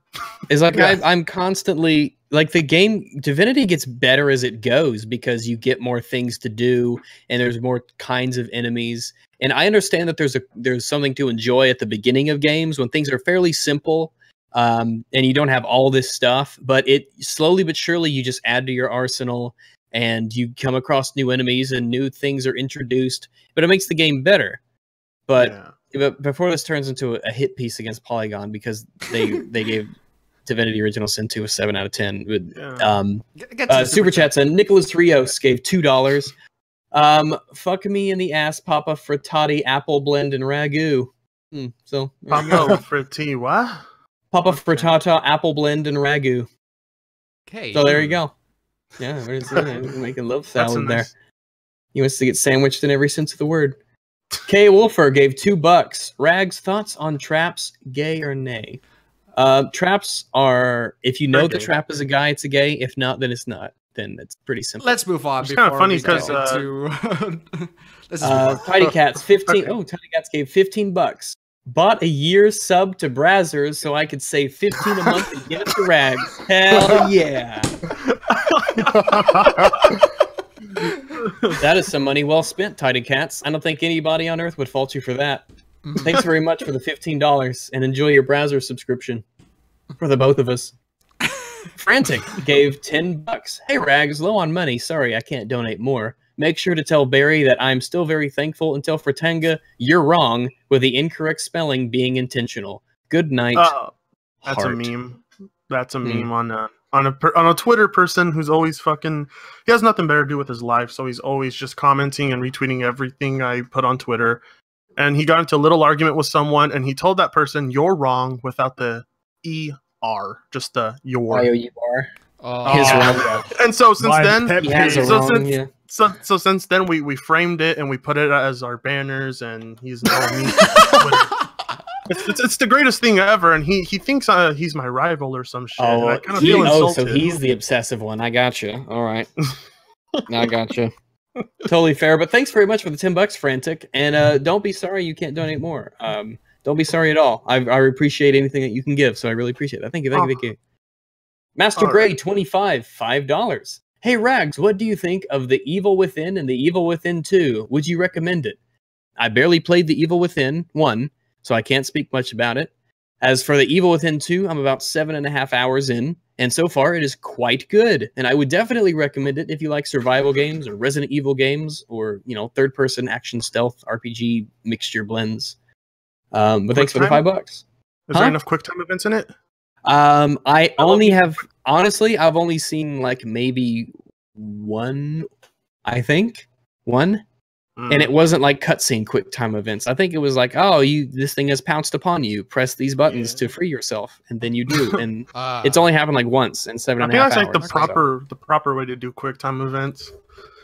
It's like Yeah. I'm constantly like the game Divinity gets better as it goes because you get more things to do and there's more kinds of enemies. And I understand that there's something to enjoy at the beginning of games when things are fairly simple, and you don't have all this stuff. But it slowly but surely you just add to your arsenal and you come across new enemies and new things are introduced. But it makes the game better. But Yeah. But before this turns into a hit piece against Polygon, because they gave Divinity Original Sin 2 a 7 out of 10. With, Yeah. Get to the Super Chats and Nicholas Rios gave $2. Fuck me in the ass, Papa Frittati, apple blend and ragu. So there you go. Papa Fritti, what? Papa Frittata, apple blend and ragu. Okay. So there you go. Yeah, we're making love That's salad a there. nice- He wants to get sandwiched in every sense of the word. K. Wolfer gave $2. Rags, thoughts on traps, gay or nay? Traps are, if you know They're the gay. trap is a guy, it's a gay. If not, then it's not. Then it's pretty simple. Let's move on. It's kinda before funny we get 'cause, into- Let's just move on. Tidy Cats 15. Okay. Oh, Tidy Cats gave $15. Bought a year's sub to Brazzers so I could save $15 a month and give it to Rags. Hell yeah! That is some money well spent, Tidy Cats. I don't think anybody on Earth would fault you for that. Thanks very much for the $15 and enjoy your browser subscription for the both of us. Frantic gave $10. Hey Rags, low on money. Sorry, I can't donate more. Make sure to tell Barry that I'm still very thankful, and tell Fritanga you're wrong with the incorrect spelling being intentional. Good night. That's Heart. a meme. That's a meme on a Twitter person who's always fucking. He has nothing better to do with his life, so he's always just commenting and retweeting everything I put on Twitter. And he got into a little argument with someone, and he told that person, "You're wrong," without the ER, just the your. Y-O-U-R. Oh, His yeah. wrong. And so since My then, pet He has a peeve. So wrong. since- Yeah. so since then we framed it and we put it as our banners, and he's now me. It's the greatest thing ever, and he thinks he's my rival or some shit. and I kind of feel so insulted. he's the obsessive one. I got you. All right. I gotcha. Totally fair, but thanks very much for the $10, Frantic. And don't be sorry you can't donate more. Don't be sorry at all. I appreciate anything that you can give, so I really appreciate that. Thank you, thank you. Master Gray 25, $5. Hey Rags, what do you think of The Evil Within and The Evil Within 2? Would you recommend it? I barely played The Evil Within 1, so I can't speak much about it. As for The Evil Within 2, I'm about 7.5 hours in, and so far it is quite good. And I would definitely recommend it if you like survival games or Resident Evil games or, you know, third-person action stealth RPG mixture blends. But thanks for the $5. Is there enough QuickTime events in it? I only have, honestly, I've only seen like maybe one, I think. One. And it wasn't like cutscene QuickTime events. I think it was like, oh, this thing has pounced upon you. Press these buttons to free yourself, and then you do. And it's only happened like once in 7.5 hours. I think that's like the proper way to do QuickTime events.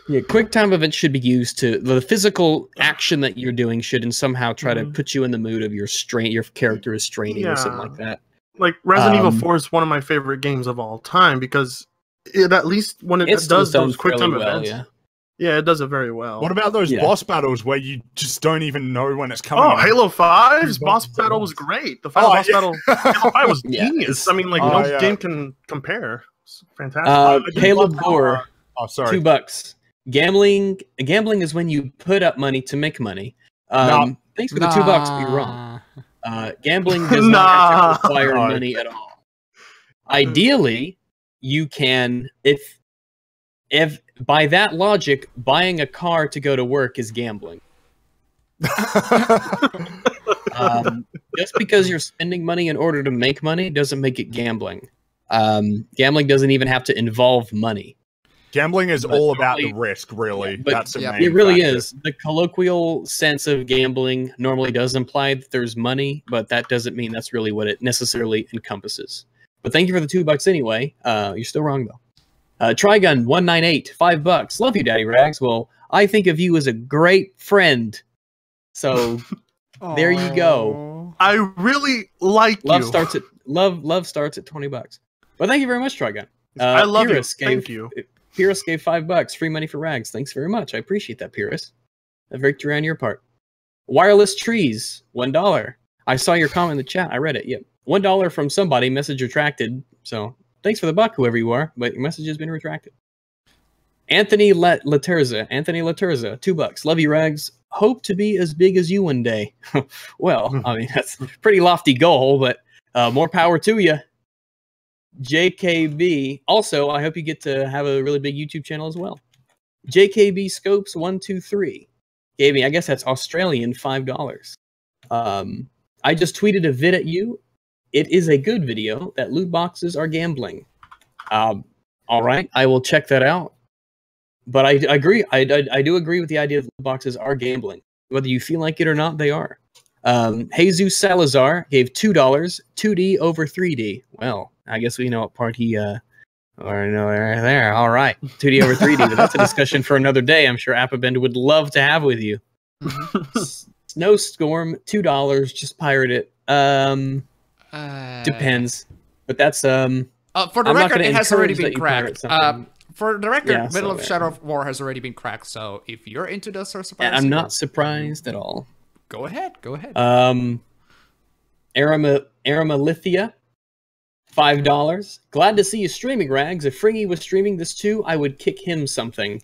Yeah, QuickTime events should be used to the physical action that you're doing should somehow try to put you in the mood of your character is straining or something like that. Like Resident Evil 4 is one of my favorite games of all time because it, at least when it does those QuickTime events. Yeah, it does it very well. What about those boss battles where you just don't even know when it's coming? Oh, Halo 5's boss battle was great. The final boss battle, Halo 5 was genius. I mean, like, no game can compare. It's fantastic. Caleb Gore, sorry. $2. Gambling is when you put up money to make money. Thanks for the $2, but you're wrong. Gambling does not actually require money at all. Ideally, you can, if by that logic, buying a car to go to work is gambling. Just because you're spending money in order to make money doesn't make it gambling. Gambling doesn't even have to involve money. Gambling is all about the risk, really. That's the main it really factor. is. The colloquial sense of gambling normally does imply that there's money, but that doesn't mean that's really what it necessarily encompasses. But thank you for the $2 anyway. You're still wrong, though. Trigun 198, $5. Love you, Daddy Rags. Well, I think of you as a great friend. So there you go. I really like love you. Starts at love starts at $20. Well, thank you very much, Trigun. I love Pyrrhus you. Thank you. Pyrrhus gave $5. Free money for Rags. Thanks very much. I appreciate that, Pyrrhus. A victory on your part. Wireless Trees, $1. I saw your comment in the chat. I read it. Yep. $1 from somebody. Message retracted. So thanks for the buck, whoever you are, but your message has been retracted. Anthony Laterza, $2. Love you, Rags. Hope to be as big as you one day. Well, I mean, that's a pretty lofty goal, but more power to you. JKB. Also, I hope you get to have a really big YouTube channel as well. JKB Scopes 123 gave me, I guess that's Australian, $5. I just tweeted a vid at you. It is a good video that loot boxes are gambling. All right, I will check that out. But I agree. I do agree with the idea that loot boxes are gambling. Whether you feel like it or not, they are. Jesus Salazar gave $2, 2D over 3D. Well, I guess we know what part he or no right there. All right, 2D over 3D. But that's a discussion for another day. I'm sure Appabend would love to have with you. Snowstorm, $2. Just pirate it. Depends, but that's for the record, it has already been cracked. For the record, Middle of Shadow of War has already been cracked. So if you're into those sorts of piracy, I'm not surprised at all. Go ahead. Aramalithia, $5. Glad to see you streaming, Rags. If Fringy was streaming this too, I would kick him something.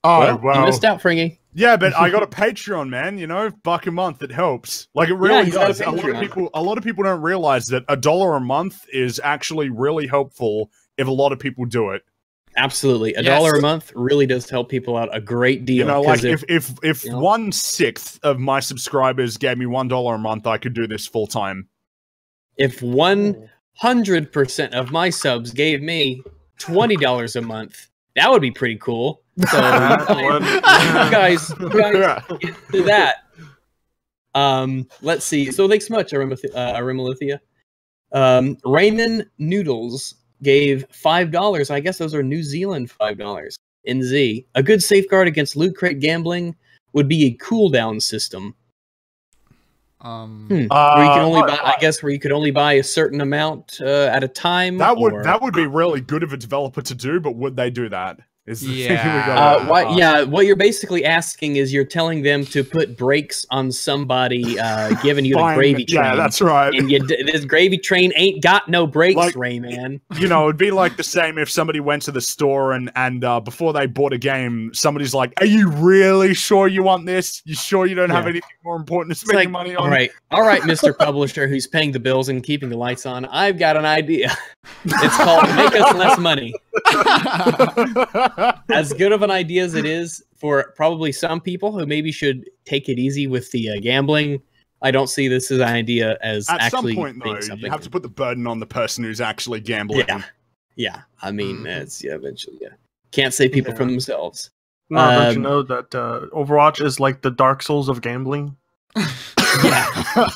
Oh, well. You missed out, Fringy. Yeah, but I got a Patreon, man. You know, $1 a month, it helps. Like, it really does. A lot of people don't realize that $1 a month is actually really helpful if a lot of people do it. Absolutely. $1 a month really does help people out a great deal. You know, like, if 1/6 of my subscribers gave me $1 a month, I could do this full time. If 100% of my subs gave me $20 a month, that would be pretty cool. So you guys do that. Let's see. So thanks so much, Arimalithia. Raymond Noodles gave $5. I guess those are New Zealand $5. NZ. A good safeguard against loot crate gambling would be a cooldown system. Where you can only buy, I guess, where you could only buy a certain amount at a time. That would be really good of a developer to do, but would they do that? Is the Yeah. thing we got. Yeah, what you're basically asking is you're telling them to put brakes on somebody giving you the Fine. gravy train. Yeah, that's right. And this gravy train ain't got no brakes, Like- Rayman. You know, it'd be like the same if somebody went to the store and before they bought a game, somebody's like, "Are you really sure you want this? You sure you don't have Yeah. anything more important to It's spend like, your money on?" all right, Mr. Publisher, who's paying the bills and keeping the lights on. I've got an idea. It's called Make Us Less Money. As good of an idea as it is for probably some people who maybe should take it easy with the gambling, I don't see this as an idea as At actually some point, being though, something. you have to put the burden on the person who's actually gambling. Yeah. I mean, it's eventually, can't save people from themselves. No, don't you know that Overwatch is like the Dark Souls of gambling? Yeah.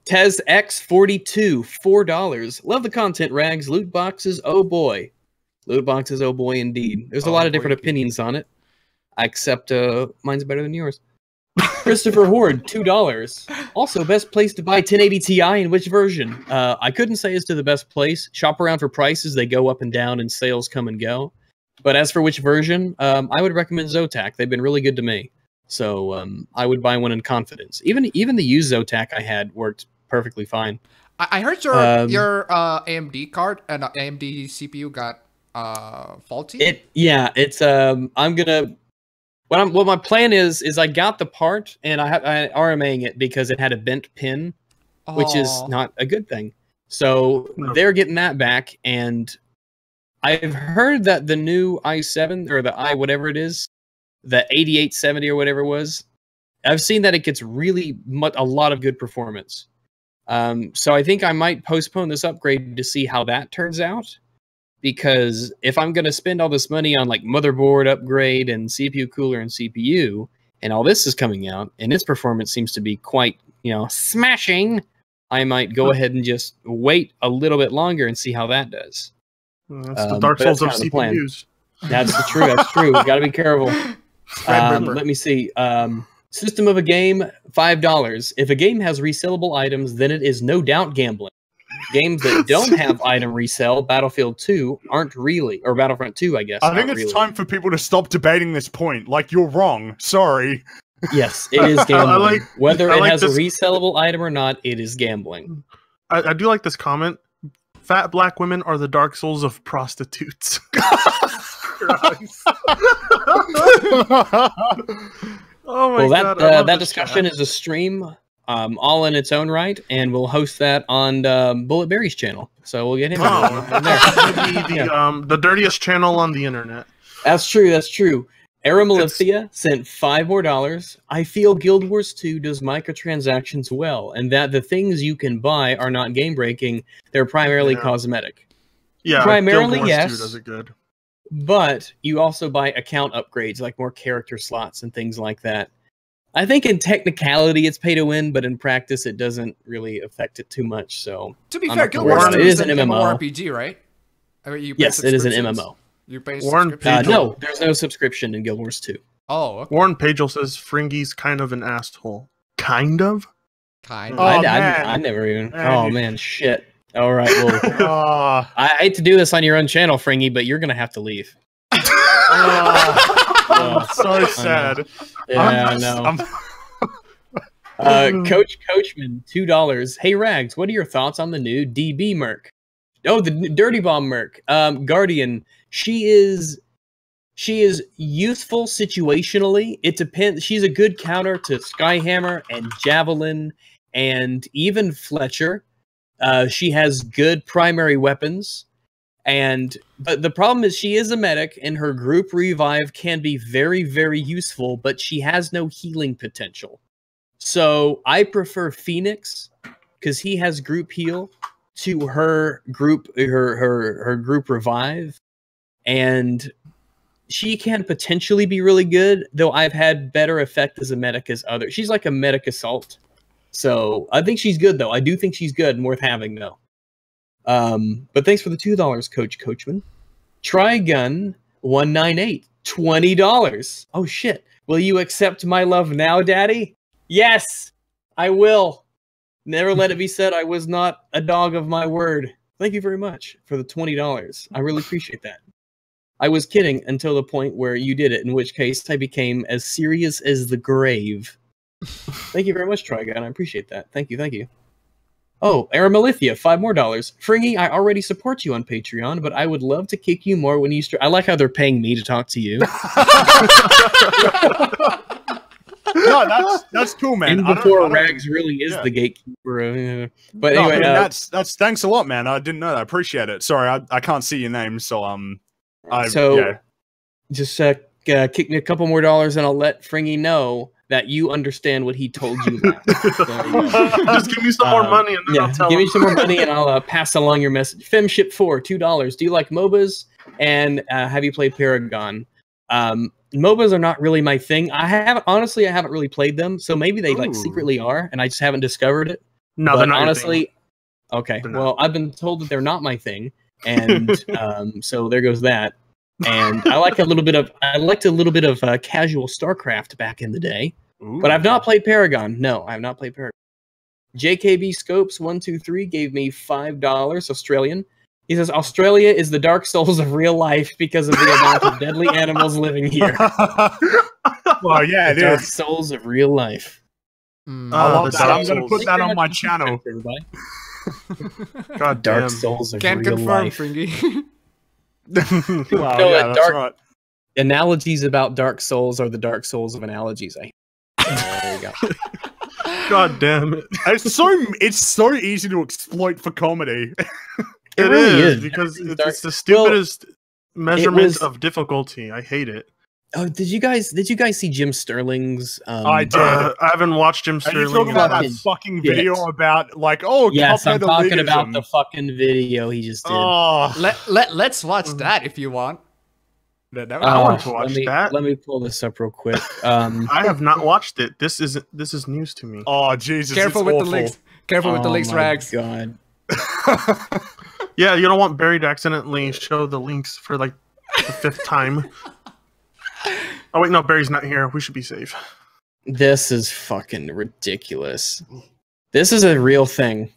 Tez X42, $4. Love the content, Rags. Loot boxes, oh boy. Loot boxes, oh boy, indeed. There's a lot of different opinions on it. Except mine's better than yours. Christopher Horde, $2. Also, best place to buy 1080 Ti in which version? I couldn't say as to the best place. Shop around for prices. They go up and down and sales come and go. But as for which version, I would recommend Zotac. They've been really good to me. So I would buy one in confidence. Even the used Zotac I had worked perfectly fine. I heard your AMD card and AMD CPU got faulty. It's I'm gonna what my plan is I got the part and I RMAing it because it had a bent pin, which is not a good thing. So they're getting that back, and I've heard that the new i7 or the i whatever it is, the 8870 or whatever it was, I've seen that it gets really a lot of good performance. So I think I might postpone this upgrade to see how that turns out. Because if I'm going to spend all this money on like motherboard upgrade and CPU cooler and CPU, and all this is coming out, and its performance seems to be quite, smashing, I might go ahead and just wait a little bit longer and see how that does. That's the Dark Souls of CPUs. That's true. That's true. Got to be careful. Let me see. System of a game, $5. If a game has resellable items, then it is no doubt gambling. Games that don't have item resell, Battlefield 2, aren't really, or Battlefront 2, I guess. I think it's time for people to stop debating this point. Like, you're wrong. Sorry. Yes, it is gambling. Whether it has this a resellable item or not, it is gambling. I do like this comment. Fat black women are the Dark Souls of prostitutes. Oh my god! That discussion is a stream, all in its own right, and we'll host that on Bullet Berry's channel. So we'll get him. The dirtiest channel on the internet. That's true. That's true. Aramalithia sent $5 more. I feel Guild Wars 2 does microtransactions well, and that the things you can buy are not game breaking; they're primarily cosmetic. Yeah, primarily Guild Wars yes. 2 does it good. But you also buy account upgrades, like more character slots and things like that. I think in technicality it's pay to win, but in practice it doesn't really affect it too much. So to be fair, Guild Wars 2 is an MMORPG, right? Yes, it is an MMO. You pay no, there's no subscription in Guild Wars 2. Oh, okay. Warren Pagel says Fringy's kind of an asshole. Kind of? Kind of. I never even... Oh, man, shit. All right, well, I hate to do this on your own channel, Fringy, but you're going to have to leave. So sad. I know. Coach Coachman, $2. Hey, Rags, what are your thoughts on the new DB Merc? Oh, the Dirty Bomb Merc. Guardian, she is useful situationally. It depends. She's a good counter to Skyhammer and Javelin and even Fletcher. She has good primary weapons, but the problem is she is a medic, and her group revive can be very, very useful, but she has no healing potential. So I prefer Phoenix because he has group heal to her group, her group revive, and she can potentially be really good. Though I've had better effect as a medic as others. She's like a medic assault. So I think she's good, though. I do think she's good and worth having, though. But thanks for the $2, Coach Coachman. Trigun 198, $20. Oh shit! Will you accept my love now, Daddy? Yes, I will. Never let it be said I was not a dog of my word. Thank you very much for the $20. I really appreciate that. I was kidding until the point where you did it, in which case I became as serious as the grave. Thank you very much, Trigon. I appreciate that. Thank you, thank you. Oh, Aramelithia, $5 more. Fringy, I already support you on Patreon, but I would love to kick you more when you I like how they're paying me to talk to you. No, that's cool, man. And before Rags really is the gatekeeper. But no, anyway, I mean, that's thanks a lot, man. I didn't know that. I appreciate it. Sorry, I can't see your name, so just kick me a couple more dollars, and I'll let Fringy know that you understand what he told you last. So, just give me some more money, and then I'll tell give him. me some more money, and I'll pass along your message. Femship4, $2. Do you like MOBAs? And have you played Paragon? MOBAs are not really my thing. I haven't really played them, so maybe they like secretly are, and I just haven't discovered it. No, but they're not. Honestly, okay. Well, I've been told that they're not my thing, and so there goes that. And I liked a little bit of casual StarCraft back in the day, but I've not played Paragon. No, I have not played Paragon. JKB Scopes 123 gave me $5 Australian. He says Australia is the Dark Souls of real life because of the amount of deadly animals living here. Well, yeah, it Dark is. Souls of real life. I love that. I'm going to put that on my channel. God Dark damn. Souls of Can't real confirm, life. Fringy. Well, No, yeah, that's Dark- right. Analogies about Dark Souls are the Dark Souls of analogies. There you go. God damn it. It's so easy to exploit for comedy. It really is because Everything's it's the stupidest measurement of difficulty. I hate it. Oh, did you guys see Jim Sterling's? I did. I haven't watched Jim Are Sterling. you talking about that Fucking fucking shit. video about like, oh, Yes, I'm Cuphead talking elitism? about the fucking video he just did. Oh, Let's watch that if you want. I want to watch that. Let me pull this up real quick. I have not watched it. This is news to me. oh, Jesus! Careful it's with awful. the links. Careful with the links, my Rags. God. Yeah, you don't want Barry to accidentally show the links for like the 5th time. Oh wait, no, Barry's not here. We should be safe. This is fucking ridiculous. This is a real thing.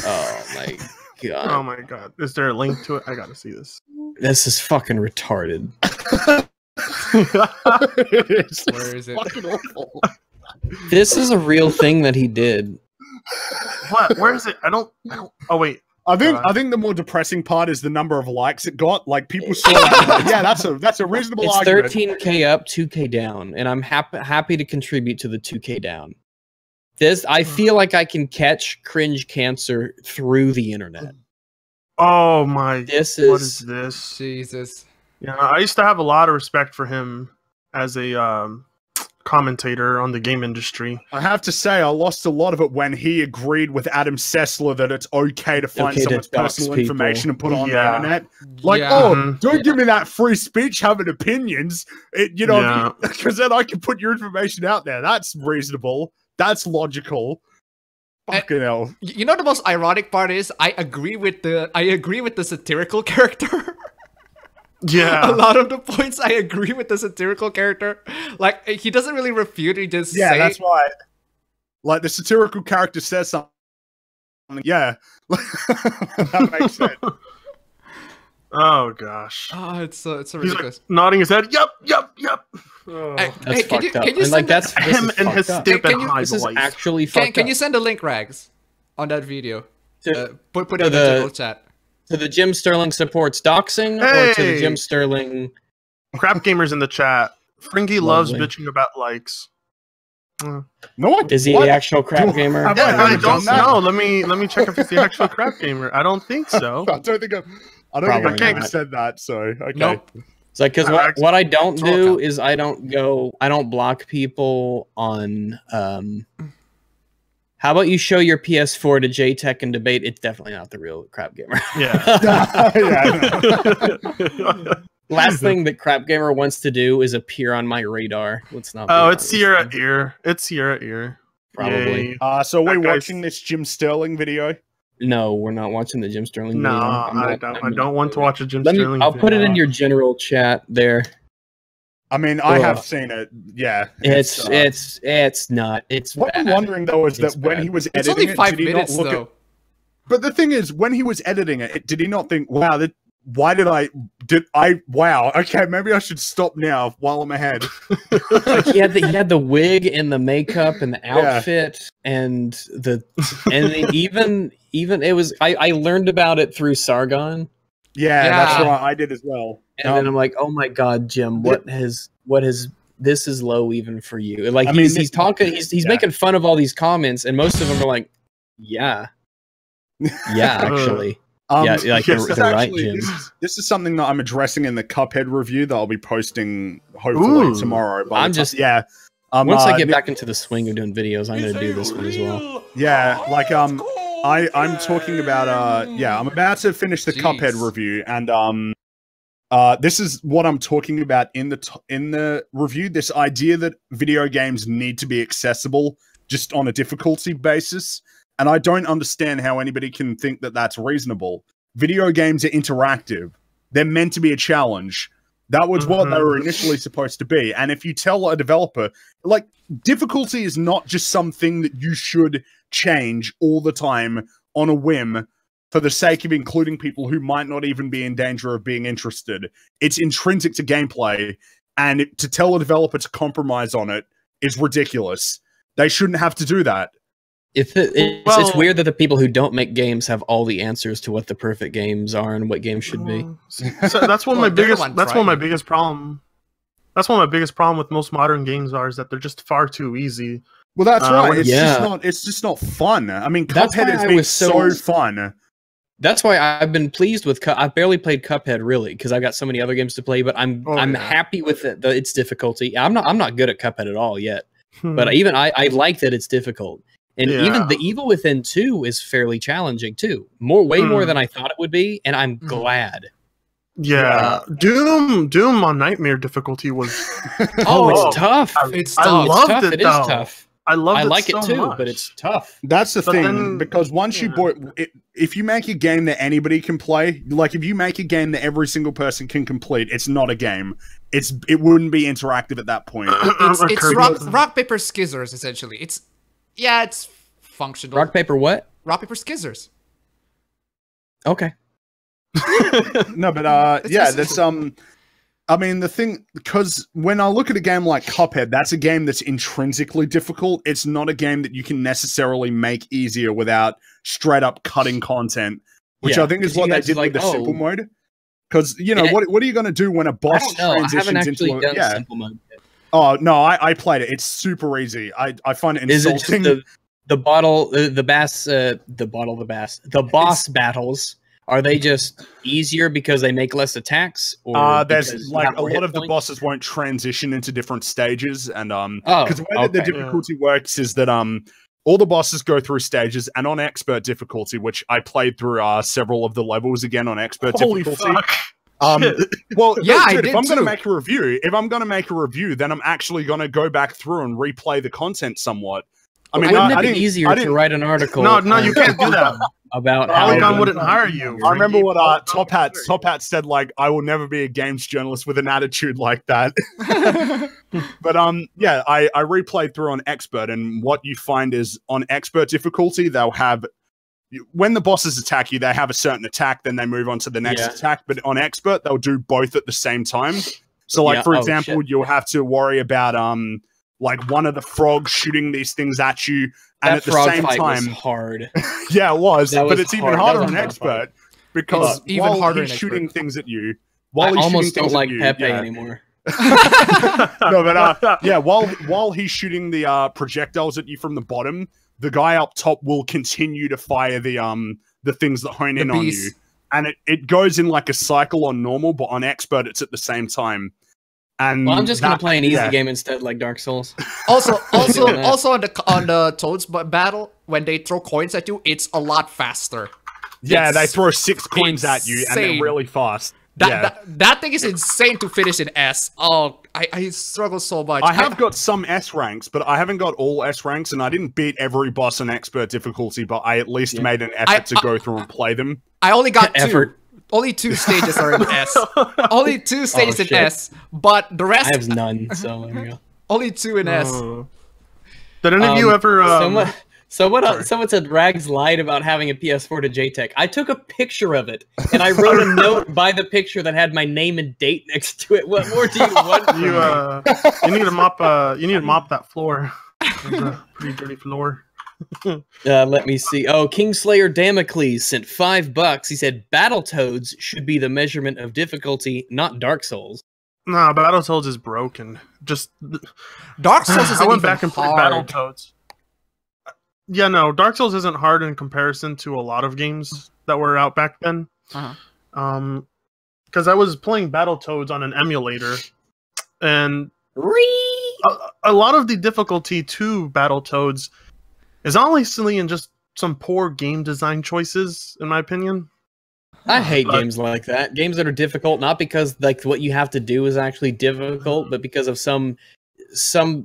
Oh my God. Oh my god. Is there a link to it? I gotta see this. This is fucking retarded. Where is it? Fucking awful. This is a real thing that he did. What? Where is it? I don't oh wait. I think the more depressing part is the number of likes it got. Like people saw that. Yeah, that's a reasonable It's argument. 13K up, 2K down, and I'm happy to contribute to the 2K down. I feel like I can catch cringe cancer through the internet. Oh my. What is this? Jesus. Yeah, I used to have a lot of respect for him as a commentator on the game industry. I have to say, I lost a lot of it when he agreed with Adam Sessler that it's okay to find Okay to someone's dox personal people. information and put it on the Yeah. internet. Like, Yeah. oh, don't give me that free speech having opinions. Yeah. Because then I can put your information out there. That's reasonable. That's logical. Fucking hell. You know the most ironic part is I agree with the satirical character. Yeah. A lot of the points I agree with the satirical character. Like he doesn't really refute, he just say That's right. Like the satirical character says something. Yeah. That makes sense. Oh gosh. Oh, it's so He's ridiculous. like nodding his head. Yep. Oh. Hey, That's can fucked up. you And like send that's this Him is and his fucked up. stupid Can you- high This is voice. actually fucked can up. you send a link, Rags, on that video? Put it to in the the- general chat. To the Jim Sterling supports doxing, or to the Hey! Jim Sterling? Crap gamers in the chat. Fringy loves Lovely. bitching about likes. No one. Is he what? the actual crap gamer? Have Yeah, I I really don't done that? know. Let me check if he's the actual crap gamer. I don't think so. I don't think Probably I've ever not. said that. So okay. Nope. It's like because Rags- what I don't It's all do account. is I don't block people on. How about you show your PS4 to JTech and debate? It's definitely not the real crap gamer. Yeah. Yeah. Last thing that crap gamer wants to do is appear on my radar. Let's not. be Oh, it's honest. Sierra Ear. It's Sierra Ear. Probably. Yay. So we're That guy's- watching this Jim Sterling video. No, we're not watching the Jim Sterling. No, video. I don't want to watch a Jim Let me. Sterling. I'll put it video. in your general chat there. I mean, I have Ugh. seen it. Yeah, It's not. It's What I'm bad. wondering though is It's that when bad. he was It's editing only 5 it, did he minutes not look though. at? But the thing is, when he was editing it, did he not think, "Wow, why did I Did I? Wow. Okay, maybe I should stop now while I'm ahead. Like he had the wig and the makeup and the outfit and even it was I learned about it through Sargon. Yeah, that's right. I did as well. And then I'm like, oh my god, Jim, what has this is low even for you. Like he's talking, he's making fun of all these comments, and most of them are like, yeah, actually. Like they're right, Jim. This is something that I'm addressing in the Cuphead review that I'll be posting hopefully tomorrow. I'm just once I get back into the swing of doing videos, I'm going to do this one as well. Yeah, like I'm talking about I'm about to finish the Cuphead review, and this is what I'm talking about in the review. This idea that video games need to be accessible just on a difficulty basis. And I don't understand how anybody can think that that's reasonable. Video games are interactive. They're meant to be a challenge. That was what they were initially supposed to be. And if you tell a developer, like, difficulty is not just something that you should change all the time on a whim for the sake of including people who might not even be in danger of being interested. It's intrinsic to gameplay. And to tell a developer to compromise on it is ridiculous. They shouldn't have to do that. It's weird that the people who don't make games have all the answers to what the perfect games are and what games should be. So that's one of my biggest. That's one of my biggest problem. That's one of my biggest problem with most modern games is that they're just far too easy. Well, that's right. It's just not fun. I mean, Cuphead has been so fun. That's why I've been pleased with. I've barely played Cuphead really because I've got so many other games to play. But I'm happy with its difficolway. I'm not good at Cuphead at all yet. But even I like that it's difficult. And even the Evil Within 2 is fairly challenging too. Way more than I thought it would be, and I'm glad. Yeah. Doom on Nightmare difficulty was it's tough. I loved it. It is tough. I like it so too, much. but it's tough. That's the thing, because once you if you make a game that anybody can play, like if you make a game that every single person can complete, it's not a game. It wouldn't be interactive at that point. It's rock paper scissors essentially. It's functional. Rock paper what? Rock paper scissors. Okay. No, but that's I mean, the thing, because when I look at a game like Cuphead, that's a game that's intrinsically difficult. It's not a game that you can necessarily make easier without straight up cutting content, which I think is what they did with the simple mode. Because, you know, what are you going to do when a boss transitions into a... simple mode yet. Oh, no, I played it. It's super easy. I find it insulting. Is it just the boss battles... Are they just easier because they make less attacks? Or there's like a lot of the bosses won't transition into different stages, and because the way that the difficulty works is that all the bosses go through stages, and on expert difficulty, which I played through several of the levels again on expert difficulty. Fuck. Well, yeah, if I'm going to make a review, then I'm actually going to go back through and replay the content somewhat. I mean, wouldn't it be easier to write an article? No, you can't do that. About Polygon wouldn't hire you. I remember what Top Hat said. Like, I will never be a games journalist with an attitude like that. But I replayed through on expert, and what you find is on expert difficulty, they'll have when the bosses attack you, they have a certain attack, then they move on to the next attack. But on expert, they'll do both at the same time. So, like for example, you'll have to worry about like one of the frogs shooting these things at you, and at the same time, was hard. Yeah, it was, but it's even harder on expert because while he's shooting things at you, I almost don't like Pepe anymore. No, but while he's shooting the projectiles at you from the bottom, the guy up top will continue to fire the things that hone in on you, and it goes in like a cycle on normal, but on expert it's at the same time. And I'm just gonna play an easy game instead, like Dark Souls. Also on the Toads battle, when they throw coins at you, it's a lot faster. Yeah, they throw 6 coins at you, and they're really fast. That thing is insane to finish in S. Oh, I struggle so much. I have got some S ranks, but I haven't got all S ranks, and I didn't beat every boss on expert difficulty, but I at least made an effort to go through and play them. I only got 2. Only 2 stages are in S. Only 2 stages in S, but the rest... I have none, so there you go. Only 2 in S. Did any of you ever... Someone said Rags lied about having a PS4 to JTech. I took a picture of it, and I wrote a note by the picture that had my name and date next to it. What more do you want from me? You need to mop. You need to mop that floor. It's a pretty dirty floor. Let me see. Oh, Kingslayer Damocles sent $5. He said Battletoads should be the measurement of difficulty, not Dark Souls. Nah, Battletoads is broken. Just Dark Souls is I went back and played Battletoads. Yeah, no, Dark Souls isn't hard in comparison to a lot of games that were out back then. Because I was playing Battletoads on an emulator, and a lot of the difficulty to Battletoads is honestly in just some poor game design choices, in my opinion. I hate games like that. Games that are difficult, not because like what you have to do is actually difficult, but because of some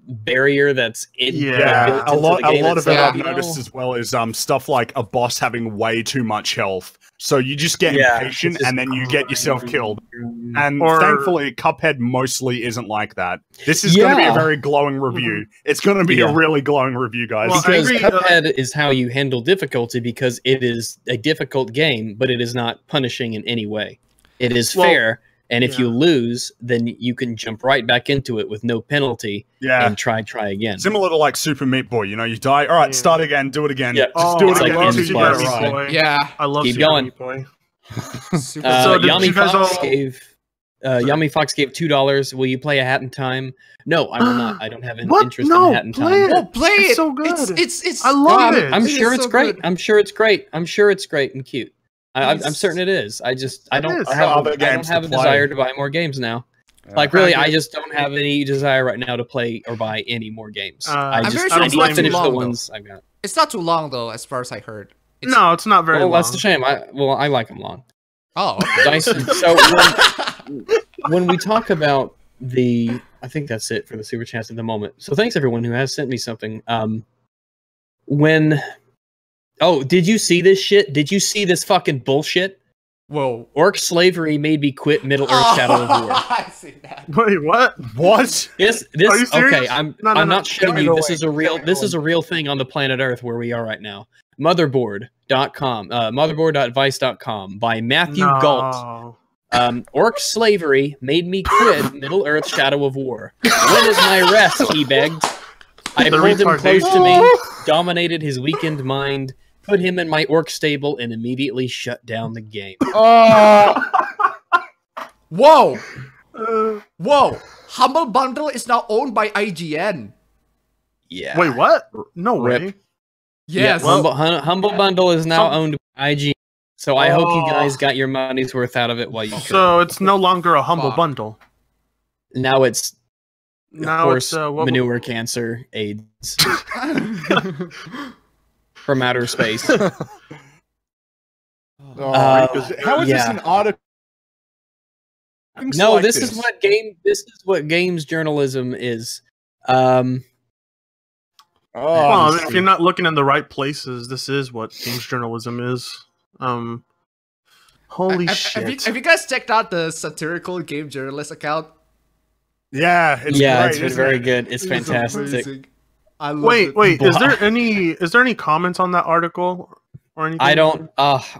barrier that's a lot of it I've noticed as well is stuff like a boss having way too much health, so you just get impatient and then you get yourself killed. And thankfully Cuphead mostly isn't like that. This is going to be a very glowing review. It's going to be a really glowing review, guys. Well, because Cuphead is how you handle difficulty, because it is a difficult game, but it is not punishing in any way. It is fair. And if you lose, then you can jump right back into it with no penalty and try again. Similar to like Super Meat Boy, you know, you die, all right, start again, do it again. Yeah, just do it again. Like Super Meat Boy. Yeah, I love Keep Super going. Meat Boy. So Yummy Fox gave $2. Will you play A Hat in Time? No, I will not. I don't have an interest in A Hat in Time. Oh, play it! It's so good. It's I love it. I'm sure it's great. I'm sure it's great. I'm sure it's great and cute. I'm certain it is. I don't have a desire to buy more games now. Like really, I just don't have any desire right now to play or buy any more games. I need to finish the ones I've got. It's not too long though, as far as I heard. No, it's not very long. Well, that's a shame. I like them long. Oh, okay. Dyson. So when we talk about I think that's it for the super chats at the moment. So thanks everyone who has sent me something. Did you see this shit? Did you see this fucking bullshit? Whoa. Orc slavery made me quit Middle-earth Shadow of War. I see that. Wait, what? What? This Are you serious? Okay, I'm not shitting you. This is a real thing on the planet Earth where we are right now. Motherboard.com, motherboard.vice.com by Matthew Galt. Orc slavery made me quit Middle-earth Shadow of War. When is my rest? He begged. I pulled him close to me, dominated his weakened mind, put him in my orc stable, and immediately shut down the game. Whoa! Whoa! Humble Bundle is now owned by IGN. Yeah. Wait, what? No way. Yes. Yeah, Humble Bundle is now owned by IGN. So I hope you guys got your money's worth out of it while you could. So it's no longer a Humble Bundle. Now it's it's manure, cancer, AIDS. From outer space. How is this an article? No, this is what games journalism is. Well, if you're not looking in the right places, this is what games journalism is. Holy shit! Have you guys checked out the satirical game journalist account? Yeah, it's been very good. It's fantastic. Wait. Is there any comments on that article or anything? I don't.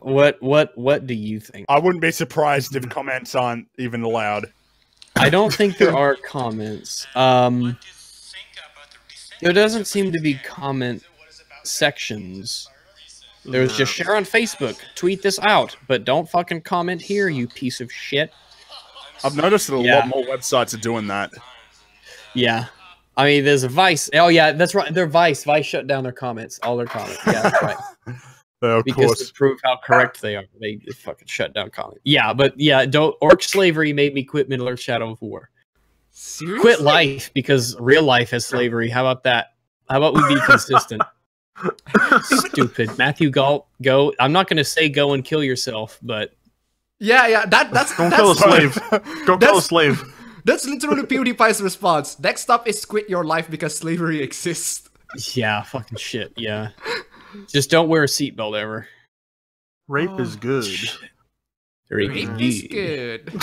What do you think? I wouldn't be surprised if comments aren't even allowed. I don't think there are comments. There doesn't seem to be comment sections. There's just share on Facebook, tweet this out, but don't fucking comment here, you piece of shit. I've noticed that a lot more websites are doing that. Yeah. I mean, there's a Vice. Oh, yeah, that's right. They're Vice. Vice shut down their comments. All their comments. Yeah, that's right. Because to prove how correct they are, they fucking shut down comments. Yeah, but yeah, Orc slavery made me quit Middle-earth Shadow of War. Seriously? Quit life because real life has slavery. How about that? How about we be consistent? Stupid. Matthew Galt, go. I'm not going to say go and kill yourself, but... Yeah, that's... Don't kill a slave. Go kill a slave. That's literally PewDiePie's response. Next up is quit your life because slavery exists. Yeah, fucking shit, yeah. Just don't wear a seatbelt ever. Rape is good. Rape is good.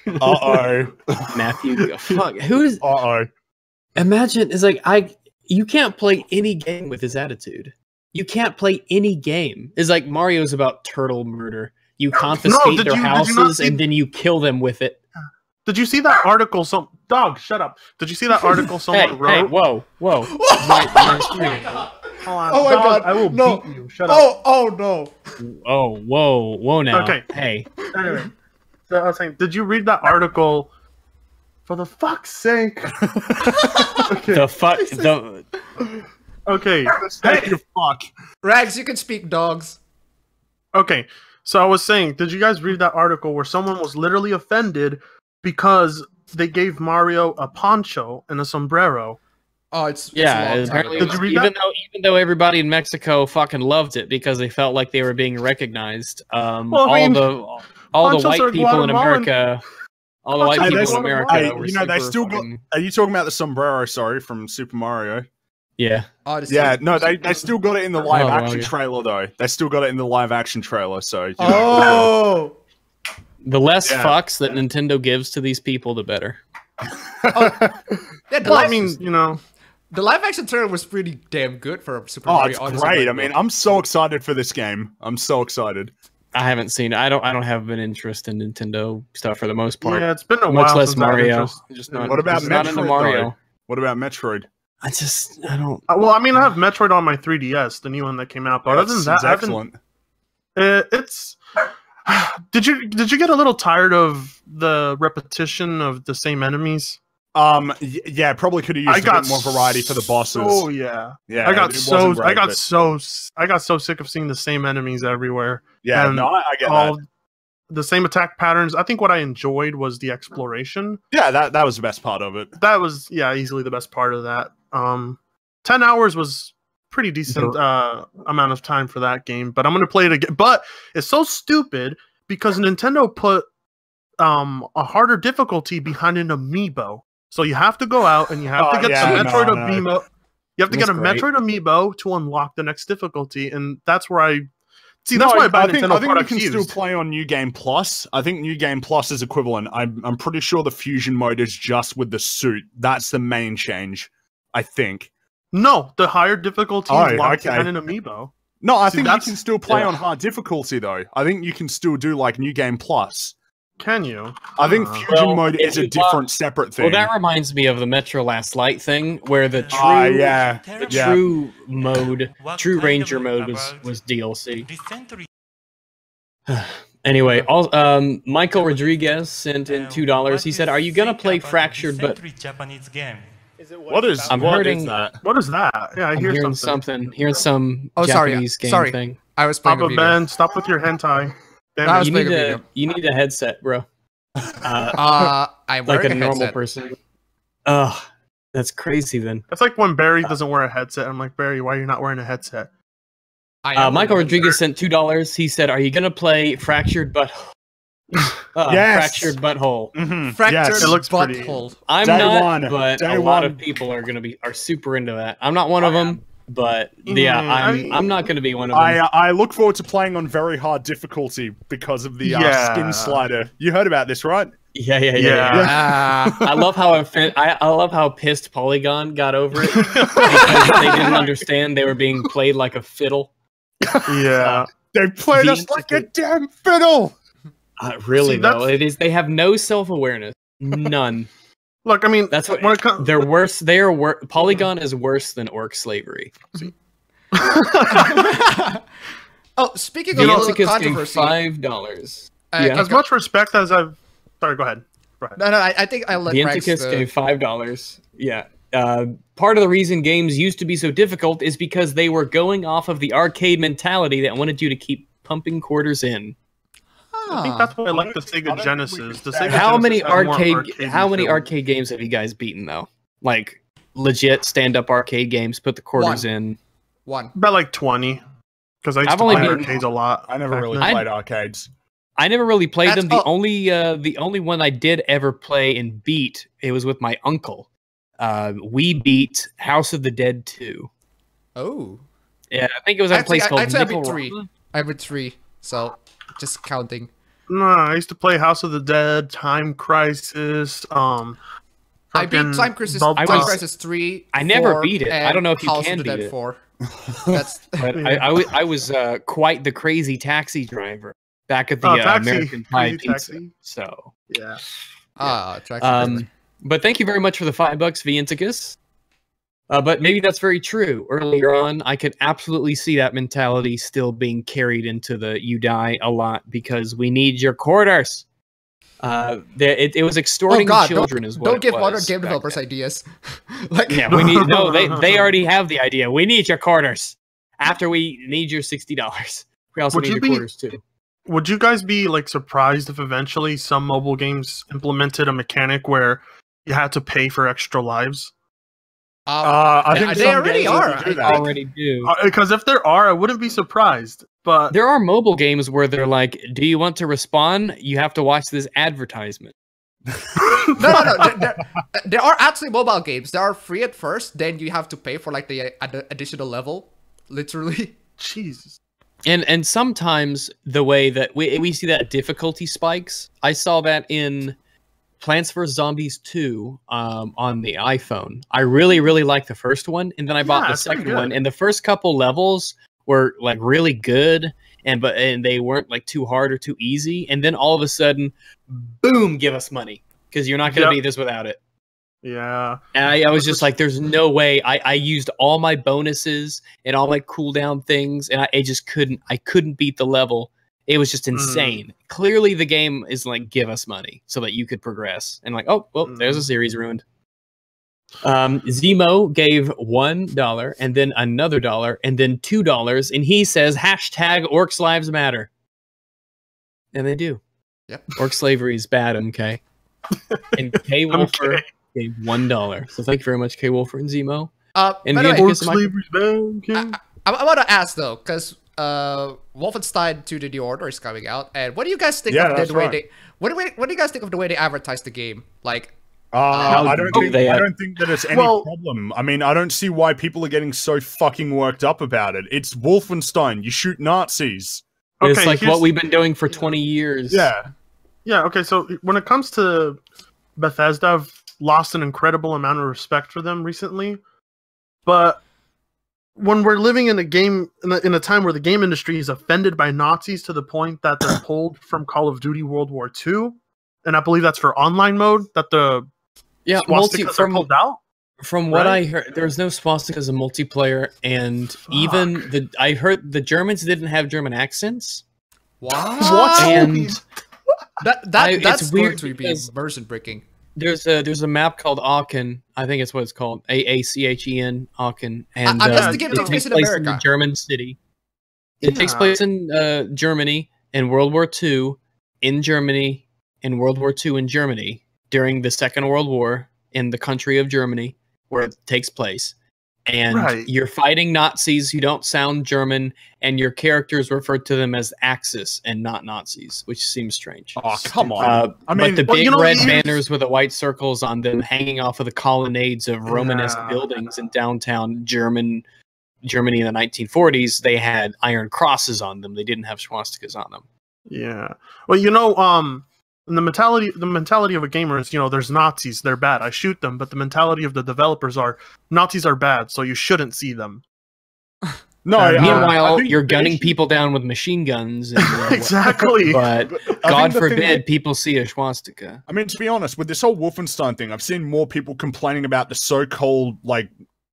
Uh-oh. Matthew, fuck, who's... Uh-oh. Imagine, it's like, you can't play any game with his attitude. you can't play any game. It's like Mario's about turtle murder. You confiscate their houses and then you kill them with it. Did you see that article? Dog, shut up. Did you see that article someone wrote? Hey, whoa. Hold on, Oh my God. I will No. beat you. Shut up. Oh no. Oh, whoa now. Okay. Hey. Anyway, so I was saying, did you read that article? For the fuck's sake. Okay. The fuck? Okay. Hey, you fuck. Rags, you can speak dogs. Okay. So I was saying, did you guys read that article where someone was literally offended because they gave Mario a poncho and a sombrero? Oh, it's Yeah, a long time apparently, ago. Did you read even though everybody in Mexico fucking loved it because they felt like they were being recognized. Well, I mean, all the ponchos white are people in Guatemalan. America, all the white Hey, people in America, Hey, were you know, they super still got. fucking- Are you talking about the sombrero? Sorry, from Super Mario. Yeah. Yeah, no, they still got it in the live Oh, action yeah. trailer though. They still got it in the live action trailer. So you know, Oh. The less Yeah. fucks that Nintendo gives to these people, the better. Yeah, Well, I mean, you know, the live action trailer was pretty damn good for Super oh, Mario it's Odyssey. great. I mean, I'm so excited for this game. I'm so excited. I haven't seen it. I don't have an interest in Nintendo stuff for the most part. yeah, it's been a Much while less since I had Mario. interest. Just not, What about just not into Metroid, Mario. though? What about Metroid? I don't. Well, I mean, I have Metroid on my 3DS, the new one that came out. But other than that, I haven't. excellent. It's. Did you get a little tired of the repetition of the same enemies? Yeah, probably could have used a bit more variety for the bosses. Oh yeah, Yeah, I got it wasn't great, I got so sick of seeing the same enemies everywhere. Yeah, and no, I get all that. the same attack patterns. I think what I enjoyed was the exploration. Yeah, that was the best part of it. That was easily the best part of that. 10 hours was pretty decent amount of time for that game, but I'm gonna play it again. But it's so stupid because Nintendo put a harder difficulty behind an amiibo. So you have to go out and you have to get the Metroid amiibo. You have to get a Metroid amiibo to unlock the next difficulty, and that's where I see. That's why I buy Nintendo think products you can used. still play on New Game Plus. I think New Game Plus is equivalent. I'm pretty sure the fusion mode is just with the suit. That's the main change, I think. No, the higher difficulty Oh, is locked okay. behind an amiibo. No, I See, think you that's- can still play on hard difficulty though. I think you can still do like New Game Plus. Can you? I think fusion mode if is a you different, separate thing. Well, that reminds me of the Metro Last Light thing, where the true, true mode, true Ranger mode was DLC. Anyway, Michael Rodriguez sent in $2. He said, "Are you gonna play Fractured?" But What is I'm what hurting- is that? What is that? Yeah, I I'm hear hearing something. hearing some Oh, sorry, Japanese game sorry. thing. I was playing a Papa video. Ben, stop with your hentai. Damn No, I it. was playing a video. You need a headset, bro. I'm Like wearing a a normal headset. person. Ugh, that's crazy. Then That's like when Barry doesn't wear a headset. I'm like, Barry, why are you not wearing a headset? Michael Rodriguez sent $2. He said, "Are you gonna play Fractured Butthole?" Yes. Fractured Butthole. Mhm. Fractured Yes. It looks pretty. butthole. I'm Day not, one. but Day a lot one. of people are super into that. I'm not one of them, but yeah, I'm not gonna be one of them. I look forward to playing on very hard difficulty because of the Yeah. skin slider. You heard about this, right? Yeah. Ah. I love how I love how pissed Polygon got over it because they didn't understand they were being played like a fiddle. Yeah. They played The us like a damn fiddle. Really See, though, that's- it is. They have no self-awareness. None. Look, I mean, That's what when it comes. they're worse. They are Polygon is worse than orc slavery. Oh, speaking The of Anticus gave controversy, $5. yeah. As much respect as I've. Sorry, go ahead. No, I think I let The Rex, Anticus gave $5. Yeah. Part of the reason games used to be so difficult is because they were going off of the arcade mentality that wanted you to keep pumping quarters in. I think that's why I like the Sega Genesis. The Sega How Genesis many has more arcade feel. games have you guys beaten though? Like legit stand-up arcade games, put the quarters in. one. About like 20. Because I used I've to only play beaten- arcades a lot. I never back really then. played arcades. I never really played That's them. The only one I did ever play and beat, it was with my uncle. We beat House of the Dead 2. Oh. Yeah, I think it was at a place called I beat Nickel 3. Rama. I beat 3. So, just counting. No, I used to play House of the Dead, Time Crisis. I beat fucking Time Crisis. Bubble- Time Crisis 3. I never 4, beat it. I and don't know if you House can of the beat Dead it. 4. That's But Yeah. I was quite the crazy taxi driver back at the Taxi. American Pie Crazy Pizza. Taxi. So, Yeah. attractive. but thank you very much for the $5, Vienticus. But maybe that's very true. Earlier on, I could absolutely see that mentality still being carried into the you die a lot because we need your quarters. It was extorting children as well. Don't give other game developers ideas. Like, Yeah, we need they already have the idea. We need your quarters. After we need your $60. We also need your quarters too. Would you guys be like surprised if eventually some mobile games implemented a mechanic where you had to pay for extra lives? I think they already are. They already do. Because if there are, I wouldn't be surprised. But There are mobile games where they're like, "Do you want to respond? You have to watch this advertisement." no. There are actually mobile games. They are free at first, then you have to pay for like the additional level, literally. Jesus. And sometimes the way that we see that difficulty spikes. I saw that in Plants vs Zombies 2 on the iPhone. I really liked the first one, and then I bought the second one. And the first couple levels were like really good, and they weren't like too hard or too easy. And then all of a sudden, boom! Give us money because you're not going to beat this without it. Yeah. And I was just like, there's no way. I used all my bonuses and all my cooldown things, and I just couldn't. I couldn't beat the level. It was just insane. Clearly, the game is like, give us money so that you could progress. And like, oh, well, there's a series ruined. Zemo gave $1, and then another $1, and then $2, and he says hashtag Orcs Lives Matter. And they do. Yep. Orc slavery is bad, okay? And K Wolfer gave $1. So thank you very much, K Wolfer and Zemo. And by the way, Orc slavery's bad. I want to ask though, because Wolfenstein 2: The New Order is coming out, and what do you guys think of the way they? What do you guys think of the way they advertise the game? Like, I don't think that it's any problem. I mean, I don't see why people are getting so fucking worked up about it. It's Wolfenstein. You shoot Nazis. It's like what we've been doing for 20 years. Yeah. Yeah, okay, so when it comes to Bethesda, I've lost an incredible amount of respect for them recently. But when we're living in a game in a time where the game industry is offended by Nazis to the point that they're pulled from Call of Duty World War II, and I believe that's for online mode, that the swastikas are pulled out. From what I heard, there's no swastikas in multiplayer, and even I heard the Germans didn't have German accents. what? And that's it's going weird to be immersion breaking. There's a map called Aachen. I think it's what it's called. Aachen, Aachen. And I guess the game takes place in America. A German city. It takes place in Germany in World War II, in Germany, in World War II in Germany, during the Second World War in the country of Germany, where it takes place. And you're fighting Nazis who don't sound German, and your characters refer to them as Axis and not Nazis, which seems strange. Oh, come on. I mean, but the big red banners with the white circles on them hanging off of the colonnades of Romanesque buildings in downtown Germany in the 1940s, they had iron crosses on them. They didn't have swastikas on them. Yeah. Well, the mentality of a gamer is, there's Nazis, they're bad, I shoot them, but the mentality of the developers are Nazis are bad, so you shouldn't see them. Meanwhile, you're gunning people down with machine guns. And, exactly. But God forbid people see a swastika. I mean, to be honest, with this whole Wolfenstein thing, I've seen more people complaining about the so-called,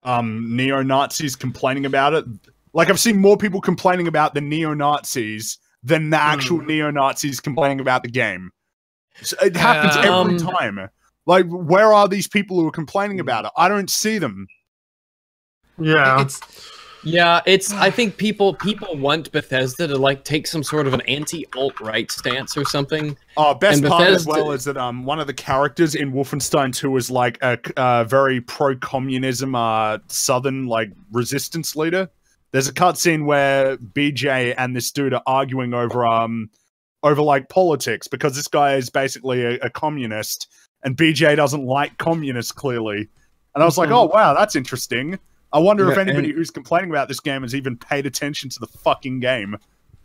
neo-Nazis complaining about it. Like, I've seen more people complaining about the neo-Nazis than the actual neo-Nazis complaining about the game. So it happens every time. Like, where are these people who are complaining about it? I don't see them. Yeah. I think people want Bethesda to take some sort of an anti-alt-right stance or something. Best part as well is that one of the characters in Wolfenstein 2 is like a very pro-communism southern resistance leader. There's a cutscene where BJ and this dude are arguing over politics, because this guy is basically a communist, and BJ doesn't like communists, clearly. And I was like, oh, wow, that's interesting. I wonder if anybody who's complaining about this game has even paid attention to the fucking game.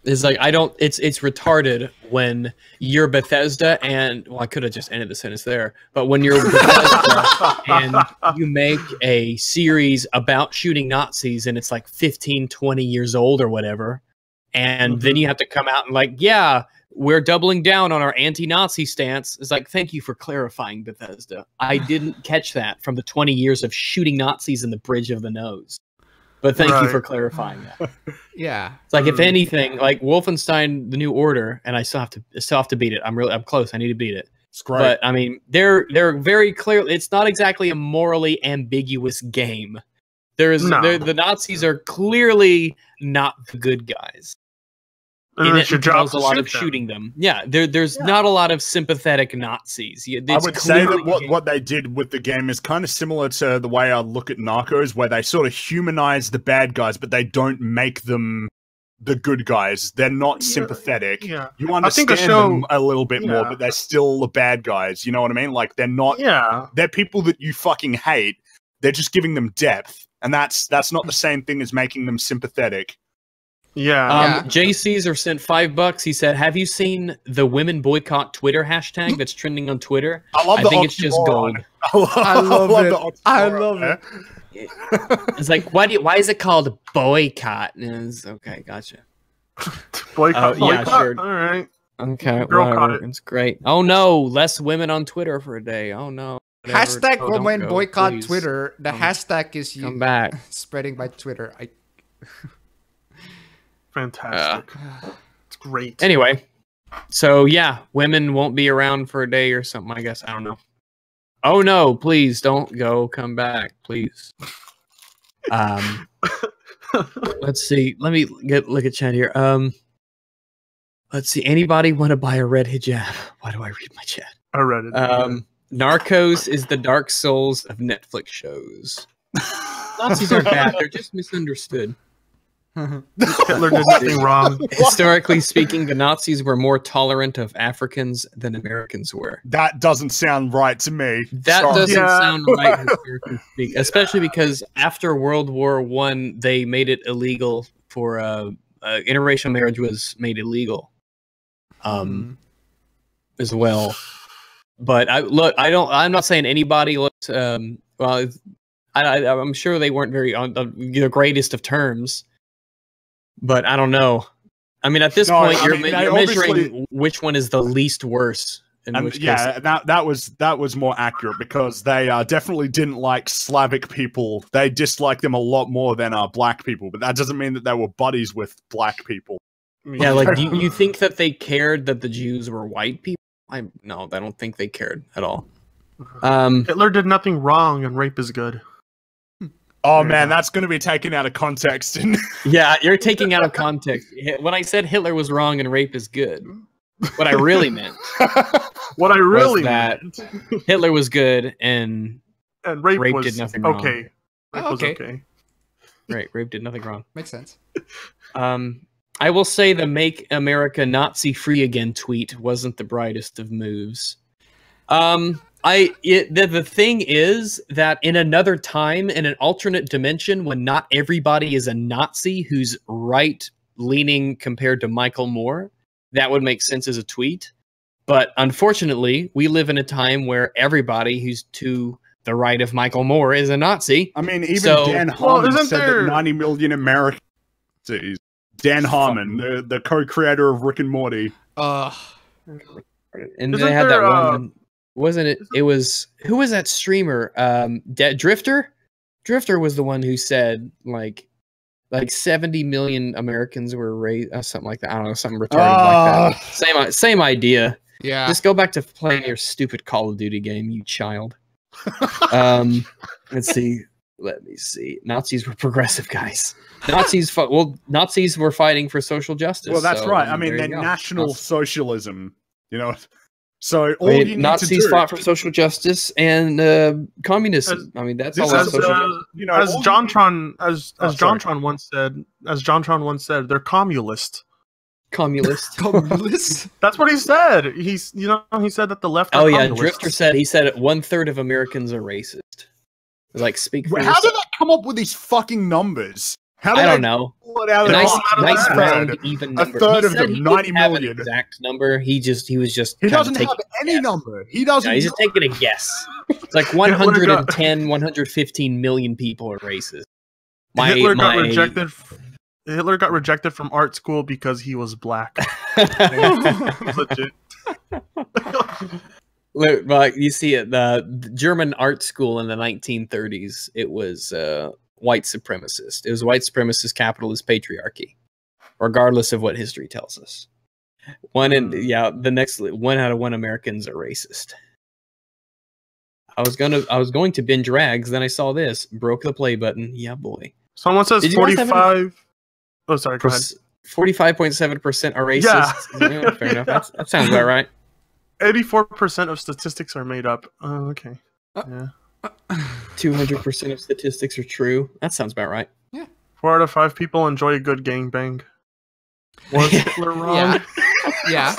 It's like I don't. It's retarded when you're Bethesda and I could have just ended the sentence there. But when you're Bethesda and you make a series about shooting Nazis and it's like 15, 20 years old or whatever, and then you have to come out and like, yeah, we're doubling down on our anti-Nazi stance. It's like, thank you for clarifying, Bethesda. I didn't catch that from the 20 years of shooting Nazis in the bridge of the nose. But thank you for clarifying that. Yeah, it's like if anything, like Wolfenstein: The New Order, and I still have to beat it. I'm close. I need to beat it. It's great. But I mean, they're very clear. It's not exactly a morally ambiguous game. The Nazis are clearly not the good guys. And it involves a lot of shooting them. Yeah, there's not a lot of sympathetic Nazis. I would say that what they did with the game is kind of similar to the way I look at Narcos, where they sort of humanize the bad guys, but they don't make them the good guys. They're not sympathetic. Yeah. You understand them a little bit more, but they're still the bad guys. You know what I mean? Like, they're not... Yeah. They're people that you fucking hate. They're just giving them depth. And that's not the same thing as making them sympathetic. Yeah. Jay Caesar sent $5. He said, "Have you seen the women boycott Twitter hashtag that's trending on Twitter? I think it's just gold." I love it. It's like, why is it called boycott? Okay, gotcha. Boycott. Yeah, sure. All right. Okay, whatever. It's great. Oh no, less women on Twitter for a day. Oh no. Hashtag women boycott Twitter. The hashtag is come back. Spreading by Twitter. Fantastic. It's great. Anyway, so yeah, women won't be around for a day or something, I guess. I don't know. Oh no, please don't go. Come back, please. Let's see. Let me look at chat here. Let's see. Anybody want to buy a red hijab? Why do I read my chat? I read it. Narcos is the Dark Souls of Netflix shows. Nazis aren't bad. They're just misunderstood. Hitler did nothing wrong. Historically speaking, the Nazis were more tolerant of Africans than Americans were. That doesn't sound right to me. That doesn't sound right, historically speaking, especially because after World War I, they made it illegal for interracial marriage was made illegal, as well. But I'm not saying anybody looked. Well, I'm sure they weren't very on the greatest of terms. But I don't know. I mean, at this point, you're measuring which one is the least worse. That was more accurate because they definitely didn't like Slavic people. They disliked them a lot more than black people. But that doesn't mean that they were buddies with black people. Yeah, like, do you think that they cared that the Jews were white people? No, I don't think they cared at all. Hitler did nothing wrong, and rape is good. Oh man, that's going to be taken out of context. Yeah, you're taking out of context. When I said Hitler was wrong and rape is good, what I really meant, meant Hitler was good and rape did nothing wrong. Okay. Okay. Right, rape did nothing wrong. Makes sense. I will say the "Make America Nazi Free Again" tweet wasn't the brightest of moves. The thing is that in another time, in an alternate dimension, when not everybody is a Nazi who's right-leaning compared to Michael Moore, that would make sense as a tweet. But unfortunately, we live in a time where everybody who's to the right of Michael Moore is a Nazi. I mean, even Dan Harmon said that 90 million Americans. Dan Harmon, the co-creator of Rick and Morty. And they had that one. Wasn't it? It was, who was that streamer? Drifter? Drifter was the one who said like 70 million Americans were raised, something like that. I don't know, something retarded like that. Same idea. Yeah. Just go back to playing your stupid Call of Duty game, you child. Let's see. Let me see. Nazis were progressive guys. Nazis were fighting for social justice. Well, that's right. I mean, they're National Socialism, you know. So all you need Nazis to do, fought for social justice and communism. I mean, that's all. As JonTron once said, they're communist. Communist. That's what he said. He said that the left. Oh yeah, Drifter said 1/3 of Americans are racist. Like, speak for How did that come up with these fucking numbers? How I don't know. pull it out of Nice, the nice third? round even A number. third He of said them, he 90 didn't have an million. exact number. He was just He kinda doesn't have taking a any guess. number. He doesn't. Yeah, he's just taking a guess. It's like 110, 115 million people are racist. Hitler got rejected. Hitler got rejected from art school because he was black. Legit. Look, like you see it, the German art school in the 1930s, it was white supremacist. It was white supremacist capitalist patriarchy, regardless of what history tells us. The next 1 out of 1 Americans are racist. I was going to binge rags, then I saw this, broke the play button. Yeah, boy. Someone says 45. Oh, sorry. Go ahead. 45.7% are racist. Yeah, fair enough. That sounds about right. 84% of statistics are made up. Oh, okay. Yeah. 200% of statistics are true. That sounds about right. Yeah. 4 out of 5 people enjoy a good gangbang. Was Hitler wrong? Yeah.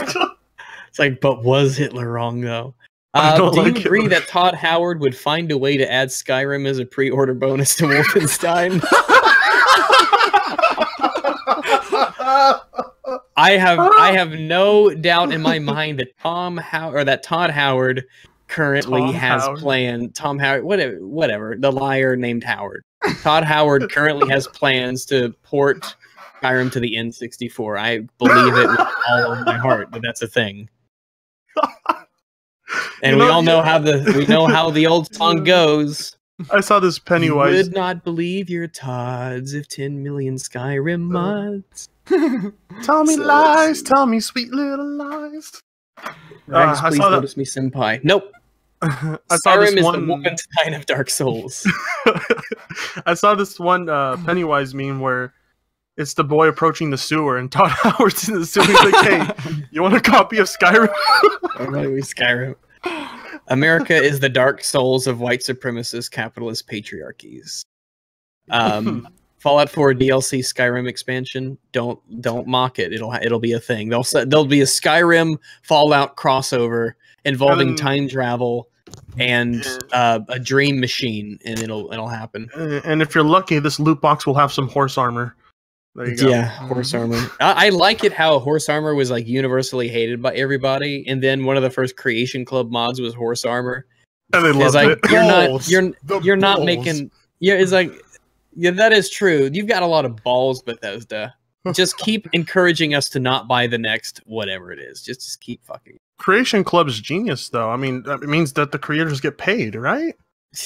It's like, but was Hitler wrong though? don't Do like you agree Hitler. that Todd Howard would find a way to add Skyrim as a pre-order bonus to Wolfenstein? I have no doubt in my mind that Todd Howard currently has planned. Tom Howard, whatever, the liar named Howard. Todd Howard currently has plans to port Skyrim to the N64. I believe it with all of my heart that that's a thing. And we all know how the old song goes. I saw this Pennywise. You would not believe your Todds if 10 million Skyrim mods. Tell me lies, tell me sweet little lies. Rex, I please saw notice me, senpai. Nope. I saw Skyrim this is one. the Wolfenstein of Dark Souls. I saw this one Pennywise meme where it's the boy approaching the sewer and Todd Howard's in the sewer. He's like, "Hey, you want a copy of Skyrim?" Skyrim. America is the Dark Souls of white supremacist capitalist patriarchies. Fallout 4 DLC Skyrim expansion. Don't mock it. It'll be a thing. There'll be a Skyrim Fallout crossover involving time travel and a dream machine, and it'll happen. And if you're lucky, this loot box will have some horse armor. There you go. Yeah, horse armor. I like it how horse armor was like universally hated by everybody, and then one of the first Creation Club mods was horse armor. And they loved like, it. You're not making. Yeah, it's like, yeah, that is true. You've got a lot of balls, Bethesda. Just keep encouraging us to not buy the next whatever it is. Just keep fucking. Creation Club's genius, though. I mean, it means that the creators get paid, right?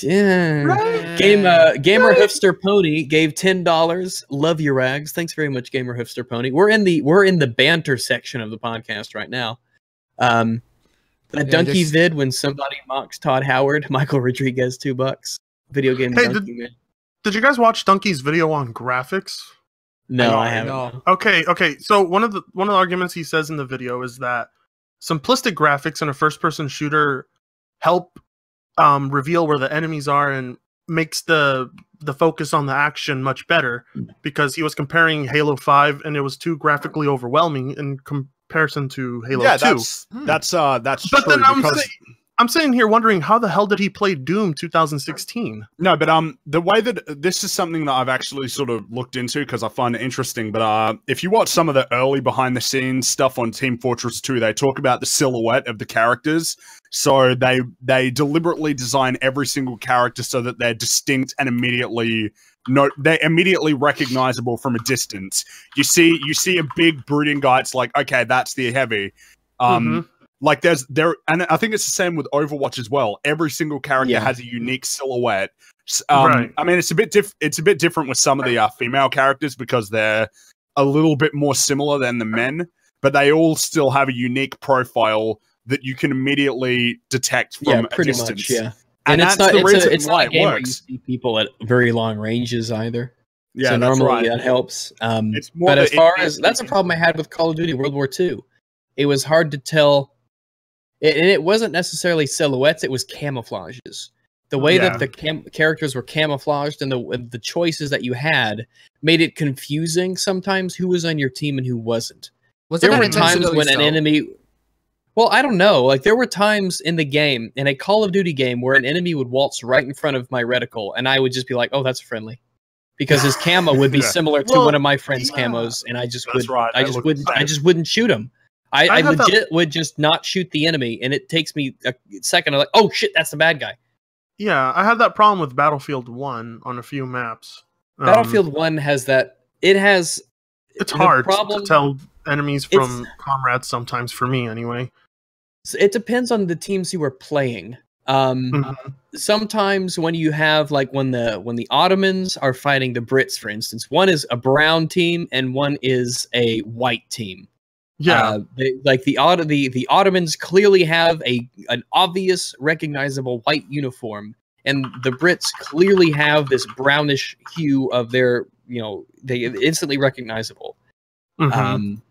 Yeah. Right. Gamer Hipster Pony gave $10. Love your rags. Thanks very much, Gamer Hipster Pony. We're in the banter section of the podcast right now. That donkey vid when somebody mocks Todd Howard, Michael Rodriguez, $2. Video game donkey man. Did you guys watch Donkey's video on graphics? No, I haven't. No. Okay. So one of the arguments he says in the video is that simplistic graphics in a first-person shooter help reveal where the enemies are and makes the focus on the action much better, because he was comparing Halo 5 and it was too graphically overwhelming in comparison to Halo 2. That's but true. Then I'm sitting here wondering, how the hell did he play Doom 2016? No, but the way that this is something that I've actually sort of looked into because I find it interesting. But if you watch some of the early behind the scenes stuff on Team Fortress 2, they talk about the silhouette of the characters. So they deliberately design every single character so that they're distinct and they're immediately recognizable from a distance. You see a big brooding guy, it's like, okay, that's the heavy. Like and I think it's the same with Overwatch as well. Every single character has a unique silhouette. Right. I mean, it's a bit different with some of the female characters because they're a little bit more similar than the men, but they all still have a unique profile that you can immediately detect from a distance. Much, yeah. And it's that's not the reason why a it game where you works. see people at very long ranges either. Yeah, so that's normally right. that helps. It's more but as far as that's a problem I had with Call of Duty World War II. It was hard to tell. It wasn't necessarily silhouettes; it was camouflages. The way that the characters were camouflaged and the choices that you had made it confusing sometimes who was on your team and who wasn't. There were times when an enemy. Well, I don't know. Like there were times in the game, in a Call of Duty game, where an enemy would waltz right in front of my reticle, and I would just be like, "Oh, that's friendly," because his camo would be Yeah. similar to one of my friends' camos, and I just That's right. I They just look wouldn't, the I same. just wouldn't shoot him. I I have that- legit would just not shoot the enemy, and it takes me a second. I'm like, oh shit, that's the bad guy. Yeah, I had that problem with Battlefield 1 on a few maps. Battlefield 1 has that. It has. It's the hard problem- to tell enemies from comrades sometimes, for me anyway. It depends on the teams you are playing. Mhm. Sometimes when you have like when the Ottomans are fighting the Brits, for instance, one is a brown team and one is a white team. Yeah, The Ottomans clearly have an obvious, recognizable white uniform, and the Brits clearly have this brownish hue of their, they instantly recognizable. mhm.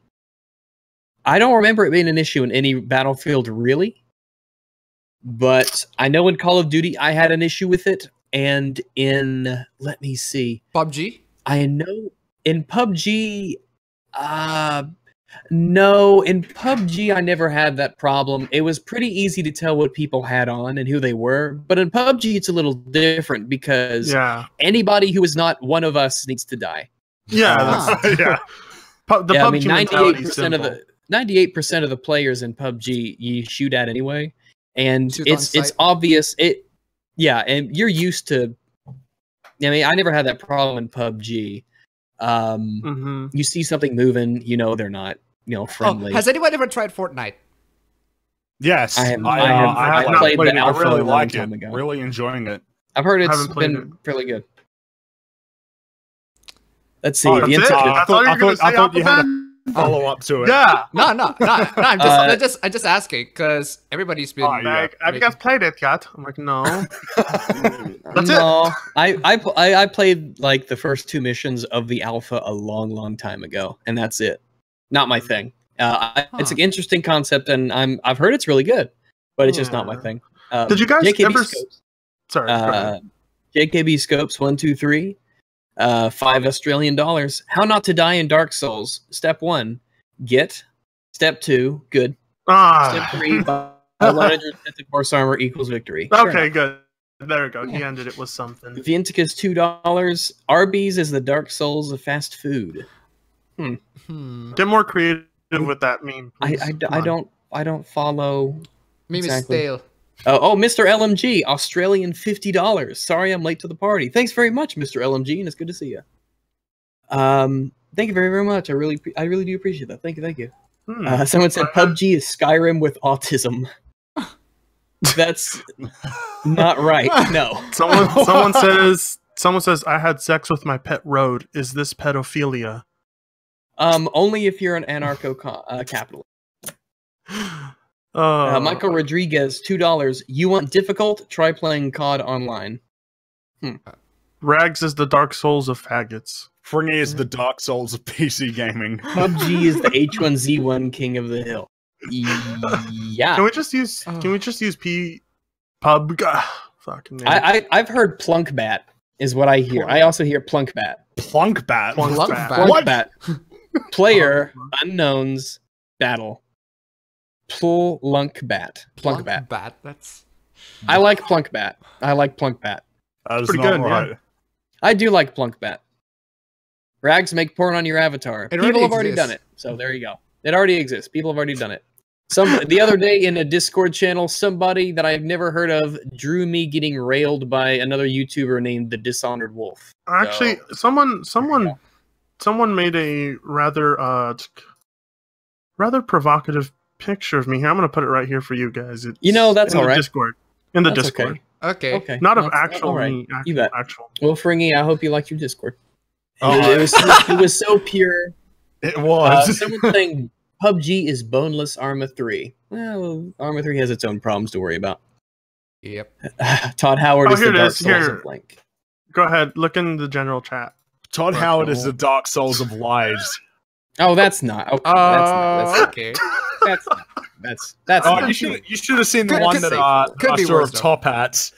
I don't remember it being an issue in any Battlefield, really. But I know in Call of Duty I had an issue with it, and in, let me see, PUBG? I know in PUBG, no, in PUBG I never had that problem. It was pretty easy to tell what people had on and who they were. But in PUBG it's a little different because Yeah, anybody who is not one of us needs to die. yeah, Ah. that's, yeah. The Yeah, I PUBG mean, mentality is 98% of simple. 98% of the players in PUBG you shoot at anyway, and Shoot on it's sight. obvious. And you're used to. I mean, I never had that problem in PUBG. Mhm. You see something moving, they're not, Oh, friendly. has anyone ever tried Fortnite? Yes, I have- I played played it. the I alpha really a long like time it. ago. Really enjoying it. I've heard it's haven't played been fairly good. Let's see. Oh, the that's it? Intica- I thought you were gonna say I thought you had a appabend. follow up to it. Yeah. No. I'm just asking because everybody's been. Oh, yeah. Like, have you guys played it yet? I'm like, no. That's it. no, I played like the first 2 missions of the alpha a long time ago, and that's it. Not my thing. It's an interesting concept, and I've heard it's really good, but it's just not my Yeah. thing. Did you guys JKB ever? scopes, Sorry. go ahead. JKB scopes 1, 2, 3, $5 Australian. How not to die in Dark Souls. Step 1, get. Step 2, good. Step 3, buy 100 sets of horse armor equals victory. Fair Okay, enough. good. There we go. He ended it with something. The Intica's $2. Arby's is the Dark Souls of fast food. Get more creative with that meme. please. I don't follow. Meme is Exactly. stale. Oh, Mr. LMG, Australian $50. Sorry, I'm late to the party. Thanks very much, Mr. LMG, and it's good to see you. Thank you very much. I really do appreciate that. Thank you. Someone said PUBG is Skyrim with autism. That's not right. No. Someone says I had sex with my pet Road. Is this pedophilia? Only if you're an anarcho capitalist. Michael Rodriguez, $2. You want difficult? Try playing COD online. Rags is the Dark Souls of faggots. Fringy is the Dark Souls of PC gaming. PUBG is the H1Z1 king of the hill. Yeah. Can we just use? Can we just use pub? Fucking name. I've heard Plunkbat is what I hear. I also hear Plunkbat. Plunkbat. Plunkbat. What? Plunkbat. Player unknowns battle. Plunkbat. Plunkbat. Bat. That's. I like Plunkbat. That is Pretty not good, yeah. right. I do like Plunkbat. Rags, make porn on your avatar. It People already have already exists. done it. So there you go. It already exists. People have already done it. The other day in a Discord channel, somebody that I've never heard of drew me getting railed by another YouTuber named the Dishonored Wolf. Actually, someone made a rather provocative picture of me here. I'm gonna put it right here for you guys. It's that's in all the right. Discord. In the That's Discord. Okay. Okay. Not of That's- actual all right. me. You bet. Actual. Well, Fringy, I hope you liked your Discord. Oh, It was so pure. It was. Someone saying PUBG is boneless Arma 3. Well, Arma 3 has its own problems to worry about. Yep. Todd Howard Oh, is here the it Dark is, Souls here. of Blank. Go ahead. Look in the general chat. Todd Howard is the Dark Souls of lies. Oh, that's not. Okay, that's Okay. that's Oh, not. you should have seen the Could- one could that be- I could be saw worse, of though. top hats.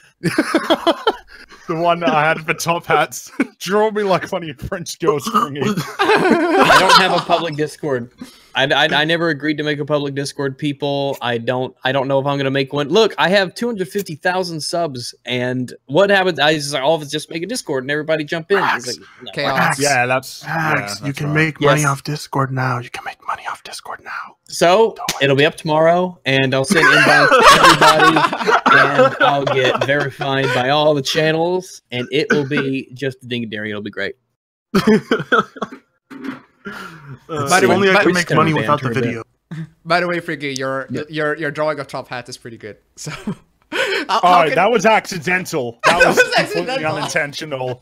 The one that I had for top hats. Draw me like one of your French girls, Fringy. I don't have a public Discord. I never agreed to make a public Discord, people. I don't know if I'm gonna make one. Look, I have 250,000 subs, and what happens? I just like, all of us just make a Discord and everybody jump in. It's like, no. Chaos. Yeah, that's you can right. make money off Discord now. You can make money off Discord now. So it'll be up tomorrow, and I'll send invites to everybody, and I'll get verified by all the channels, and it will be just a ding-a-dairy. It'll be great. By the way, only I can we're make just money gonna without the banter a bit. video. By the way, Fringy, your drawing of top hat is pretty good. So, That was accidental. That was completely accidental. unintentional.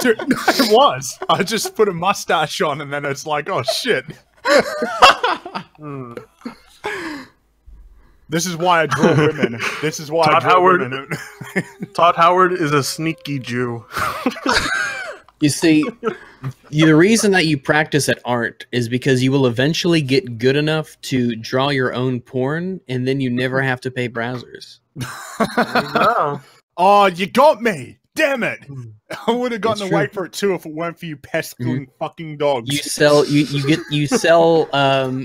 Dude, it was. I just put a mustache on, and then it's like, oh shit. This is why I draw women. This is why I draw women. Todd Howard is a sneaky Jew. You see, the reason that you practice at art is because you will eventually get good enough to draw your own porn, and then you never have to pay browsers. Oh, you got me! Damn it! I would have gotten away for it too if it weren't for you pesting fucking dogs. You sell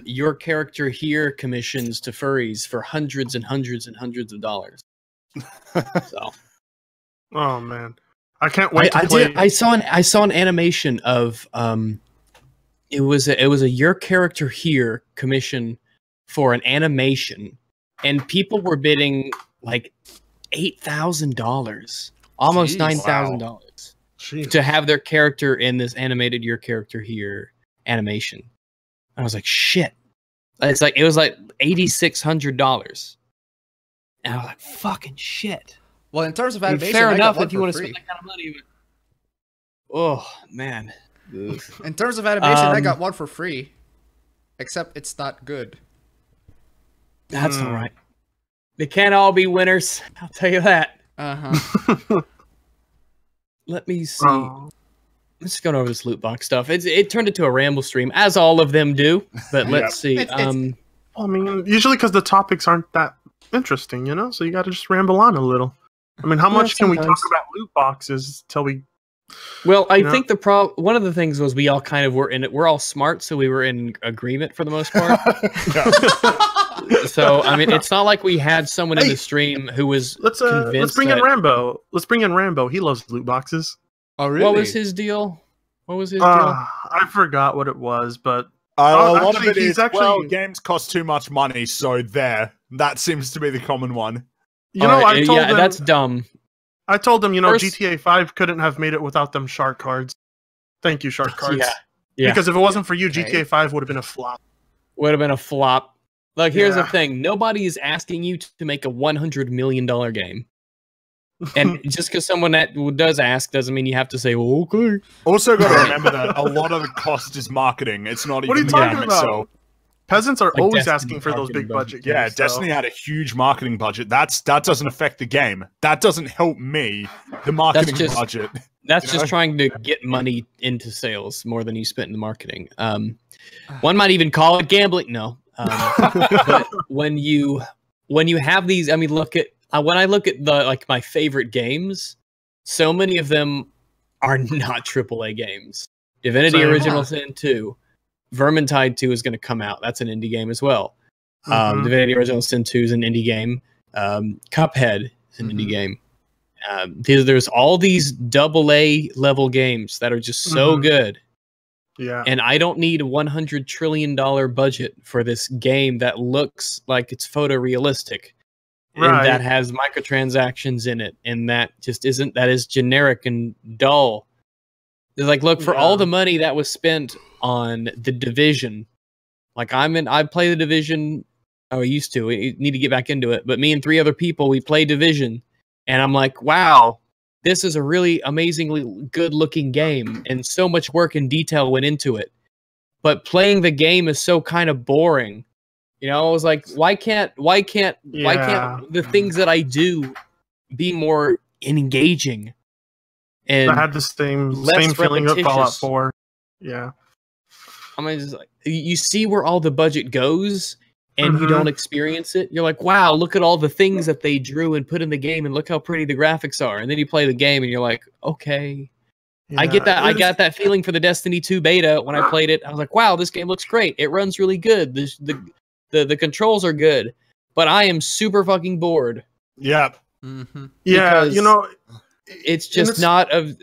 your character here commissions to furries for hundreds and hundreds and hundreds of dollars. So, Oh man, I can't wait to play. I saw an animation of it was a your character here commission for an animation, and people were bidding like $8,000, almost $9,000 to have their character in this animated your character here animation. I was like, shit. It was like $8,600, and I was like, fucking shit. well, in terms of animation, Fair I got enough one if you for want to free. spend that kind of money. But... oh man. In terms of animation, I got one for free. Except it's not good. That's all right. They can't all be winners. I'll tell you that. Let me see. I'm just going over this loot box stuff. It turned into a ramble stream, as all of them do. But let's see. I mean, usually because the topics aren't that interesting, you know. So you got to just ramble on a little. I mean, how much can we talk about loot boxes till we? Well, I think one of the things was we all kind of were in it. We're all smart, so we were in agreement for the most part. So I mean, it's not like we had someone in the stream who was let's bring in Rambo. Let's bring in Rambo. He loves loot boxes. Oh really? What was his deal? Deal? I forgot what it was, but a lot of it he's is, well, games cost too much money, so there. That seems to be the common one. You know, I told him that's dumb. I told him, GTA 5 couldn't have made it without them shark cards. Thank you, shark cards. Yeah. Because if it wasn't for you, GTA 5 would have been a flop. Would have been a flop. Look, here's the thing. Nobody is asking you to make a $100 million game. And just because someone that does ask doesn't mean you have to say, well, okay. Also got to remember that a lot of the cost is marketing. It's not even the game itself. Peasants are always Destiny asking for those big budget games. Yeah, Destiny had a huge marketing budget. That doesn't affect the game. That doesn't help me. The marketing budget. That's just trying to get money into sales more than you spent in the marketing. One might even call it gambling. No, but when you have these, I mean, look at when I look at my favorite games, so many of them are not AAA games. Divinity Original Sin 2. Vermintide 2 is going to come out. That's an indie game as well. Divinity Original Sin 2 is an indie game. Cuphead is an indie game. There's all these AA level games that are just so good. Yeah. And I don't need a $100 trillion budget for this game that looks like it's photorealistic. Right. And that has microtransactions in it. And that just isn't, that is generic and dull. It's like, look, for all the money that was spent on The Division, like I play The Division. I used to. I need to get back into it. But me and 3 other people, we play Division. And I'm like, wow, this is a really amazingly good-looking game. And so much work and detail went into it. But playing the game is so kind of boring. You know, I was like, why can't the things that I do be more engaging? And I had the same feeling of Fallout 4. Yeah. I mean, just like, you see where all the budget goes, and you don't experience it. You're like, wow, look at all the things that they drew and put in the game, and look how pretty the graphics are. And then you play the game, and you're like, okay, I get that. I it's- got that feeling for the Destiny 2 beta when I played it. I was like, wow, this game looks great. It runs really good. The controls are good, but I am super fucking bored. Yeah. Yeah, because you know, It's just not of.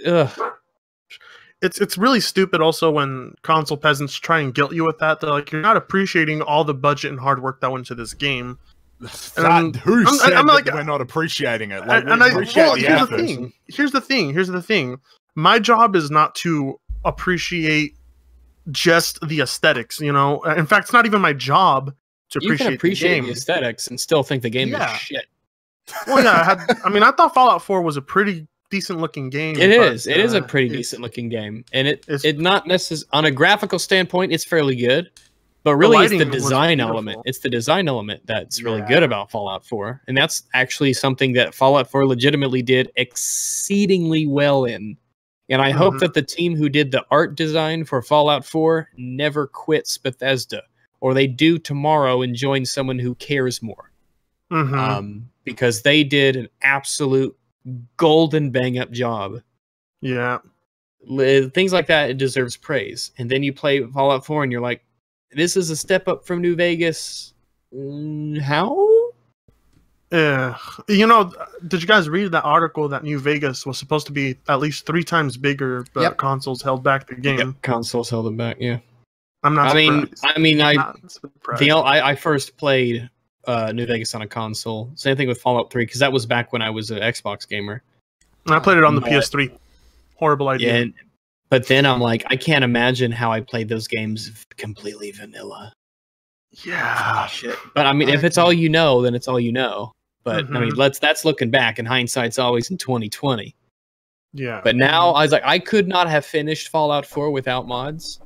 It's really stupid also when console peasants try and guilt you with that. They're like, you're not appreciating all the budget and hard work that went into this game. Who said that we're not appreciating it? Like, we appreciate the effort. Here's the thing. My job is not to appreciate just the aesthetics, you know? In fact, it's not even my job to You can appreciate the game. the aesthetics and still think the game is shit. Well, yeah, I thought Fallout 4 was a pretty decent looking game. It is a pretty decent looking game, and it not necessarily on a graphical standpoint, it's fairly good. But really, it's the design element. It's the design element that's really good about Fallout 4, and that's actually something that Fallout 4 legitimately did exceedingly well in. And I hope that the team who did the art design for Fallout 4 never quits Bethesda, or they do tomorrow and join someone who cares more. Because they did an absolute golden bang-up job. Yeah. Things like that, it deserves praise. And then you play Fallout 4 and you're like, this is a step up from New Vegas. How? Yeah. You know, did you guys read that article that New Vegas was supposed to be at least 3 times bigger, but consoles held back the game? Yep. Consoles held them back, yeah. I'm not I first played New Vegas on a console. Same thing with Fallout 3, because that was back when I was an Xbox gamer. I played it on the PS3. Horrible idea. Yeah, but then I'm like, I can't imagine how I played those games completely vanilla. Yeah. Shit. But I mean, if it's all you know, then it's all you know. But I mean, that's looking back, and hindsight's always in 2020. Yeah. But now I was like, I could not have finished Fallout 4 without mods.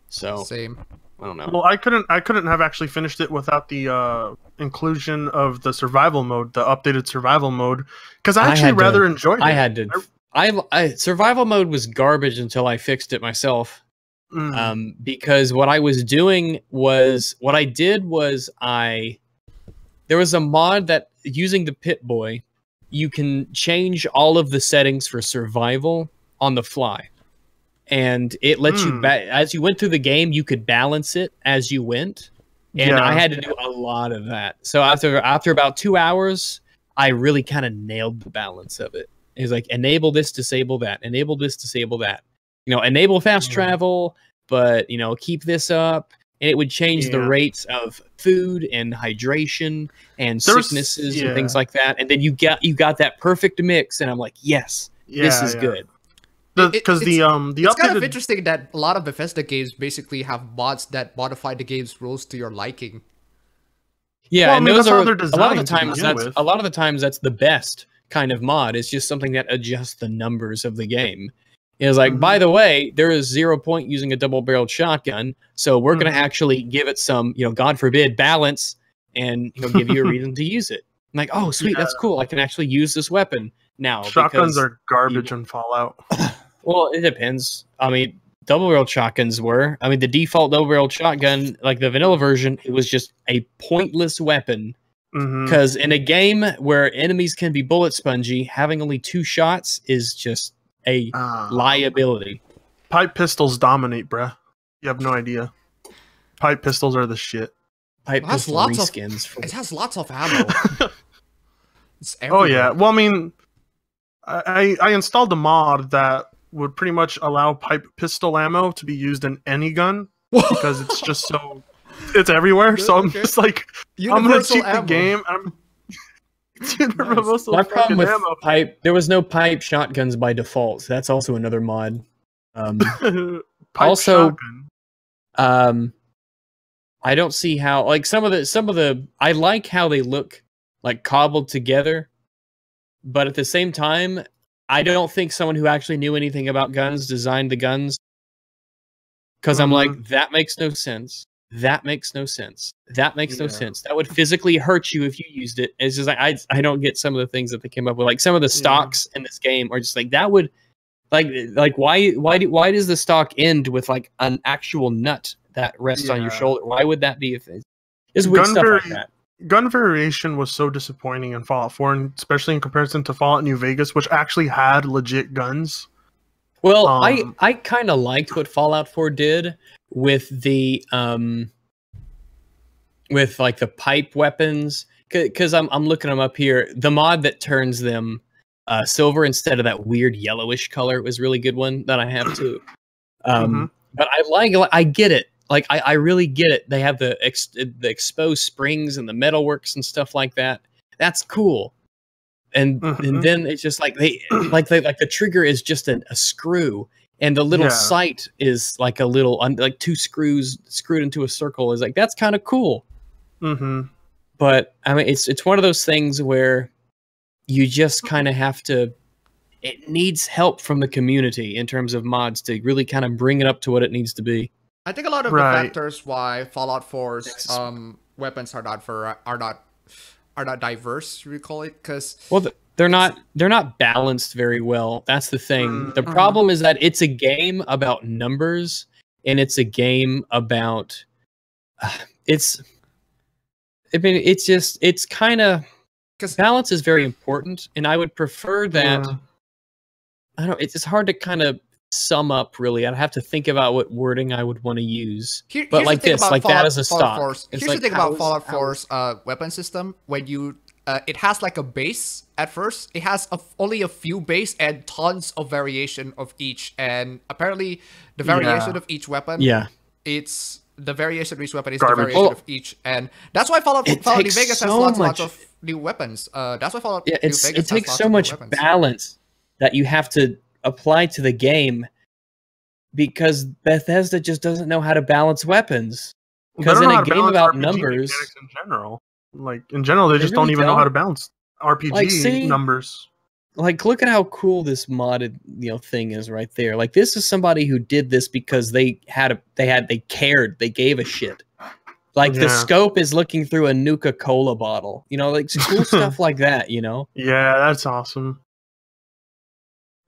So same. I don't know. Well, I couldn't have actually finished it without the inclusion of the survival mode, the updated survival mode, because I actually rather enjoyed it. I had to. Survival mode was garbage until I fixed it myself. Because what I did was there was a mod that using the Pip-Boy, you can change all of the settings for survival on the fly. And it lets you, as you went through the game, you could balance it as you went. And I had to do a lot of that. So after about 2 hours, I really kind of nailed the balance of it. It was like, enable this, disable that. Enable this, disable that. You know, enable fast travel, but, you know, keep this up. And it would change the rates of food and hydration and sicknesses and things like that. And then you got that perfect mix. And I'm like, yes, this is good. Because it's kind of interesting that a lot of Bethesda games basically have mods that modify the game's rules to your liking. Yeah, well, and those are a lot of the times that's the best kind of mod. It's just something that adjusts the numbers of the game. It's like, by the way, there is 0 point using a double-barreled shotgun, so we're going to actually give it some, you know, God forbid, balance, and give you a reason to use it. I'm like, oh, sweet, that's cool. I can actually use this weapon now. Shotguns are garbage in Fallout. Well, it depends. I mean, double-barreled shotguns were. I mean, the default double-barreled shotgun, like the vanilla version, it was just a pointless weapon. Because in a game where enemies can be bullet spongy, having only 2 shots is just a liability. Pipe pistols dominate, bruh. You have no idea. Pipe pistols are the shit. Pipe pistol reskins. It has lots of ammo. Oh yeah. Well, I mean, I installed a mod that would pretty much allow pipe pistol ammo to be used in any gun because it's just so it's everywhere. So I'm just like, I'm gonna cheat the game. My problem with pipe, there was no pipe shotguns by default. So that's also another mod. Also, shotgun. I don't see how, like, some of the I like how they look like cobbled together, but at the same time, I don't think someone who actually knew anything about guns designed the guns. Because I'm like, that makes no sense. That makes no sense. That makes no sense. That would physically hurt you if you used it. It's just like I don't get some of the things that they came up with. Like some of the stocks in this game are just like that would like why does the stock end with like an actual nut that rests on your shoulder? Why would that be a thing? It's weird stuff like that. Gun variation was so disappointing in Fallout 4, and especially in comparison to Fallout New Vegas, which actually had legit guns. Well, I kind of liked what Fallout 4 did with the with like the pipe weapons, because I'm looking them up here. The mod that turns them silver instead of that weird yellowish color was a really good one that I have too. But I get it. Like I really get it. They have the exposed springs and the metalworks and stuff like that. That's cool. And then it's just like the trigger is just a screw, and the little sight is like a little like two screws screwed into a circle. Is like, that's kind of cool. But I mean, it's one of those things where you just kind of have to. It needs help from the community in terms of mods to really kind of bring it up to what it needs to be. I think a lot of the factors why Fallout 4's weapons are not diverse, we call it, because they're not balanced very well. That's the thing. The problem is that it's a game about numbers, and it's a game about it's kind of, because balance is very important, and I would prefer that. I don't know, it's hard to kind of sum up, really. I'd have to think about what wording I would want to use. But like this, like that as a stock. Here's the thing about Fallout 4's weapon system. When you, it has like a base at first. It has only a few base and tons of variation of each. And apparently the variation of each weapon, it's the variation of each weapon is the variation of each. And that's why Fallout New Vegas has lots of new weapons. That's why Fallout New Vegas it takes so much balance that you have to apply to the game, because Bethesda just doesn't know how to balance weapons. Because in a game about numbers, in general, they just don't even know how to balance RPG numbers. Like, look at how cool this modded thing is right there. Like, this is somebody who did this because they cared, they gave a shit. Like the scope is looking through a Nuka-Cola bottle. Like cool stuff like that. Yeah, that's awesome.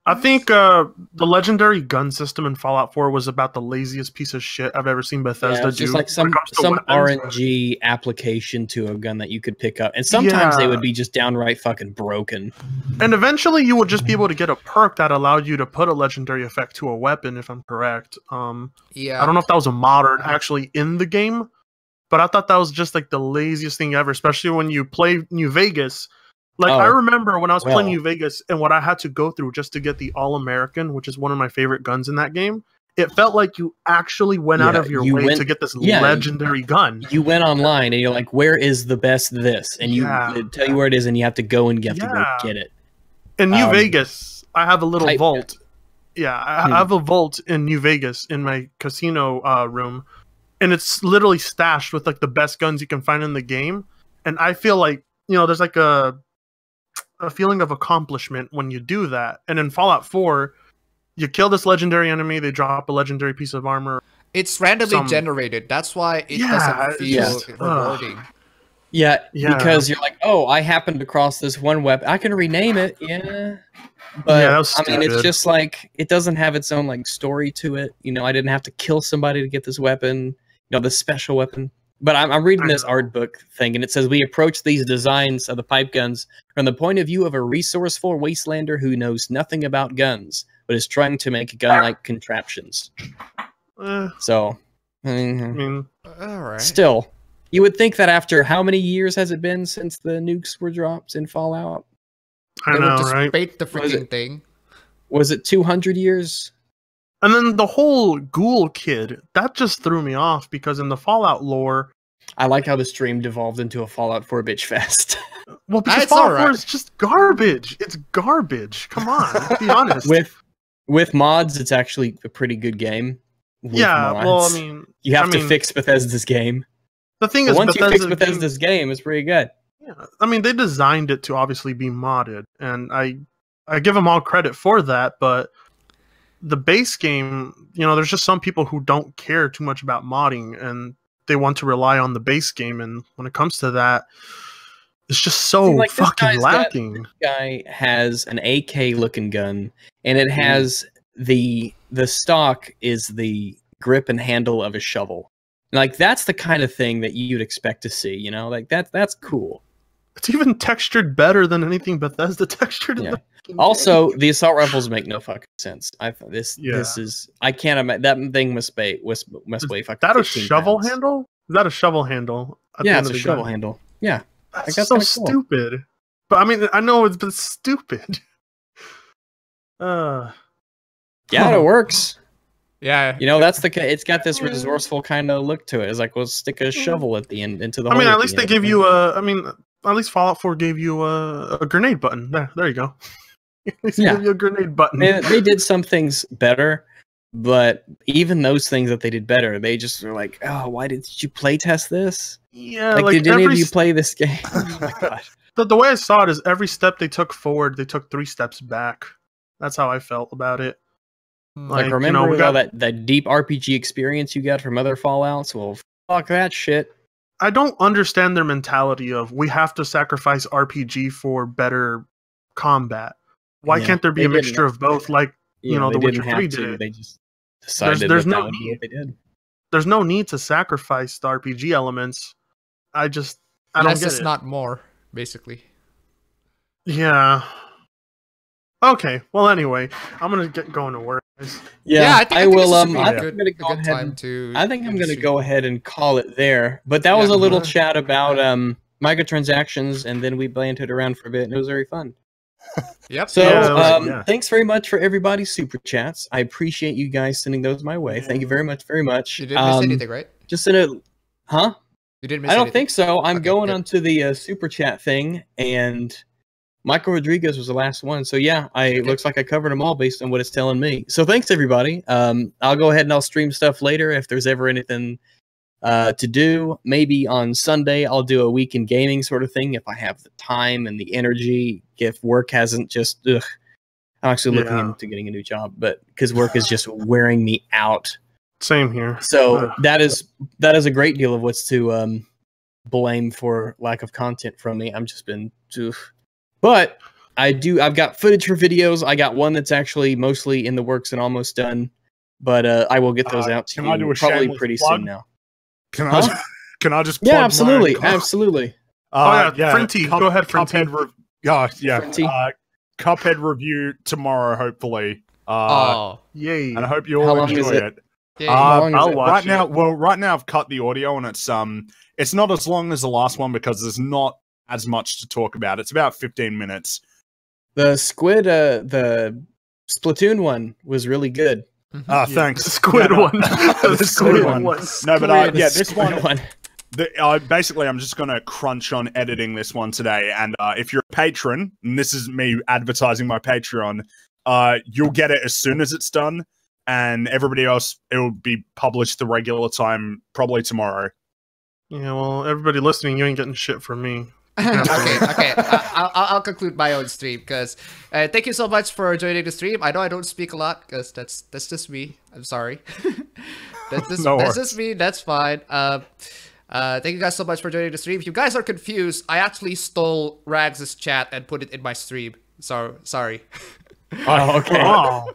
I think the legendary gun system in Fallout 4 was about the laziest piece of shit I've ever seen Bethesda do. Just like some RNG application to a gun that you could pick up. And sometimes they would be just downright fucking broken. And eventually you would just be able to get a perk that allowed you to put a legendary effect to a weapon, if I'm correct. I don't know if that was a mod or actually in the game, but I thought that was just like the laziest thing ever, especially when you play New Vegas. Like, I remember when I was playing New Vegas and what I had to go through just to get the All-American, which is one of my favorite guns in that game. It felt like you actually went out of your way to get this legendary gun. You went online and you're like, where is the best this? And you tell you where it is, and you have to go and go get it. In New Vegas, I have a little vault. Yeah, I have a vault in New Vegas in my casino room. And it's literally stashed with like the best guns you can find in the game. And I feel like, there's like a feeling of accomplishment when you do that. And in Fallout 4, you kill this legendary enemy, they drop a legendary piece of armor. It's randomly generated. That's why it doesn't feel rewarding. Yeah, because you're like, oh, I happened across this one weapon. I can rename it, but I mean, it's just like, it doesn't have its own like story to it. I didn't have to kill somebody to get this weapon, the special weapon. But I'm reading this art book thing, and it says, we approach these designs of the pipe guns from the point of view of a resourceful wastelander who knows nothing about guns, but is trying to make gun-like contraptions. So, I mean, all right. Still, you would think that after how many years has it been since the nukes were dropped in Fallout? I know, right? Bait the freaking thing. Was it 200 years? And then the whole ghoul kid, that just threw me off, because in the Fallout lore... I like how the stream devolved into a Fallout 4 bitch fest. Well, because Fallout 4 is just garbage. It's garbage. Come on, let's be honest. With mods, it's actually a pretty good game. Well, I mean... You have to fix Bethesda's game. The thing is, once you fix Bethesda's game, it's pretty good. Yeah, I mean, they designed it to obviously be modded, and I give them all credit for that, but... The base game, there's just some people who don't care too much about modding, and they want to rely on the base game. And when it comes to that, it's just so fucking lacking. This guy has an AK-looking gun, and it has the stock is the grip and handle of a shovel. Like, that's the kind of thing that you'd expect to see. Like that's cool. It's even textured better than anything Bethesda textured. Also, the assault rifles make no fucking sense. This Yeah. is I can't imagine that thing must weigh fucking. That a 15 shovel pounds. handle? Is that a shovel handle? at the Yeah, end it's of a the shovel gun? handle. Yeah, That's that's so kinda cool. stupid. But I mean, I know it's but it's stupid. Yeah, it works. Yeah. You know, that's it's got this resourceful kind of look to it. It's like we'll stick a shovel at the end into the. I mean, hole at at least the they end. give you a. I mean, at least Fallout 4 gave you a grenade button. There you go. At least they Yeah. give you a grenade button. They did some things better, but even those things that they did better, they just were like, oh, why did you play test this? Yeah, Like, did any of every you play this game? Oh my god. the way I saw it is every step they took forward, they took 3 steps back. That's how I felt about it. Like, you remember know, we all got- that deep RPG experience you got from other Fallouts? Well, fuck that shit. I don't understand their mentality of we have to sacrifice RPG for better combat. Why Yeah, can't there be they a mixture of both? Like Yeah, know, they The Witcher didn't 3 have did to. it. They just decided there's that no would be need. what they did. There's no need to sacrifice the RPG elements. I don't Less get is it. not more, basically. Yeah. Okay. Well, anyway, I'm gonna get going to work. guys. Yeah, I think I will. this would be I a think good, I'm gonna a go good ahead. time to. I think I'm end the gonna stream. go ahead and call it there. But that was Yeah. a little chat about microtransactions, and then we bantered around for a bit, and it was very fun. Yep. So, Yeah, thanks very much for everybody's super chats. I appreciate you guys sending those my way. Thank you very much, very much. You didn't miss anything, right? Just in a, huh? You didn't miss I don't anything? think so. I'm Okay, going good. on to the super chat thing, and Michael Rodriguez was the last one. So yeah, it looks like I covered them all based on what it's telling me. So thanks everybody. I'll go ahead and I'll stream stuff later if there's ever anything to do. Maybe on Sunday I'll do a week in gaming sort of thing if I have the time and the energy. If work hasn't just, I'm actually looking Yeah. into getting a new job, but because work is just wearing me out. Same here. So Ugh. that is a great deal of what's to blame for lack of content from me. I'm just been, but I've got footage for videos. I got one that's actually mostly in the works and almost done, but I will get those out to can I do you a probably shameless pretty plug? soon now. Can Huh? I? Can I just? Plug Yeah, my- absolutely, absolutely. Frinty, go ahead, Frinty. Yeah. Frinty. Cuphead review tomorrow, hopefully. Oh. Yay. And I hope you How all long is enjoy it? it. Yeah. How long is I'll it? watch Right it. now, right now I've cut the audio and it's not as long as the last one because there's not as much to talk about. It's about 15 minutes. The Squid, the Splatoon one was really good. Thanks. The squid Yeah, no. one. The squid one. No, but The this Squid one. Basically, I'm just going to crunch on editing this one today. And if you're a patron, and this is me advertising my Patreon, you'll get it as soon as it's done. And everybody else, it will be published the regular time, probably tomorrow. Yeah, well, everybody listening, you ain't getting shit from me. Okay. I'll conclude my own stream because thank you so much for joining the stream. I know I don't speak a lot because that's just me. I'm sorry. that's just me. That's fine. Thank you guys so much for joining the stream. If you guys are confused, I actually stole Rags' chat and put it in my stream. So sorry. Oh, okay. Oh.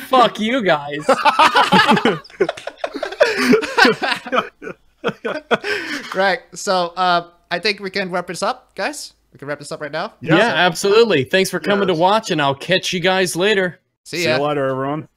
Fuck you guys. Right. So I think we can wrap this up, guys. We can wrap this up right now. Yeah, absolutely. Thanks for coming to watch, and I'll catch you guys later. See See ya. you later, everyone.